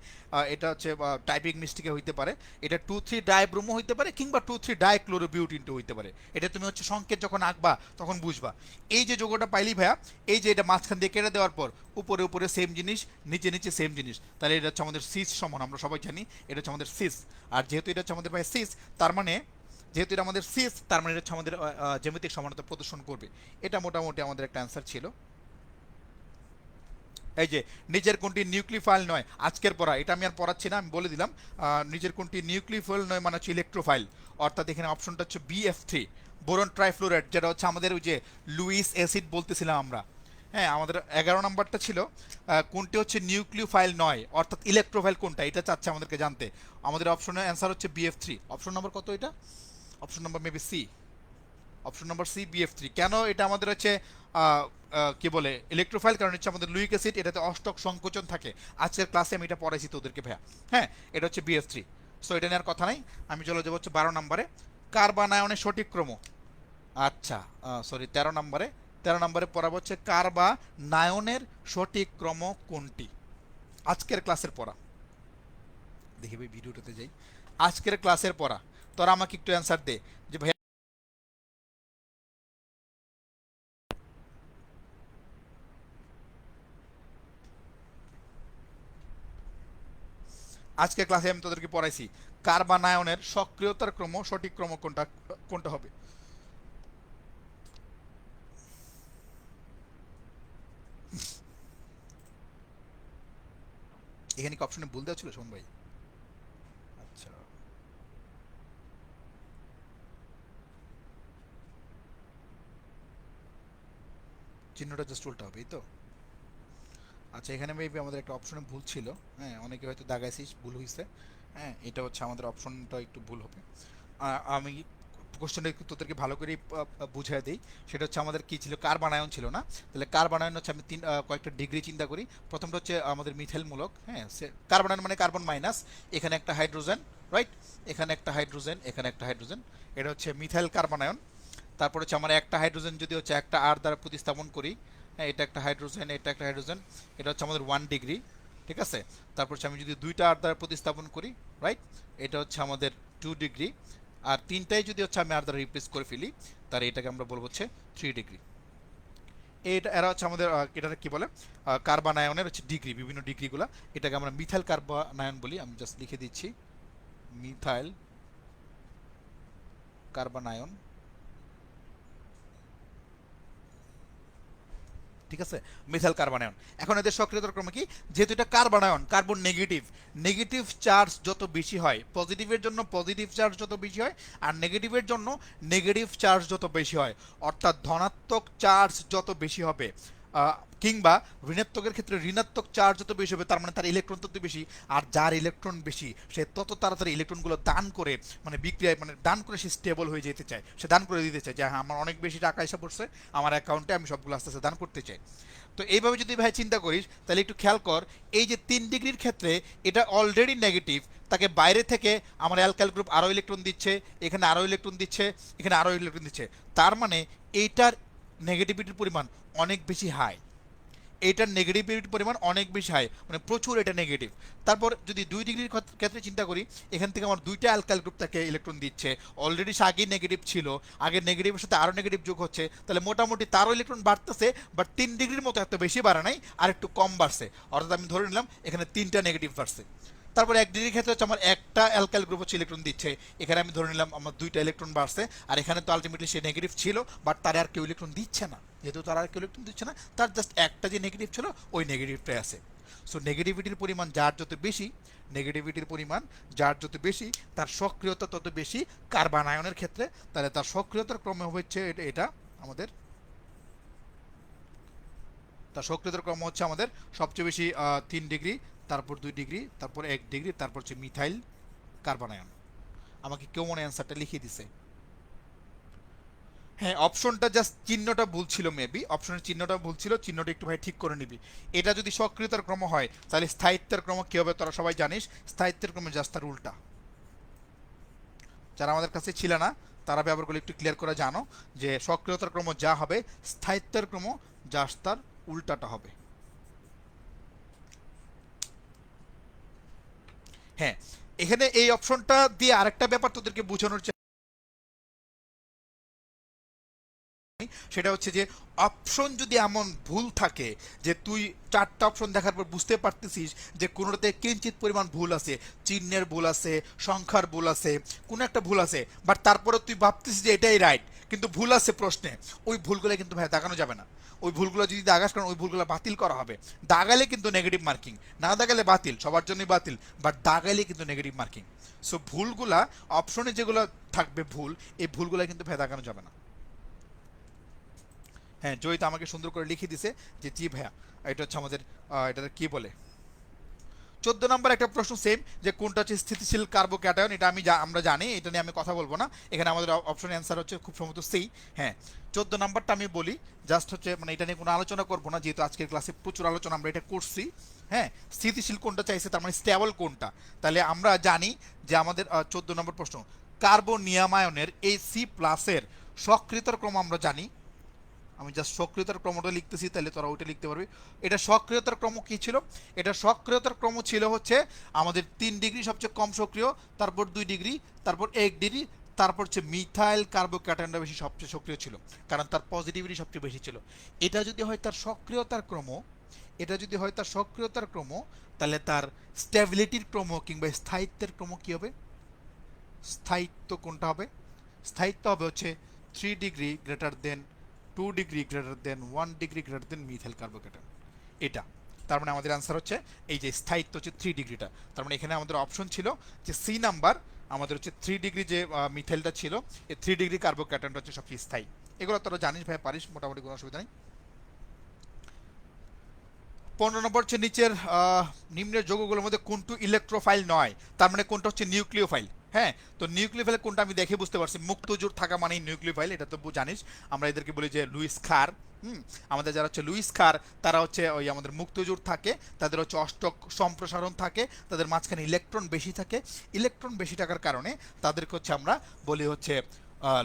S3: এটা হচ্ছে টাইপিং মিস্টেকে হইতে পারে। এটা 2,3 ডাইব্রোমো হইতে পারে, কিংবা 2,3 ডাইক্লোরোবিউটিন 2 হইতে পারে। এটা তুমি হচ্ছে সংকেত যখন আঁকবা তখন বুঝবা। এই যে যোগটা পাইলি ভাইয়া, এই যে এটা মাঝখান দিয়ে কেটে দেওয়ার পর উপরে উপরে সেম জিনিস, নিচে নিচে সেম জিনিস, তাহলে এটা হচ্ছে আমাদের সিস সমান, আমরা সবাই জানি এটা হচ্ছে আমাদের সিস। আর যেহেতু এটা হচ্ছে আমাদের ভাই সিস, তার মানে যেহেতু এটা আমাদের সিস, তার মানে এটা হচ্ছে আমাদের জ্যামিতিক সমানতা প্রদর্শন করবে। এটা মোটামুটি আমাদের একটা অ্যান্সার ছিল। এই যে নিজের কোনটি নিউক্লিওফাইল নয়, আজকের পড়া, এটা আমি আর পড়াচ্ছি না, আমি বলে দিলাম। নিজের কোনটি নিউক্লিওফাইল নয় মানে হচ্ছে ইলেকট্রোফাইল, অর্থাৎ এখানে অপশনটা হচ্ছে BF3 বোরন ট্রাইফ্লোরাইড, যেটা হচ্ছে আমাদের ওই যে লুইস অ্যাসিড বলতেছিলাম আমরা। হ্যাঁ, আমাদের 11 নম্বরটা ছিল কোনটি হচ্ছে নিউক্লিওফাইল নয়, অর্থাৎ ইলেকট্রোফাইল কোনটা, এটা চাচ্ছে আমাদেরকে জানতে। আমাদের অপশনের অ্যান্সার হচ্ছে BF3। অপশন নম্বর কত এটা? Option number maybe C, option number C BF3। কেন এটা আমাদের হচ্ছে কি বলে ইলেকট্রোফাইল, কারণ হচ্ছে আমাদের লুইক অ্যাসিড, এটাতে অষ্টক সংকোচন থাকে। আজকের ক্লাসে আমি এটা পড়াইছি তোদেরকে ভাইয়া। হ্যাঁ, এটা হচ্ছে BF3। সো এটা নেওয়ার কথা নাই। আমি চলে যাবো হচ্ছে 12 নম্বরে, কার্বানায়নের সঠিক ক্রম। আচ্ছা, সরি 13 নম্বরে। 13 নম্বরে পড়াবো হচ্ছে কার্বানায়নের সঠিক ক্রম কোনটি। আজকের ক্লাসের পড়া, দেখি ভাই ভিডিওটাতে যাই। আজকের ক্লাসের পড়া, তোরা আমাকে একটু অ্যান্সার দে যে ভাই আজকে ক্লাসে আমি তোদেরকে পড়াইছি কার্বানায়নের সক্রিয়তার ক্রম, সঠিক ক্রম কোনটা কোনটা হবে। এখানে কি অপশনে ভুল দেওয়া ছিল শোন ভাই? আচ্ছা, চিহ্নটা জাস্ট উল্টা হবে, এই তো। আচ্ছা, এখানে মেবি আমাদের একটা অপশনে ভুল ছিল। হ্যাঁ, অনেকে হয়তো দাগাইছিস, ভুল হয়েছে। হ্যাঁ, এটা হচ্ছে আমাদের অপশনটা একটু ভুল হবে। আমি কোশ্চেনটা একটু তোদেরকে ভালো করে বুঝিয়ে দিই। সেটা হচ্ছে আমাদের কি ছিল, কার্বানায়ন ছিল না? তাহলে কার্বানায়ন হচ্ছে আমি কয়েকটা ডিগ্রি চিন্তা করি। প্রথমটা হচ্ছে আমাদের মিথাইল মূলক। হ্যাঁ, কার্বানায়ন মানে কার্বন মাইনাস, এখানে একটা হাইড্রোজেন, রাইট, এখানে একটা হাইড্রোজেন, এখানে একটা হাইড্রোজেন, এটা হচ্ছে মিথাইল কার্বানায়ন। তারপর হচ্ছে আমার একটা হাইড্রোজেন যদি হচ্ছে একটা আর দ্বারা প্রতিস্থাপন করি, হ্যাঁ, এটা একটা হাইড্রোজেন, এটা একটা হাইড্রোজেন, এটা হচ্ছে আমাদের 1 ডিগ্রি, ঠিক আছে। তারপর হচ্ছে আমি যদি দুইটা আর দ্বারা প্রতিস্থাপন করি, রাইট, এটা হচ্ছে আমাদের 2 ডিগ্রি। আর তিনটাই যদি হচ্ছে আমি আর দ্বারা রিপ্লেস করে ফেলি, তাহলে এটাকে আমরা বলবো হচ্ছে 3 ডিগ্রি। এটা এরা হচ্ছে আমাদের এটা কি বলে, কার্বানায়নের হচ্ছে ডিগ্রি, বিভিন্ন ডিগ্রিগুলো। এটাকে আমরা মিথাইল কার্বানায়ন বলি। আমি জাস্ট লিখে দিচ্ছি মিথাইল কার্বানায়ন, ঠিক আছে, মিথাইল কার্বানায়ন। এখন এদের সক্রিয়তার ক্রম কি, যেহেতু এটা carbanion, carbon negative, negative charge যত বেশি হয়, পজিটিভের জন্য পজিটিভ চার্জ যত বেশি হয়, আর নেগেটিভের জন্য নেগেটিভ চার্জ যত বেশি হয়, অর্থাৎ ধনাত্মক চার্জ যত বেশি হবে, কিংবা ঋণাত্মকের ক্ষেত্রে ঋণাত্মক চার্জ যত বেশি হবে তার মানে তার ইলেকট্রন তত বেশি, আর যার ইলেকট্রন বেশি সে তত তাড়াতাড়ি ইলেকট্রনগুলো দান করে মানে বিক্রিয়ায় মানে দান করে সে স্টেবল হয়ে যেতে চায়, সে দান করে দিতে চায় যে হ্যাঁ আমার অনেক বেশি টাকা এসে পড়ছে আমার অ্যাকাউন্টে, আমি সবগুলো আস্তে আস্তে দান করতে চাই। তো এইভাবে যদি ভাই চিন্তা করিস তাহলে একটু খেয়াল কর, এই যে 3 ডিগ্রির ক্ষেত্রে এটা অলরেডি নেগেটিভ, তাকে বাইরে থেকে আমার অ্যালকাইল গ্রুপ আরও ইলেকট্রন দিচ্ছে, এখানে আরও ইলেকট্রন দিচ্ছে, এখানে আরও ইলেকট্রন দিচ্ছে, তার মানে এইটার নেগেটিভিটির পরিমাণ অনেক বেশি হাই, এইটার নেগেটিভিটির পরিমাণ অনেক বেশি হাই, মানে প্রচুর এটা নেগেটিভ। তারপর যদি 2 ডিগ্রির ক্ষেত্রে চিন্তা করি, এখান থেকে আমার দুইটা অ্যালকাইল গ্রুপ তাকে ইলেকট্রন দিচ্ছে, অলরেডি সে আগেই নেগেটিভ ছিল, আগের নেগেটিভের সাথে আরও নেগেটিভ যোগ হচ্ছে, তাহলে মোটামুটি তারও ইলেকট্রন বাড়তেছে, বাট 3 ডিগ্রির মতো এত বেশি বাড়ে নাই, আর একটু কম বাড়ছে, অর্থাৎ আমি ধরে নিলাম এখানে 3টা নেগেটিভ বাড়ছে। তারপর 1 ডিগ্রির ক্ষেত্রে হচ্ছে আমার একটা অ্যালকাইল গ্রুপ হচ্ছে ইলেকট্রন দিচ্ছে, এখানে আমি ধরে নিলাম আমার 2টা ইলেকট্রন বাড়ছে, আর এখানে তো আলটিমেটলি সে নেগেটিভ ছিল, বাট তার আর কেউ ইলেকট্রন দিচ্ছে না, যেহেতু তার আর কেউ ইলেকট্রন দিচ্ছে না, তার জাস্ট একটা যে নেগেটিভ ছিল ওই নেগেটিভটাই আছে। সো নেগেটিভিটির পরিমাণ যার যত বেশি, নেগেটিভিটির পরিমাণ যার যত বেশি তার সক্রিয়তা তত বেশি কার্বন আয়নের ক্ষেত্রে, তাহলে তার সক্রিয়তার ক্রম হচ্ছে এটা আমাদের, তার সক্রিয়তার ক্রম হচ্ছে আমাদের সবচেয়ে বেশি 3 ডিগ্রি, তারপর 2 ডিগ্রি, তারপর 1 ডিগ্রি, তারপর হচ্ছে মিথাইল কার্বন আয়ন। আমাকে কেউ মনে অ্যান্সারটা লিখিয়ে দিছে? হ্যাঁ, অপশনটা জাস্ট চিহ্নটা ভুল ছিল, মেবি অপশনের চিহ্নটা ভুল ছিল, চিহ্নটা একটু ভাই ঠিক করে নিবি। এটা যদি সক্রিয়তার ক্রম হয় তাহলে স্থায়িত্বের ক্রম কি হবে তোরা সবাই জানিস, স্থায়িত্বের ক্রমে জাস্ট তার উল্টা। যারা আমাদের কাছে ছিল না তারা ব্যাপারগুলো একটু ক্লিয়ার করে জানো যে সক্রিয়তার ক্রম যা হবে স্থায়িত্বের ক্রম জাস্ট তার উল্টাটা হবে। হ্যাঁ, এখানে এই অপশনটা দিয়ে আরেকটা ব্যাপার তোদেরকে বোঝানোর, সেটা হচ্ছে যে অপশন যদি এমন ভুল থাকে যে তুই 4টা অপশন দেখার পর বুঝতে পারতেছিস যে কোনোটাতে কিঞ্চিত পরিমাণ ভুল আছে, চিহ্নের ভুল আছে, সংখ্যার ভুল আছে, কোনো একটা ভুল আছে, বাট তারপরে তুই ভাবতেছিস যে এটাই রাইট, কিন্তু ভুল আছে প্রশ্নে, ওই ভুলগুলো কিন্তু ভাই দাগানো যাবে না। ওই ভুলগুলো যদি দাগাস, কারণ ওই ভুলগুলো বাতিল করা হবে, দাগালে কিন্তু নেগেটিভ মার্কিং, না দাগালে বাতিল, সবার জন্যই বাতিল, বাট দাগালে কিন্তু নেগেটিভ মার্কিং। সো ভুলগুলা অপশনে যেগুলো থাকবে ভুল, এই ভুলগুলো কিন্তু ভাই দাগানো যাবে না। হ্যাঁ, জয়িতা আমাকে সুন্দর করে লিখে দিছে যে জি ভাইয়া, এটা হচ্ছে আমাদের এটাতে কি বলে 14 নম্বর একটা প্রশ্ন সেম, যে কোনটা হচ্ছে স্থিতিশীল কার্বোক্যাটায়ন, এটা আমরা জানি, এটা নিয়ে আমি কথা বলবো না, এখানে আমাদের অপশন অ্যান্সার হচ্ছে খুব সম্ভবত সি। হ্যাঁ, 14 নম্বরটা আমি বলি, জাস্ট হচ্ছে মানে এটা নিয়ে কোনো আলোচনা করবো না, যেহেতু আজকের ক্লাসে প্রচুর আলোচনা আমরা এটা করছি। হ্যাঁ, স্থিতিশীল কোনটা চাইছে, তার মানে স্টেবল কোনটা, তাহলে আমরা জানি যে আমাদের 14 নম্বর প্রশ্ন, কার্বনিয়ামায়নের এই C+ সক্রিয়তার ক্রম আমরা জানি, আমি জাস্ট সক্রিয়তার ক্রমটা লিখতেছি, তাহলে তোরা ওইটা লিখতে পারবি। এটা সক্রিয়তার ক্রম কি ছিল, এটা সক্রিয়তার ক্রম ছিল হচ্ছে আমাদের 3 ডিগ্রি সবচেয়ে কম সক্রিয়, তারপর 2 ডিগ্রি, তারপর 1 ডিগ্রি, তারপর হচ্ছে মিথাইল কার্বোক্যাটায়নটা বেশি সবচেয়ে সক্রিয় ছিল, কারণ তার পজিটিভিটি সবচেয়ে বেশি ছিল। এটা যদি হয় তার সক্রিয়তার ক্রম, এটা যদি হয় তার সক্রিয়তার ক্রম, তাহলে তার স্টেবিলিটির ক্রম কিংবা স্থায়িত্বের ক্রম কি হবে, স্থায়িত্ব কোনটা হবে, স্থায়িত্ব হবে হচ্ছে 3 degree greater than 2 degree greater than 1 degree greater than methyl carbocation, এটা। তার মানে আমাদের আনসার হচ্ছে এই যে স্থায়িত্ব হচ্ছে 3 ডিগ্রিটা, তার মানে এখানে আমাদের অপশন ছিল যে সি নাম্বার, আমাদের হচ্ছে 3 ডিগ্রি যে মিথাইলটা ছিল, এই 3 ডিগ্রি কার্বোক্যাটায়নটা হচ্ছে সবচেয়ে স্থায়ী। এগুলো তোরা জানিস ভাই, পারিস মোটামুটি, কোনো অসুবিধা নেই। 15 নম্বর হচ্ছে নিচের নিম্নের যৌগগুলোর মধ্যে কোনটি ইলেকট্রোফাইল নয়, তার মানে কোনটা হচ্ছে নিউক্লিওফাইল। হ্যাঁ, তো নিউক্লিওফাইল কোনটা আমি দেখে বুঝতে পারছি, মুক্ত জোড় থাকা মানেই নিউক্লিওফাইল, এটা তো জানিস, আমরা এদেরকে বলি যে লুইস খার। আমাদের যারা হচ্ছে লুইস খার তারা হচ্ছে ওই আমাদের মুক্ত জোড় থাকে, তাদের হচ্ছে অষ্টক সম্প্রসারণ থাকে, তাদের মাঝখানে ইলেকট্রন বেশি থাকে, ইলেকট্রন বেশি থাকার কারণে তাদেরকে হচ্ছে আমরা বলি হচ্ছে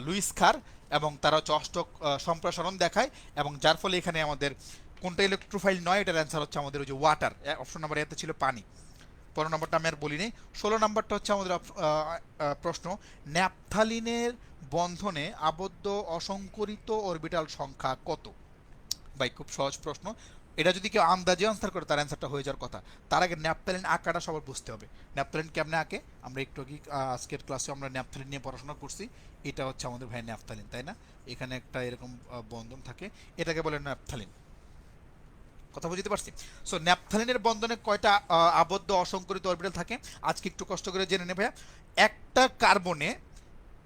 S3: লুইস খার, এবং তারা হচ্ছে অষ্টক সম্প্রসারণ দেখায়, এবং যার ফলে এখানে আমাদের কোনটা ইলেকট্রোফাইল নয়, এটার অ্যান্সার হচ্ছে আমাদের ওই যে ওয়াটার, অপশন নাম্বার এতে ছিল পানি। 15 নম্বরটা আমি আর বলিনি। 16 নম্বরটা হচ্ছে আমাদের প্রশ্ন, ন্যাপথালিনের বন্ধনে আবদ্ধ অসংকরিত অরবিটাল সংখ্যা কত? ভাই খুব সহজ প্রশ্ন, এটা যদি কেউ আন্দাজে আনসার করে তার অ্যান্সারটা হয়ে যাওয়ার কথা। তার আগে ন্যাপথালিন আঁকাটা সবার বুঝতে হবে, ন্যাপথালিন কেমনে আঁকে, আমরা একটু আগে আজকের ক্লাসে আমরা ন্যাপথালিন নিয়ে পড়াশোনা করছি, এটা হচ্ছে আমাদের ভাই ন্যাপথালিন, তাই না? এখানে একটা এরকম বন্ধন থাকে, এটাকে বলে ন্যাপথালিন, কথা বুঝতে পারছি। সো ন্যাপথালিনের বন্ধনে কয়টা আবদ্ধ অসংকরিত অরবিটাল থাকে, আজকে একটু কষ্ট করে জেনে নেবে। একটা কার্বনে,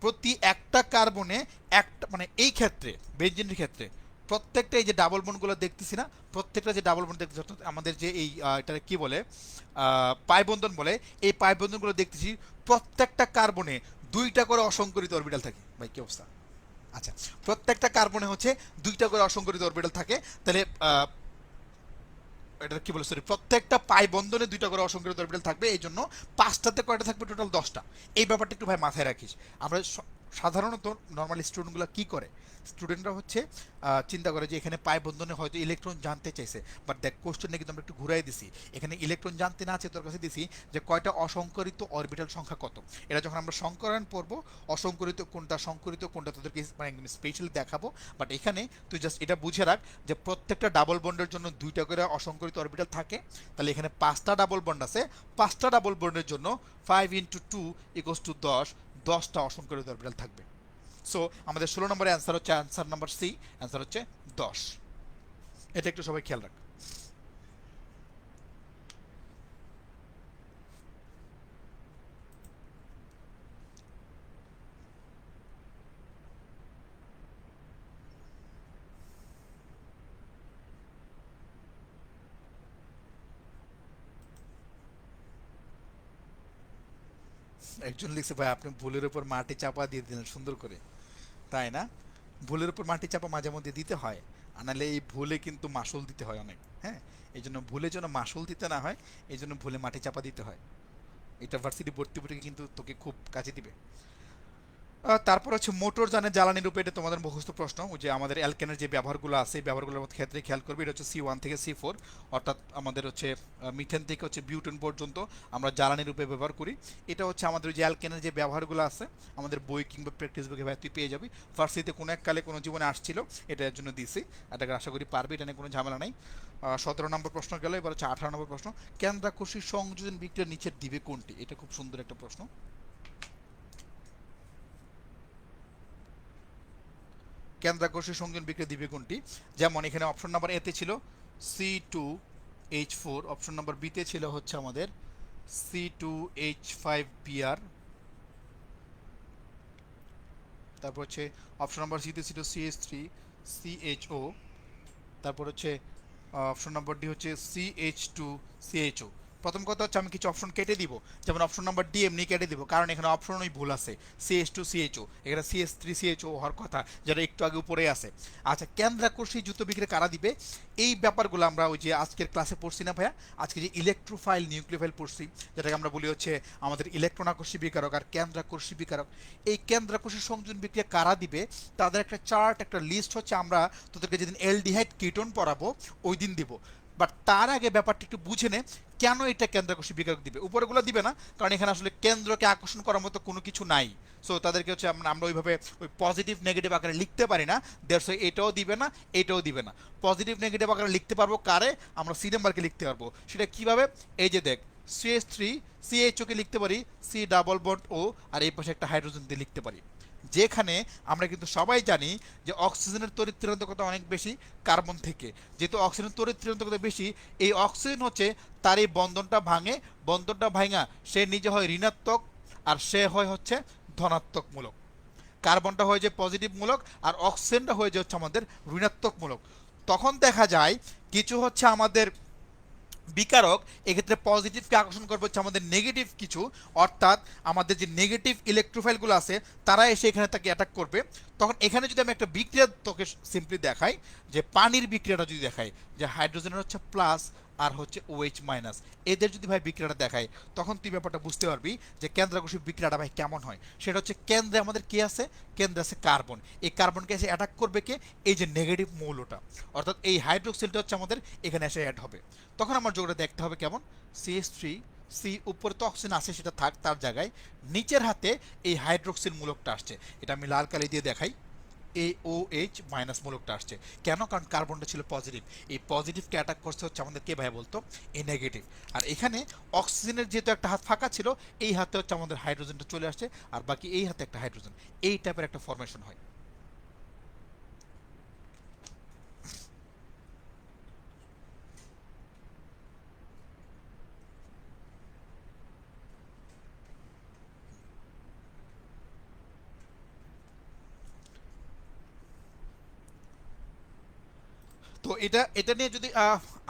S3: প্রতি একটা কার্বনে একটা, মানে এই ক্ষেত্রে বেনজিনের ক্ষেত্রে প্রত্যেকটা এই যে ডাবল বন্ডগুলো দেখতেছি না, প্রত্যেকটা যে ডাবল বন্ড দেখতেছি অর্থাৎ আমাদের যে এই এটা কি বলে পাই বন্ধন বলে, এই পাই বন্ধনগুলো দেখতেছি প্রত্যেকটা কার্বনে দুইটা করে অসংকরিত অরবিটাল থাকে। ভাই কি অবস্থা? আচ্ছা, প্রত্যেকটা কার্বনে হচ্ছে দুইটা করে অসংকরিত অরবিটাল থাকে। তাহলে এটা কি বলে, সরি, প্রত্যেকটা পাই বন্ধনে দুইটা করে অসংকরিত অরবিটাল থাকবে, এই জন্য পাঁচটাতে কয়টা থাকবে, টোটাল 10টা। এই ব্যাপারটা একটু ভাই মাথায় রাখিস। আমরা সাধারণত নর্মালি স্টুডেন্টগুলো কি করে, স্টুডেন্টরা হচ্ছে চিন্তা করে যে এখানে পাই বন্ধনে হয়তো ইলেকট্রন জানতে চাইছে, বাট দেখ কোশ্চেনটা কিন্তু আমরা একটু ঘুরাই দিছি। এখানে ইলেকট্রন জানতে না চেয়ে তোর কাছে দিছি যে কয়টা অসংকরিত অরবিটাল সংখ্যা কত। এটা যখন আমরা সংকরণ পড়বো, অসংকরিত কোনটা সংকরিত কোনটা তোদেরকে মানে একদম স্পেশালি দেখাবো। বাট এখানে তুই জাস্ট এটা বুঝে রাখ যে প্রত্যেকটা ডাবল বন্ডের জন্য দুইটা করে অসংকরিত অরবিটাল থাকে। তাহলে এখানে 5টা ডাবল বন্ড আছে, 5টা ডাবল বন্ডের জন্য 5 × 2 = 10, 10টা অসংকরিত অরবিটাল থাকবে। সো আমাদের 16 নম্বরের অ্যান্সার হচ্ছে অ্যান্সার নাম্বার সি, অ্যান্সার হচ্ছে 10। এটা একটু সবাই খেয়াল রাখ। একজন লিখছে ভাই আপনি ভুলের উপর মাটি চাপা দিয়ে দিলেন সুন্দর করে, তাই না? ভুলের উপর মাটি চাপা মাঝে মধ্যে দিতে হয়, আনালে এই ভুলে কিন্তু মাসুল দিতে হয় অনেক। হ্যাঁ, এই জন্য ভুলে যেন মাসুল দিতে না হয়, এই জন্য ভুলে মাটি চাপা দিতে হয়। এটা ভার্সিটি ভর্তি পরীক্ষা কিন্তু তোকে খুব কাজে দিবে। তারপর হচ্ছে মোটর যানের জ্বালানি রূপে, এটা তোমাদের মুখস্থ প্রশ্ন। ওই যে আমাদের অ্যালকেনের যে ব্যবহারগুলো আছে, এই ব্যবহারগুলোর মধ্যে ক্ষেত্রে খেয়াল করবে, এটা হচ্ছে C1 থেকে C4, অর্থাৎ আমাদের হচ্ছে মিথেন থেকে হচ্ছে বিউটেন পর্যন্ত আমরা জ্বালানি রূপে ব্যবহার করি। এটা হচ্ছে আমাদের যে অ্যালকেনের যে ব্যবহারগুলো আছে, আমাদের বই কিংবা প্র্যাকটিস বুকে ভাই তুই পেয়ে যাবি। ফার্সিতে কোনো এক কালে কোনো জীবনে আসছিল, এটার জন্য দিছি, এটাকে আশা করি পারবি, এটা নিয়ে কোনো ঝামেলা নাই। 17 নম্বর প্রশ্ন গেল, এবার হচ্ছে 18 নম্বর প্রশ্ন। কেন্দ্রাকর্ষী সংযোজন বিক্রিয়ার নিচের দিবে কোনটি? এটা খুব সুন্দর একটা প্রশ্ন। কেন্দ্রাকর্ষী সংযোজন বিক্রিয়া দিবে কোনটি? যেমন এখানে অপশন নাম্বার এ তে ছিল C2H4, অপশন নাম্বার বি তে ছিল হচ্ছে আমাদের C2H5Br, তারপর হচ্ছে অপশন নাম্বার সি তে ছিল CH3CHO, তারপর হচ্ছে অপশন নাম্বার ডি হচ্ছে CH2CHO। প্রথম কথা হচ্ছে আমি কিছু অপশন কেটে দিব, যেমন অপশন নাম্বার ডি এমনি কেটে দিব, কারণ এখানে অপশনই ভুল আছে। CH2CHO এখানে CH3CHO হওয়ার কথা, যেটা একটু আগে উপরে আছে। আচ্ছা, কেন্দ্রাকর্ষী যুদ্ধ বিক্রিয়া কারা দিবে? এই ব্যাপারগুলো আমরা ওই যে আজকের ক্লাসে পড়ছি না ভাইয়া, আজকে যে ইলেকট্রোফাইল নিউক্লিওফাইল পড়ছি, যেটাকে আমরা বলি হচ্ছে আমাদের ইলেকট্রন আকর্ষী বিকারক আর কেন্দ্রাকর্ষী বিকারক। এই কেন্দ্রাকর্ষী সংযোজন বিক্রিয়া কারা দিবে তাদের একটা চার্ট, একটা লিস্ট হচ্ছে আমরা তোদেরকে যেদিন অ্যালডিহাইড কিটোন পড়াবো ওই দিন দিব। বাট তার আগে ব্যাপারটা একটু বুঝে নে, কেন এটা কেন্দ্রাকর্ষী বিকারক দিবে। উপরেগুলো দিবে না, কারণ এখানে আসলে কেন্দ্রকে আকর্ষণ করার মতো কোনো কিছু নাই। সো তাদেরকে হচ্ছে আমরা ওইভাবে ওই পজিটিভ নেগেটিভ আকারে লিখতে পারি না, দেড় এটাও দিবে না, এটাও দিবে না। পজিটিভ নেগেটিভ আকারে লিখতে পারবো কারে? আমরা সি নাম্বারকে লিখতে পারবো। সেটা কিভাবে? এই যে দেখ, CH3CHO কে লিখতে পারি C+O, আর এই পাশে একটা হাইড্রোজেন দিয়ে লিখতে পারি। যেখানে আমরা কিন্তু সবাই জানি যে অক্সিজেনের তড়িৎ-ঋণাত্মকতা অনেক বেশি কার্বন থেকে। যেহেতু অক্সিজেনের তড়িৎ-ঋণাত্মকতা বেশি, এই অক্সিজেন হচ্ছে তার এই বন্ধনটা ভাঙে, বন্ধনটা ভাঙা সে নিজে হয় ঋণাত্মক আর সে হয় হচ্ছে ধনাত্মক মূলক। কার্বনটা হয়ে যায় পজিটিভ মূলক আর অক্সিজেনটা হয়ে যায় হচ্ছে আমাদের ঋণাত্মক মূলক। তখন দেখা যায় কিছু হচ্ছে আমাদের বিকারক এক্ষেত্রে পজিটিভকে আকর্ষণ করবে হচ্ছে আমাদের নেগেটিভ কিছু, অর্থাৎ আমাদের যে নেগেটিভ ইলেকট্রোফাইলগুলো আছে তারা এসে এখানে তাকে অ্যাটাক করবে। তখন এখানে যদি আমি একটা বিক্রিয়া তোকে সিম্পলি দেখাই, যে পানির বিক্রিয়াটা যদি দেখাই, যে হাইড্রোজেনের হচ্ছে প্লাস আর হচ্ছে OH মাইনাস, এদের যদি ভাই বিক্রিয়াটা দেখায়, তখন তুই ব্যাপারটা বুঝতে পারবি যে কেন্দ্রাকর্ষী বিক্রিয়াটা ভাই কেমন হয়। সেটা হচ্ছে কেন্দ্রে আমাদের কি আছে? কেন্দ্রে আছে কার্বন। এই কার্বনকে এসে অ্যাটাক করবে কে? এই যে নেগেটিভ মৌলটা, অর্থাৎ এই হাইড্রোক্সিলটা হচ্ছে আমাদের এখানে এসে অ্যাড হবে। তখন আমার যোগটা দেখতে হবে কেমন, CH3, উপরে তো অক্সিজেন আছে সেটা থাক তার জায়গায়, নিচের হাতে এই হাইড্রোক্সিল মূলকটা আসছে, এটা আমি লাল কালি দিয়ে দেখাই, AOH মাইনাস মূলকটা আসছে। কেন? কারণ কার্বনটা ছিল পজিটিভ, এই পজিটিভকে অ্যাটাক করতে হচ্ছে আমাদের কে ভাই বলতো? এই নেগেটিভ। আর এখানে অক্সিজেনের যেহেতু একটা হাত ফাঁকা ছিল, এই হাতে হচ্ছে আমাদের হাইড্রোজেনটা চলে আসছে, আর বাকি এই হাতে একটা হাইড্রোজেন, এই টাইপের একটা ফরমেশন হয়। তো এটা এটা নিয়ে যদি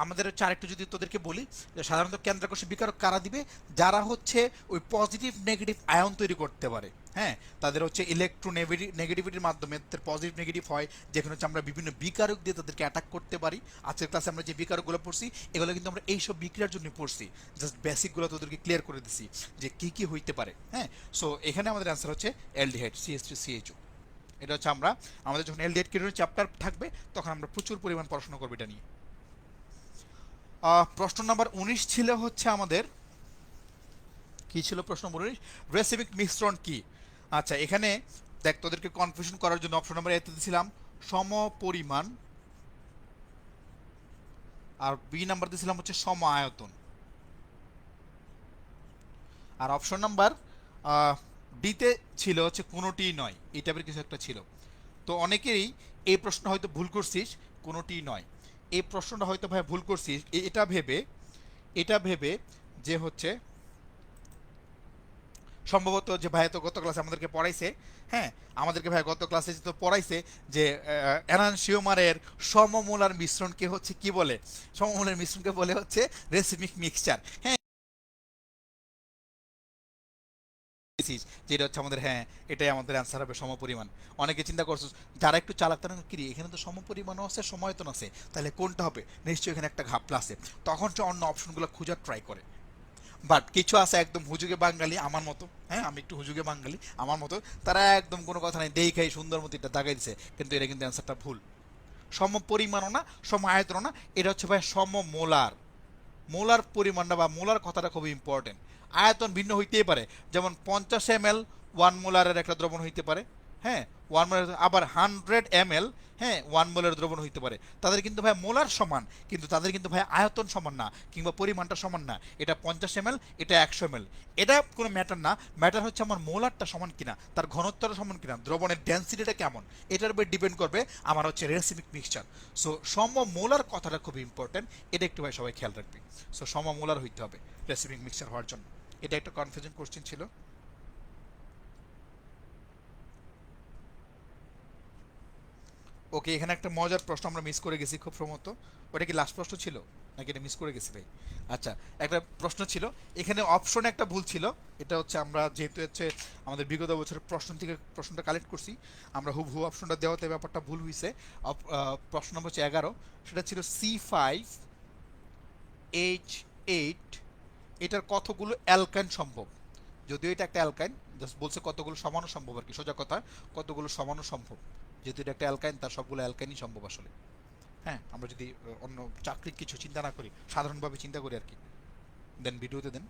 S3: আমাদের হচ্ছে আরেকটু যদি তোদেরকে বলি, যে সাধারণত কেন্দ্রাকর্ষী বিকারক কারা দিবে, যারা হচ্ছে ওই পজিটিভ নেগেটিভ আয়ন তৈরি করতে পারে। হ্যাঁ, তাদের হচ্ছে নেগেটিভিটির মাধ্যমে তাদের পজিটিভ নেগেটিভ হয়, যেখানে হচ্ছে আমরা বিভিন্ন বিকারক দিয়ে তাদেরকে অ্যাটাক করতে পারি। আজকের ক্লাসে আমরা যে বিকারকগুলো পড়ছি এগুলো কিন্তু আমরা এইসব বিক্রিয়ার জন্য পড়ছি, জাস্ট বেসিকগুলো তোদেরকে ক্লিয়ার করে দিছি যে কি কি হইতে পারে। হ্যাঁ, সো এখানে আমাদের অ্যান্সার হচ্ছে অ্যালডিহাইড CH3CHO। এটা হচ্ছে আমরা আমাদের যখন এলডিহাইড কিটোনের চ্যাপ্টার থাকবে তখন আমরা প্রচুর পরিমাণ পড়াশোনা করবো এটা নিয়ে। প্রশ্ন নাম্বার 19 ছিল হচ্ছে আমাদের, কি ছিল প্রশ্ন নম্বর 19, রেসিমিক মিশ্রণ কি? আচ্ছা, এখানে দেখ তোদেরকে কনফিউশন করার জন্য অপশন নাম্বার এতে দিয়েছিলাম সমপরিমাণ, আর বি নাম্বার দিয়েছিলাম হচ্ছে সম আয়তন, আর অপশন নাম্বার ডিতে ছিল হচ্ছে কোনোটি নয়, এই টাইপের কিছু একটা ছিল। তো অনেকেরই এই প্রশ্ন হয়তো ভুল করছিস, কোনোটি নয় এই প্রশ্নটা হয়তো ভাই ভুল করছিস এটা ভেবে যে হচ্ছে সম্ভবত যে ভাই তো গত ক্লাসে আমাদেরকে পড়াইছে, হ্যাঁ আমাদেরকে ভাই গত ক্লাসে তো পড়াইছে যে এনানসিওমারের সমমোলার মিশ্রণকে হচ্ছে কি বলে, সমমোলার মিশ্রণকে বলে হচ্ছে রেসিমিক মিক্সচার। হ্যাঁ, যেটা হচ্ছে আমাদের, হ্যাঁ এটাই আমাদের অ্যান্সার হবে সমপরিমাণ। অনেকে চিন্তা করছো যারা একটু চালাক তারা কি রে, এখানে তো সমপরিমাণও আছে সমায়তন আছে, তাহলে কোনটা হবে, নিশ্চয়ই এখানে একটা ঘাপলা আছে, তখন সে অন্য অপশনগুলো খোঁজার ট্রাই করে। বাট কিছু আছে একদম হুজুগে বাঙালি আমার মতো, হ্যাঁ আমি একটু হুজুগে বাঙালি আমার মতো, তারা একদম কোনো কথা নেই দেখাই সুন্দর মতো এটা দাগাই দিছে, কিন্তু এটা কিন্তু অ্যান্সারটা ভুল। সম পরিমাণও না, সম আয়তনও না, এটা হচ্ছে ভাই সমমোলার। মোলার পরিমাণটা বা মোলার কথাটা খুবই ইম্পর্টেন্ট। আয়তন ভিন্ন হইতেই পারে, যেমন 50 ml 1 মোলারের একটা দ্রবণ হইতে পারে, হ্যাঁ 1 মোলার, আবার 100 ml হ্যাঁ 1 মোলার দ্রবণ হইতে পারে। তাদের কিন্তু ভাই মোলার সমান, কিন্তু তাদের কিন্তু ভাই আয়তন সমান না, কিংবা পরিমাণটা সমান না। এটা 50 ml, এটা 100 ml, এটা কোনো ম্যাটার না। ম্যাটার হচ্ছে আমার মোলারটা সমান কিনা, তার ঘনত্বটা সমান কিনা, দ্রবণের ডেন্সিটিটা কেমন, এটার উপর ডিপেন্ড করবে আমার হচ্ছে রেসিমিক মিক্সচার। সো সমমোলার কথাটা খুব ইম্পর্টেন্ট, এটা একটু ভাই সবাই খেয়াল রাখবে। সো সমমোলার হইতে হবে রেসিমিক মিক্সচার হওয়ার জন্য। এটা একটা কনফিউশন কোশ্চেন ছিল। ওকে, এখানে একটা মজার প্রশ্ন আমরা মিস করে গেছি খুব সম্ভবত, ওটা কি লাস্ট প্রশ্ন ছিল নাকি এটা মিস করে গেছি ভাই? আচ্ছা, একটা প্রশ্ন ছিল এখানে অপশনে একটা ভুল ছিল। এটা হচ্ছে আমরা যেহেতু হচ্ছে আমাদের বিগত বছরের প্রশ্ন থেকে প্রশ্নটা কালেক্ট করছি, আমরা হুবহু অপশনটা দেওয়াতে ব্যাপারটা ভুল হয়েছে। প্রশ্ন নম্বর হচ্ছে 11, সেটা ছিল C5H8, এটার কতগুলো অ্যালকাইন সম্ভব? যদিও এটা একটা অ্যালকাইন, জাস্ট বলছে কতগুলো সমানো সম্ভব আর কি, সোজা কথা কতগুলো সমানো সম্ভব। যেহেতু এটা একটা অ্যালকাইন, তার সবগুলো অ্যালকাইনই সম্ভব আসলে। হ্যাঁ, আমরা যদি অন্য চাকরির কিছু চিন্তা না করি, সাধারণভাবে চিন্তা করি আর কি। দেন ভিডিওতে দেন।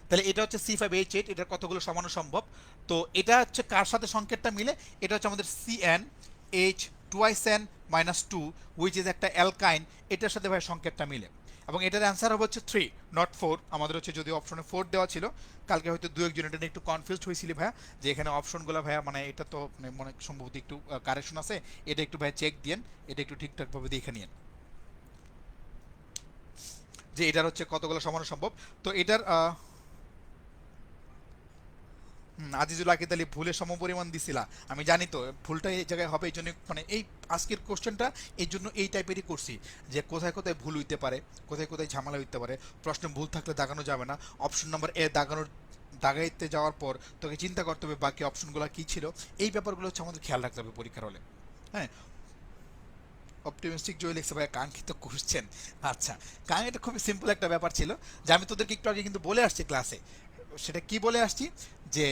S3: তাহলে এটা হচ্ছে C5H8, এটার কতগুলো সমানো সম্ভব। তো এটা হচ্ছে কার সাথে সংকেতটা মিলে, এটা হচ্ছে আমাদের CnH2n-2 উইচ ইজ একটা অ্যালকাইন, এটার সাথে ভাই সংকেতটা মিলে। এবং এটার অ্যান্সার হবে হচ্ছে 3 নট 4। আমাদের হচ্ছে যদি অপশনে 4 দেওয়া ছিল, কালকে হয়তো দু একজন এটা নিয়ে একটু কনফিউজড হয়েছিল ভাইয়া, যে এখানে অপশনগুলো ভাইয়া মানে এটা তো মানে মনে সম্ভবত একটু কারেকশন আছে, এটা একটু ভাইয়া চেক দিয়েন, এটা একটু ঠিকঠাকভাবে দেখে নিন যে এটার হচ্ছে কতগুলো সমানো সম্ভব। তো এটার আজিজুল আকিদ আলী ভুলে সমপরিমাণ দিছিলা, আমি জানি তো ভুলটা এই জায়গায় হবে, এই জন্য মানে এই আজকের কোশ্চেনটা এই জন্য এই টাইপেরই করছি, যে কোথায় কোথায় ভুল হইতে পারে, কোথায় কোথায় ঝামেলা হইতে পারে, প্রশ্নে ভুল থাকলে দাগানো যাবে না। অপশন নাম্বার এ দাগাইতে যাওয়ার পর তোকে চিন্তা করতে হবে বাকি অপশনগুলো কী ছিল, এই ব্যাপারগুলো হচ্ছে আমাদের খেয়াল রাখতে হবে পরীক্ষার হলে। হ্যাঁ, অপটিমিস্টিক জয় লিখছে ভাই কাঙ্ক্ষিত কোশ্চেন। আচ্ছা, এটা খুবই সিম্পল একটা ব্যাপার ছিল, যে আমি তোদেরকে একটু আগে কিন্তু বলে আসছি ক্লাসে। সেটা কি বলে আসছি, যে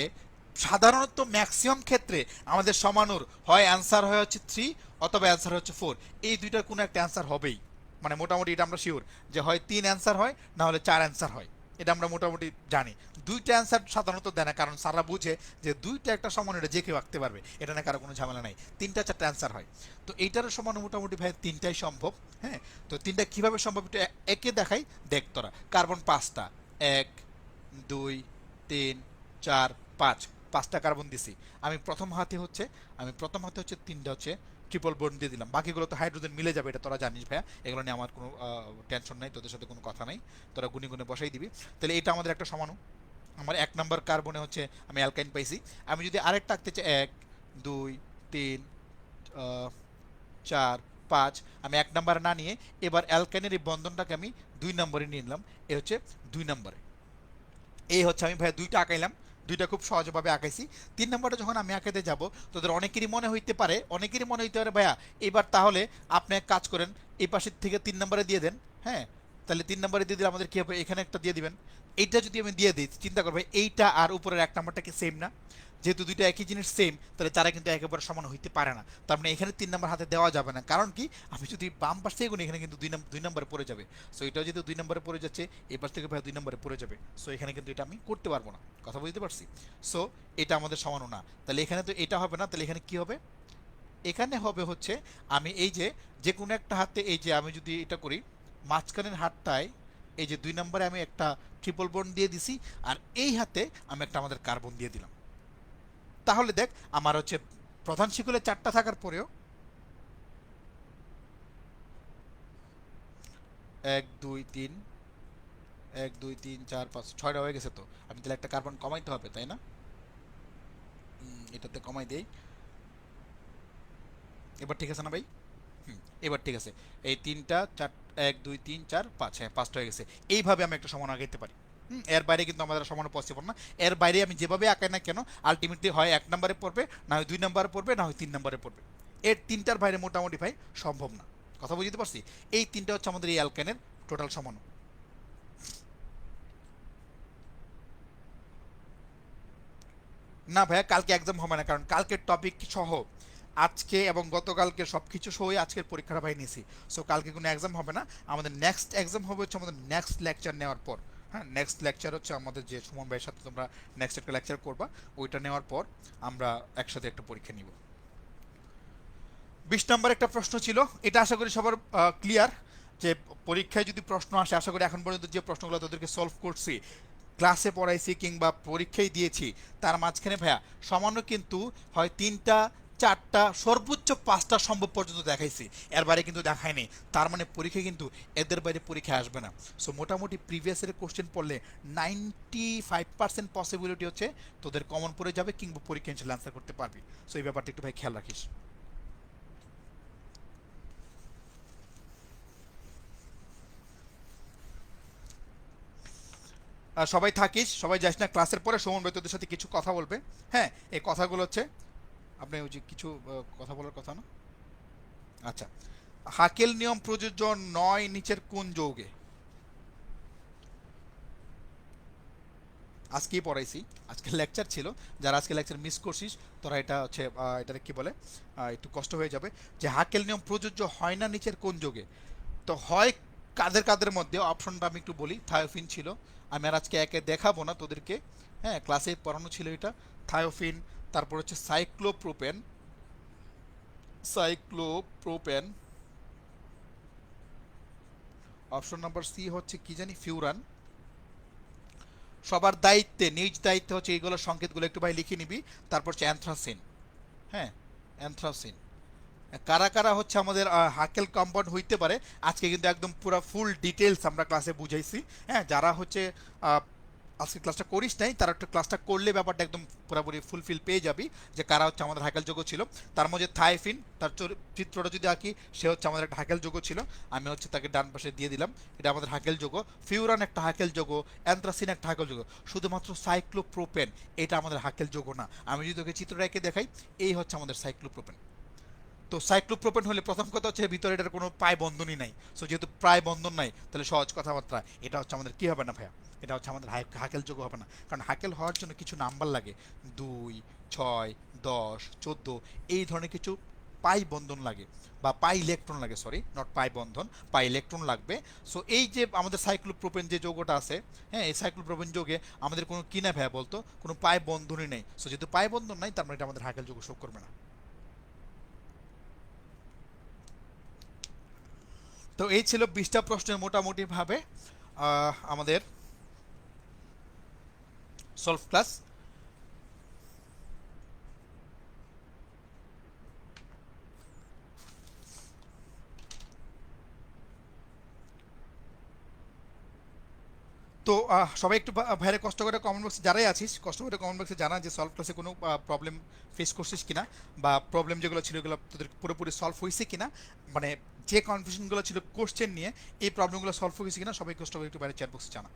S3: সাধারণত ম্যাক্সিমাম ক্ষেত্রে আমাদের সমানুর হয় অ্যান্সার হয় হচ্ছে 3 অথবা অ্যান্সার হচ্ছে 4, এই দুইটার কোনো একটা অ্যান্সার হবেই। মানে মোটামুটি এটা আমরা শিওর যে হয় 3 অ্যান্সার হয়, না হলে 4 অ্যান্সার হয়, এটা আমরা মোটামুটি জানি। দুইটা অ্যান্সার সাধারণত দেয় না, কারণ সারা বুঝে যে দুইটা একটা সমান, এটা যে কেউ আঁকতে পারবে, এটা না কারো কোনো ঝামেলা নাই। 3টা 4টা অ্যান্সার হয়, তো এইটারও সমান মোটামুটি ভাই 3টাই সম্ভব। হ্যাঁ, তো 3টা কীভাবে সম্ভব একটু একে দেখাই, দেখ তোরা। কার্বন 5টা, 1 2 3 4 5, 5টা কার্বন দিছি। আমি প্রথম হাতে হচ্ছে 3টা হচ্ছে ট্রিপল বন্ড দিয়ে দিলাম, বাকিগুলো তো হাইড্রোজেন মিলে যাবে, এটা তোরা জানিস ভাইয়া, এগুলো নিয়ে আমার কোনো টেনশন নাই, তোদের সাথে কোনো কথা নাই, তোরা গুনে গুনে বসাই দিবি। তাহলে এটা আমাদের একটা সমানু। আমার 1 নাম্বার কার্বনে হচ্ছে আমি অ্যালকাইন পাইছি। আমি যদি আরেকটা আঁকতে চাই 1 2 3 4 5, আমি 1 নম্বরে না নিয়ে এবার অ্যালকাইনের এই বন্ধনটাকে আমি 2 নম্বরে নিয়ে নিলাম। এ হচ্ছে 2 নম্বরে। এই হচ্ছে আমি ভাইয়া দুইটা আঁকাইলাম, দুইটা খুব সহজভাবে আঁকাইছি। 3 নম্বরটা যখন আমি আঁকাইতে যাব, তোদের অনেকেরই মনে হইতে পারে ভাইয়া এবার তাহলে আপনি এক কাজ করেন, এই পাশের থেকে 3 নম্বরে দিয়ে দেন। হ্যাঁ, তাহলে 3 নম্বরে দিয়ে দিলে আমাদের কি হবে, এখানে একটা দিয়ে দিবেন। এইটা যদি আমি দিয়ে দিই, চিন্তা করবে এইটা আর উপরের 1 নম্বরটা কি সেম না? যেহেতু দুইটা একই জিনিস সেম, তাহলে তারা কিন্তু একেবারে সমান হইতে পারে না। তার মানে এখানে 3 নম্বর হাতে দেওয়া যাবে না, কারণ কি আমি যদি বাম পাশ থেকে গুনি এখানে কিন্তু 2 নম্বরে পড়ে যাবে। সো এটাও যেহেতু 2 নম্বরে পড়ে যাচ্ছে, এই পাশ থেকে ভাই 2 নম্বরে পড়ে যাবে। সো এখানে কিন্তু এটা আমি করতে পারবো না, কথা বুঝতে পারছি? সো এটা আমাদের সমানও না, তাহলে এখানে তো এটা হবে না, তাহলে এখানে কি হবে, এখানে হবে হচ্ছে আমি এই যে যে কোনো একটা হাতে, এই যে আমি যদি এটা করি মাঝখানের হাতটায় এই যে 2 নম্বরে আমি একটা ট্রিপল বন্ড দিয়ে দিছি, আর এই হাতে আমি একটা আমাদের কার্বন দিয়ে দিলাম। তাহলে দেখ আমার হচ্ছে প্রধান শিকলে 4টা থাকার পরেও 1 2 3 1 2 3 4 5 6টা হয়ে গেছে। তো আমি তাহলে একটা কার্বন কমাইতে হবে, তাই না? এটাতে কমাই দেই। এবার ঠিক আছে না ভাই? এবার ঠিক আছে। এই 3টা 4, 1 2 3 4 5, হ্যাঁ 5টা হয়ে গেছে। এইভাবে আমি একটা সমান আঁকাইতে পারি। এর বাইরে কিন্তু আমাদের সমান পসিবল না। এর বাইরে আমি যেভাবে আঁকাই না কেন, আলটিমেটলি হয় 1 নম্বরে পড়বে, না হয় 2 নম্বরে পড়বে, না হয় 3 নম্বরে পড়বে। এর তিনটার বাইরে মোটামুটি ভাই সম্ভব না, কথা বুঝতে পারছি? এই তিনটা হচ্ছে আমাদের এই অ্যালকেনের টোটাল সমান। না ভাইয়া, কালকে এক্সাম হবে না, কারণ কালকের টপিক সহ আজকে এবং গতকালকে সবকিছু সহই আজকের পরীক্ষাটা ভাই নিছি। সো কালকে কোনো এক্সাম হবে না, আমাদের নেক্সট এক্সাম হবে হচ্ছে আমাদের নেক্সট লেকচার নেওয়ার পর। হ্যাঁ, নেক্সট লেকচার হচ্ছে আমাদের যে সুমন ভাইয়ের সাথে তোমরা নেক্সট একটা লেকচার করবা, ওইটা নেওয়ার পর আমরা একসাথে একটা পরীক্ষা নিব। 20 নম্বর একটা প্রশ্ন ছিল, এটা আশা করি সবার ক্লিয়ার, যে পরীক্ষায় যদি প্রশ্ন আসে, আশা করি এখন পর্যন্ত যে প্রশ্নগুলো তোদেরকে সলভ করছি, ক্লাসে পড়াইছি কিংবা পরীক্ষায় দিয়েছি, তার মাঝখানে ভাইয়া সামান্য কিন্তু হয় 3টা 4টা সর্বোচ্চ 5টা সম্ভব পর্যন্ত দেখাইছি, এর বাইরে কিন্তু দেখায়নি। তার মানে পরীক্ষা কিন্তু এদের বাইরে পরীক্ষা আসবে না। সো মোটামুটি প্রিভিয়াসের কোশ্চেন পড়লে 95% পসিবিলিটি হচ্ছে তোদের কমন পড়ে যাবে কিংবা পরীক্ষা ইনশাল্লাহ অ্যান্সার করতে পারবি। সো এই ব্যাপারটা একটু ভাই খেয়াল রাখিস। সবাই থাকিস, সবাই যাস না, ক্লাসের পরে সুমন ভাই তোদের সাথে কিছু কথা বলবে। হ্যাঁ, এই কথাগুলো হচ্ছে আপনি ওই যে কিছু কথা বলার কথা না। আচ্ছা, হাকেল নিয়ম প্রযোজ্য নয় নিচের কোন যৌগে? আজকেই পড়াইছি, আজকে লেকচার ছিল, যারা আজকে লেকচার মিস করছিস তোরা এটা হচ্ছে এটাকে কি বলে, একটু কষ্ট হয়ে যাবে, যে হাকেল নিয়ম প্রযোজ্য হয় না নিচের কোন যৌগে? তো হয় কাদের কাদের মধ্যে, অপশনটা আমি একটু বলি। থায়োফিন ছিল, আমি আর আজকে একে দেখাবো না তোদেরকে, হ্যাঁ ক্লাসে পড়ানো ছিল এটা। থায়োফিন, তারপর হচ্ছে cyclopropane, cyclopropane, option number C হচ্ছে কি জানি ফিউরান। সবার দায়িত্বে, নিজ দায়িত্বে হচ্ছে এইগুলোর সংকেতগুলো একটু ভাই লিখে নিবি। তারপর হচ্ছে অ্যানথ্রাসিন, হ্যাঁ অ্যানথ্রাসিন। কারা কারা হচ্ছে আমাদের হাকেল কম্পাউন্ড হইতে পারে, আজকে কিন্তু একদম পুরো ফুল ডিটেলস আমরা ক্লাসে বুঝাইছি। হ্যাঁ, যারা হচ্ছে আজকে ক্লাসটা করিস নাই, তারা একটু ক্লাসটা করলে ব্যাপারটা একদম পুরোপুরি ফুলফিল পেয়ে যাবি, যে কারা হচ্ছে আমাদের হাকেল যোগ্য ছিল। তার মধ্যে থাইফিন, তার চিত্রটা যদি আঁকি, সে হচ্ছে আমাদের একটা হাকেল যোগ্য ছিল, আমি হচ্ছে তাকে ডান পাশে দিয়ে দিলাম, এটা আমাদের হাকেল যোগ্য। ফিউরান একটা হাকেল যোগ্য, অ্যান্থ্রাসিন একটা হাকেল যোগ্য, শুধুমাত্র সাইক্লোপ্রোপেন এটা আমাদের হাকেল যোগ্য না। আমি যদি তোকে চিত্রটা এঁকে দেখাই, এই হচ্ছে আমাদের সাইক্লোপ্রোপেন। তো সাইক্লোপ্রোপেন হলে প্রথম কথা হচ্ছে ভিতরে এটার কোনো প্রায় বন্ধনই নাই। সো যেহেতু প্রায় বন্ধন নাই, তাহলে সহজ কথাবার্তা এটা হচ্ছে আমাদের কি হবে না ভাইয়া, এটা হচ্ছে আমাদের হাকেল যোগ্য হবে না। কারণ হাকেল হওয়ার জন্য কিছু নাম্বার লাগে, 2 6 10 14, এই ধরনের কিছু পাই বন্ধন লাগে, বা পাই ইলেকট্রন লাগে, sorry not pi Bandhan, pi electron লাগবে। সো এই যে আমাদের সাইক্লোপ্রোপেন যে যৌগটা আছে, হ্যাঁ এই সাইক্লোপ্রোপেন যৌগে আমাদের কোনো কি না ভাইয়া বলতো, কোনো পাই বন্ধনই নেই। সো যেহেতু পাই বন্ধন নাই, তার মানে এটা আমাদের হাকেল যৌগ শো করবে না। তো এই ছিল 20টা প্রশ্নের মোটামুটি ভাবে আমাদের সলভ ক্লাস। তো সবাই একটু ভাইরে কষ্ট করে কমেন্ট বক্সে যারাই আছিস কষ্ট করে কমেন্ট বক্সে জানা যে সলভ ক্লাসে কোনো প্রবলেম ফেস করছিস কিনা, বা প্রবলেম যেগুলো ছিল এগুলো তোদের পুরোপুরি সলভ হয়েছে কিনা, মানে যে কনফিউশনগুলো ছিল কোশ্চেন নিয়ে এই প্রবলেমগুলো সলভ হয়েছে কিনা, সবাই কষ্ট করে একটু বাইরে চ্যাট বক্সে জানা।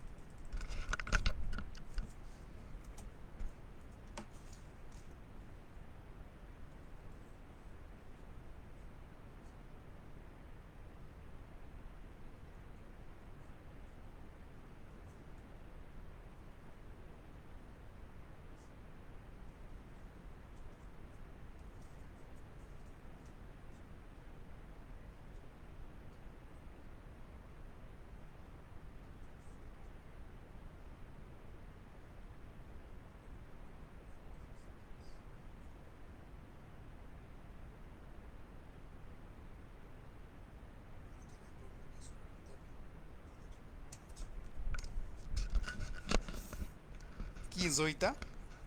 S3: কি জয়িতা,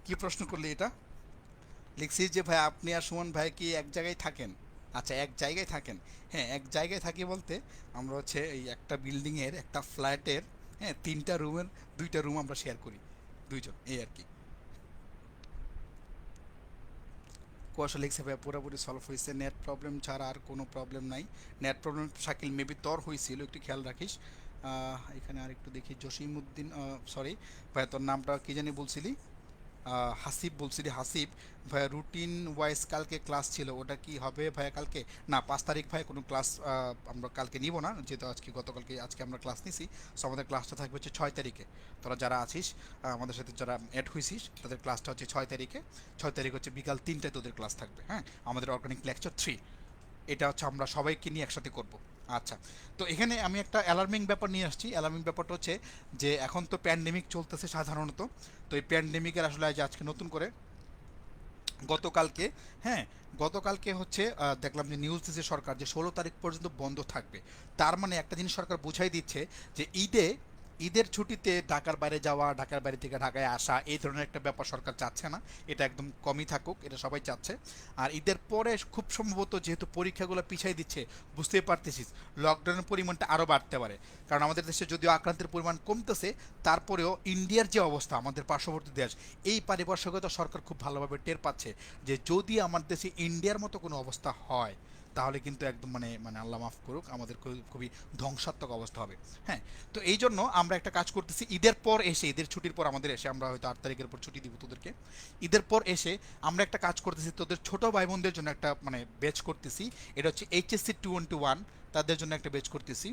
S3: কি প্রশ্ন করলি এটা? লিখছি যে ভাই আপনি আর সুমন ভাই কি এক জায়গায় থাকেন? আচ্ছা, এক জায়গায় থাকেন। হ্যাঁ, এক জায়গায় থাকি বলতে আমরা হচ্ছে এই একটা বিল্ডিংয়ের একটা ফ্ল্যাটের, হ্যাঁ, 3টা রুমের 2টা রুম আমরা শেয়ার করি, 2জন, এই আর কি। কুয়াশা লিখছে ভাই পুরোপুরি সলভ হয়েছে, নেট প্রবলেম ছাড়া আর কোনো প্রবলেম নাই। নেট প্রবলেম শাকিল মেবি তোর হয়েছিল, একটু খেয়াল রাখিস। এখানে আর একটু দেখি, জসিমউদ্দিন, সরি ভাই তোর নামটা কি জানি বলছিলি? হাসিব বলছিলি, হাসিব ভাইয়া রুটিন ওয়াইজ কালকে ক্লাস ছিল, ওটা কি হবে ভাইয়া কালকে? না, 5 তারিখ ভাই কোনো ক্লাস আমরা কালকে নিব না, যেহেতু আজকে গতকালকে আজকে আমরা ক্লাস নিছি। সো আমাদের ক্লাসটা থাকবে হচ্ছে 6 তারিখে। তোরা যারা আছিস আমাদের সাথে যারা অ্যাড হয়েছিস তাদের ক্লাসটা হচ্ছে 6 তারিখে। 6 তারিখ হচ্ছে বিকাল 3টায় তোদের ক্লাস থাকবে, হ্যাঁ, আমাদের অর্গানিক লেকচার 3। এটা হচ্ছে আমরা সবাইকে নিয়ে একসাথে করব। আচ্ছা, তো এখানে আমি একটা অ্যালার্মিং ব্যাপার নিয়ে আসছি। অ্যালার্মিং ব্যাপারটা হচ্ছে যে এখন তো প্যান্ডেমিক চলতেছে সাধারণত। তো এই প্যান্ডেমিকের আসলে আজ আজকে নতুন করে গতকালকে, হ্যাঁ, গতকালকে হচ্ছে দেখলাম যে নিউজ দিচ্ছে সরকার যে 16 তারিখ পর্যন্ত বন্ধ থাকবে। তার মানে একটা জিনিস সরকার বুঝাই দিচ্ছে যে ঈদের ছুটিতে ঢাকার বাইরে যাওয়া, ঢাকার বাইরে থেকে ঢাকায় আসা, এই ধরনের একটা ব্যাপার সরকার চাচ্ছে না। এটা একদম কমই থাকুক, এটা সবাই চাচ্ছে। আর ঈদের পরে খুব সম্ভবত যেহেতু পরীক্ষাগুলো পিছাই দিচ্ছে, বুঝতেই পারতেছিস লকডাউনের পরিমাণটা আরও বাড়তে পারে। কারণ আমাদের দেশে যদিও আক্রান্তের পরিমাণ কমতেছে, তারপরেও ইন্ডিয়ার যে অবস্থা, আমাদের পার্শ্ববর্তী দেশ, এই পারিপার্শ্বিকতা সরকার খুব ভালোভাবে টের পাচ্ছে যে যদি আমার দেশে ইন্ডিয়ার মতো কোনো অবস্থা হয় তাহলে কিন্তু একদম মানে মানে আল্লাহ মাফ করুক, আমাদের খুবই ধ্বংসাত্মক অবস্থা হবে। হ্যাঁ, তো এই জন্য আমরা একটা কাজ করতেছি, ঈদের পর এসে, ঈদের ছুটির পর আমাদের এসে, আমরা হয়তো 8 তারিখের পর ছুটি দিব তোদেরকে, ঈদের পর এসে আমরা একটা কাজ করতেছি, তোদের ছোট ভাই বোনদের জন্য একটা মানে ব্যাচ করতেছি। এটা হচ্ছে এইচএসসি 2-1, তাদের জন্য একটা ব্যাচ করতেছি।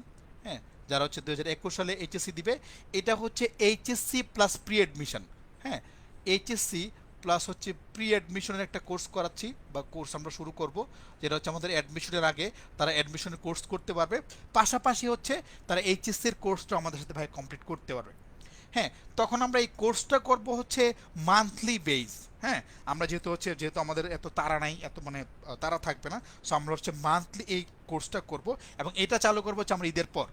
S3: হ্যাঁ, যারা হচ্ছে 2021 সালে এইচএসসি দিবে। এটা হচ্ছে এইচএসসি প্লাস প্রি অ্যাডমিশন। হ্যাঁ, এইচএসসি প্লাস হচ্ছে প্রি অ্যাডমিশনের একটা কোর্স করাচ্ছি, বা কোর্স আমরা শুরু করব, যেটা হচ্ছে আমাদের অ্যাডমিশনের আগে তারা অ্যাডমিশনের কোর্স করতে পারবে, পাশাপাশি হচ্ছে তারা এইচএসসির কোর্সটা আমাদের সাথে ভাই কমপ্লিট করতে পারবে। হ্যাঁ, তখন আমরা এই কোর্সটা করব হচ্ছে মান্থলি বেস। হ্যাঁ, আমরা যেহেতু আমাদের এত তাড়া নাই, এত মানে তাড়া থাকবে না। সো আমরা হচ্ছে মান্থলি এই কোর্সটা করব, এবং এটা চালু করবো হচ্ছে আমরা ঈদের পর।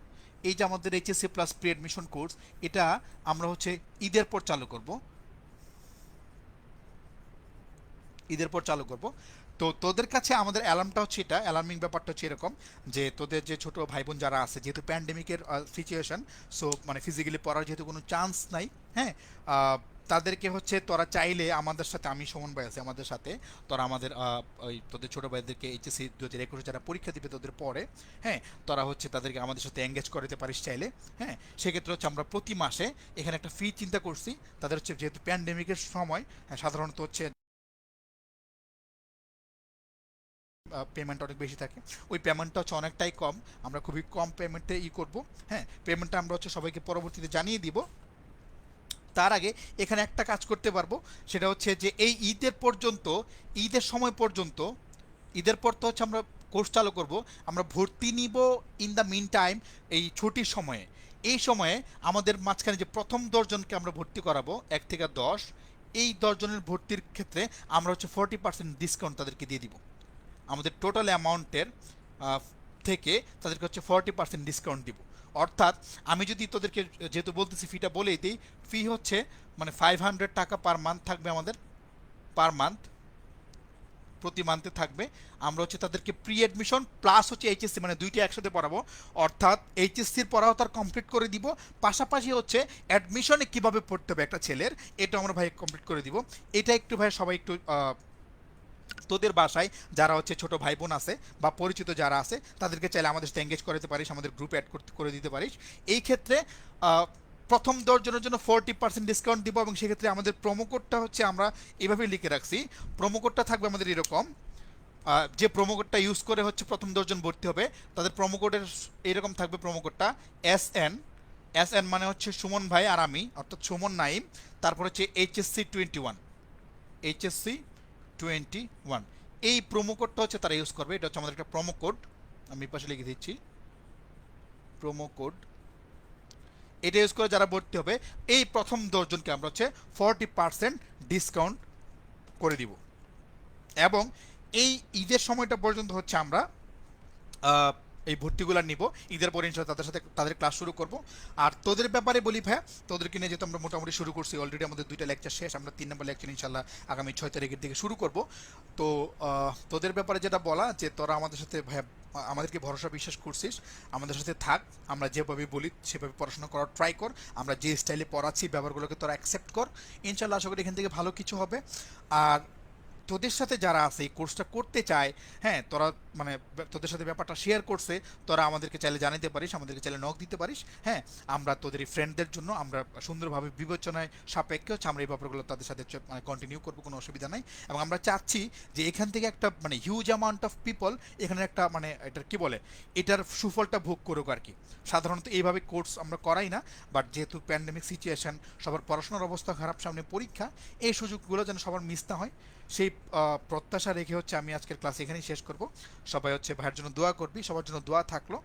S3: এই যে আমাদের HSC plus pre admission course, এটা আমরা হচ্ছে ঈদের পর চালু করব, ঈদের পর চালু করব। তো তোদের কাছে আমাদের অ্যালার্মটা হচ্ছে, এটা অ্যালার্মিং ব্যাপারটা হচ্ছে এরকম যে তোদের যে ছোট ভাই বোন যারা আছে, যেহেতু প্যান্ডেমিকের সিচুয়েশন, সো মানে ফিজিক্যালি পড়ার যেহেতু কোনো চান্স নাই, হ্যাঁ, তাদেরকে হচ্ছে তোরা চাইলে আমাদের সাথে, আমি সুমন ভাই আছি আমাদের সাথে, তোরা আমাদের ওই তোদের ছোটো ভাইদেরকে এইচএসসি 2021 যারা পরীক্ষা দিবে তোদের পরে, হ্যাঁ, তোরা হচ্ছে তাদেরকে আমাদের সাথে এঙ্গেজ করাতে পারিস চাইলে। হ্যাঁ, সেক্ষেত্রে হচ্ছে আমরা প্রতি মাসে এখানে একটা ফি চিন্তা করছি। তাদের হচ্ছে যেহেতু প্যান্ডেমিকের সময়, হ্যাঁ, সাধারণত হচ্ছে পেমেন্ট অনেক বেশি থাকে, ওই পেমেন্টটা হচ্ছে অনেকটাই কম। আমরা খুবই কম পেমেন্টে করব। হ্যাঁ, পেমেন্টটা আমরা হচ্ছে সবাইকে পরবর্তীতে জানিয়ে দিব। তার আগে এখানে একটা কাজ করতে পারবো, সেটা হচ্ছে যে এই ঈদের পর্যন্ত, ঈদের সময় পর্যন্ত, ঈদের পর তো হচ্ছে আমরা কোর্স চালু করব, আমরা ভর্তি নিব ইন দ্য মিন টাইম, এই ছুটির সময়ে। এই সময়ে আমাদের মাঝখানে যে প্রথম 10 জনকে আমরা ভর্তি করাবো 1 থেকে 10, এই 10 জনের ভর্তির ক্ষেত্রে আমরা হচ্ছে 40% ডিসকাউন্ট তাদেরকে দিয়ে দিব। আমাদের টোটাল অ্যামাউন্টের থেকে তাদেরকে হচ্ছে 40% ডিসকাউন্ট দিব। অর্থাৎ আমি যদি তোদেরকে, যেহেতু বলতেছি ফিটা বলেই দিই, ফি হচ্ছে মানে 500 টাকা পার মান্থ থাকবে আমাদের, পার মান্থ। প্রতি মান্থে থাকবে। আমরা হচ্ছে তাদেরকে প্রি অ্যাডমিশন প্লাস হচ্ছে এইচএসসি মানে দুইটা একসাথে পড়াবো, অর্থাৎ এইচএসসির পড়াও তার কমপ্লিট করে দিব, পাশাপাশি হচ্ছে অ্যাডমিশনে কিভাবে পড়তে হবে একটা ছেলের, এটা আমরা ভাই কমপ্লিট করে দিব। এটা একটু ভাই সবাই একটু তোদের বাসায় যারা হচ্ছে ছোট ভাই বোন আছে বা পরিচিত যারা আছে তাদেরকে চাইলে আমাদের সাথে এঙ্গেজ করতে পারিস, আমাদের গ্রুপ অ্যাড করে দিতে পারিস। এই ক্ষেত্রে প্রথম 10 জনের জন্য 40% ডিসকাউন্ট দিব, এবং সেক্ষেত্রে আমাদের প্রোমো কোডটা হচ্ছে আমরা এভাবে লিখে রাখছি। প্রোমো কোডটা থাকবে আমাদের এরকম, যে প্রোমো কোডটা ইউজ করে হচ্ছে প্রথম 10 জন ভর্তি হবে তাদের প্রোমো কোডের এরকম থাকবে প্রোমো কোডটা SN। SN মানে হচ্ছে সুমন ভাই আর আমি, অর্থাৎ সুমন নাইম, তারপর হচ্ছে HSC 21, HSC 21। এই প্রোমো কোডটা হচ্ছে তারা ইউজ করবে। এটা হচ্ছে আমাদের একটা প্রোমো কোড, আমি পাশে লিখে দিচ্ছি প্রোমো কোড। এটা ইউজ করে যারা ভর্তি হবে এই প্রথম 10 জনকে আমরা হচ্ছে 40% ডিসকাউন্ট করে দিব। এবং এই ঈদের সময়টা পর্যন্ত হচ্ছে আমরা এই ভর্তিগুলো নিব, ঈদের পরে ইনশাল্লাহ তাদের সাথে তাদের ক্লাস শুরু করব। আর তোদের ব্যাপারে বলি ভাই, তোদেরকে নিয়ে যেহেতু আমরা মোটামুটি শুরু করছি, অলরেডি আমাদের 2টা লেকচার শেষ, আমরা 3 নম্বর লেকচার ইনশাল্লাহ আগামী 6 তারিখের দিকে শুরু করব। তো তোদের ব্যাপারে যেটা বলা যে তোরা আমাদের সাথে ভাই আমাদেরকে ভরসা বিশ্বাস করছিস, আমাদের সাথে থাক, আমরা যেভাবে বলি সেভাবে পড়াশোনা করার ট্রাই কর, আমরা যে স্টাইলে পড়াচ্ছি ব্যাপারগুলোকে তোরা অ্যাকসেপ্ট কর, ইনশাল্লাহ আশা করি এখান থেকে ভালো কিছু হবে। আর তোদের সাথে যারা আছে এই কোর্সটা করতে চায়, হ্যাঁ তোরা মানে তোদের সাথে ব্যাপারটা শেয়ার করছে, তোরা আমাদেরকে চাইলে জানাতে পারিস, আমাদেরকে চাইলে নক দিতে পারিস। হ্যাঁ, আমরা তোদের এই ফ্রেন্ডদের জন্য আমরা সুন্দরভাবে বিবেচনায় সাপেক্ষে হচ্ছে আমরা এই ব্যাপারগুলো তাদের সাথে মানে কন্টিনিউ করবো, কোনো অসুবিধা নাই। এবং আমরা চাচ্ছি যে এখান থেকে একটা মানে হিউজ অ্যামাউন্ট অফ পিপল এখানে একটা মানে এটার কি বলে এটার সুফলটা ভোগ করুক আর কি। সাধারণত এইভাবে কোর্স আমরা করাই না, বাট যেহেতু প্যান্ডেমিক সিচুয়েশন, সবার পড়াশোনার অবস্থা খারাপ, সামনে পরীক্ষা, এই সুযোগগুলো যেন সবার মিস না হয় সেই প্রত্যাশা রেখে হচ্ছে আমি আজকের ক্লাস এখানেই শেষ করব। সবাই হচ্ছে ভাইয়ের জন্য দোয়া করবি, সবার জন্য দোয়া থাকলো।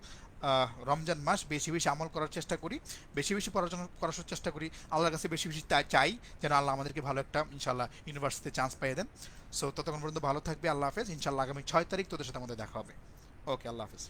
S3: রমজান মাস বেশি বেশি আমল করার চেষ্টা করি, বেশি বেশি পড়াশোনা করার চেষ্টা করি, আল্লাহর কাছে বেশি বেশি চাই যেন আল্লাহ আমাদেরকে ভালো একটা ইনশাল্লাহ ইউনিভার্সিটিতে চান্স পাইয়ে দেন। সো ততক্ষণ পর্যন্ত ভালো থাকবে, আল্লাহ হাফেজ। ইনশাল্লাহ আগামী 6 তারিখ তোদের সাথে আমাদের দেখা হবে। ওকে, আল্লাহ হাফেজ।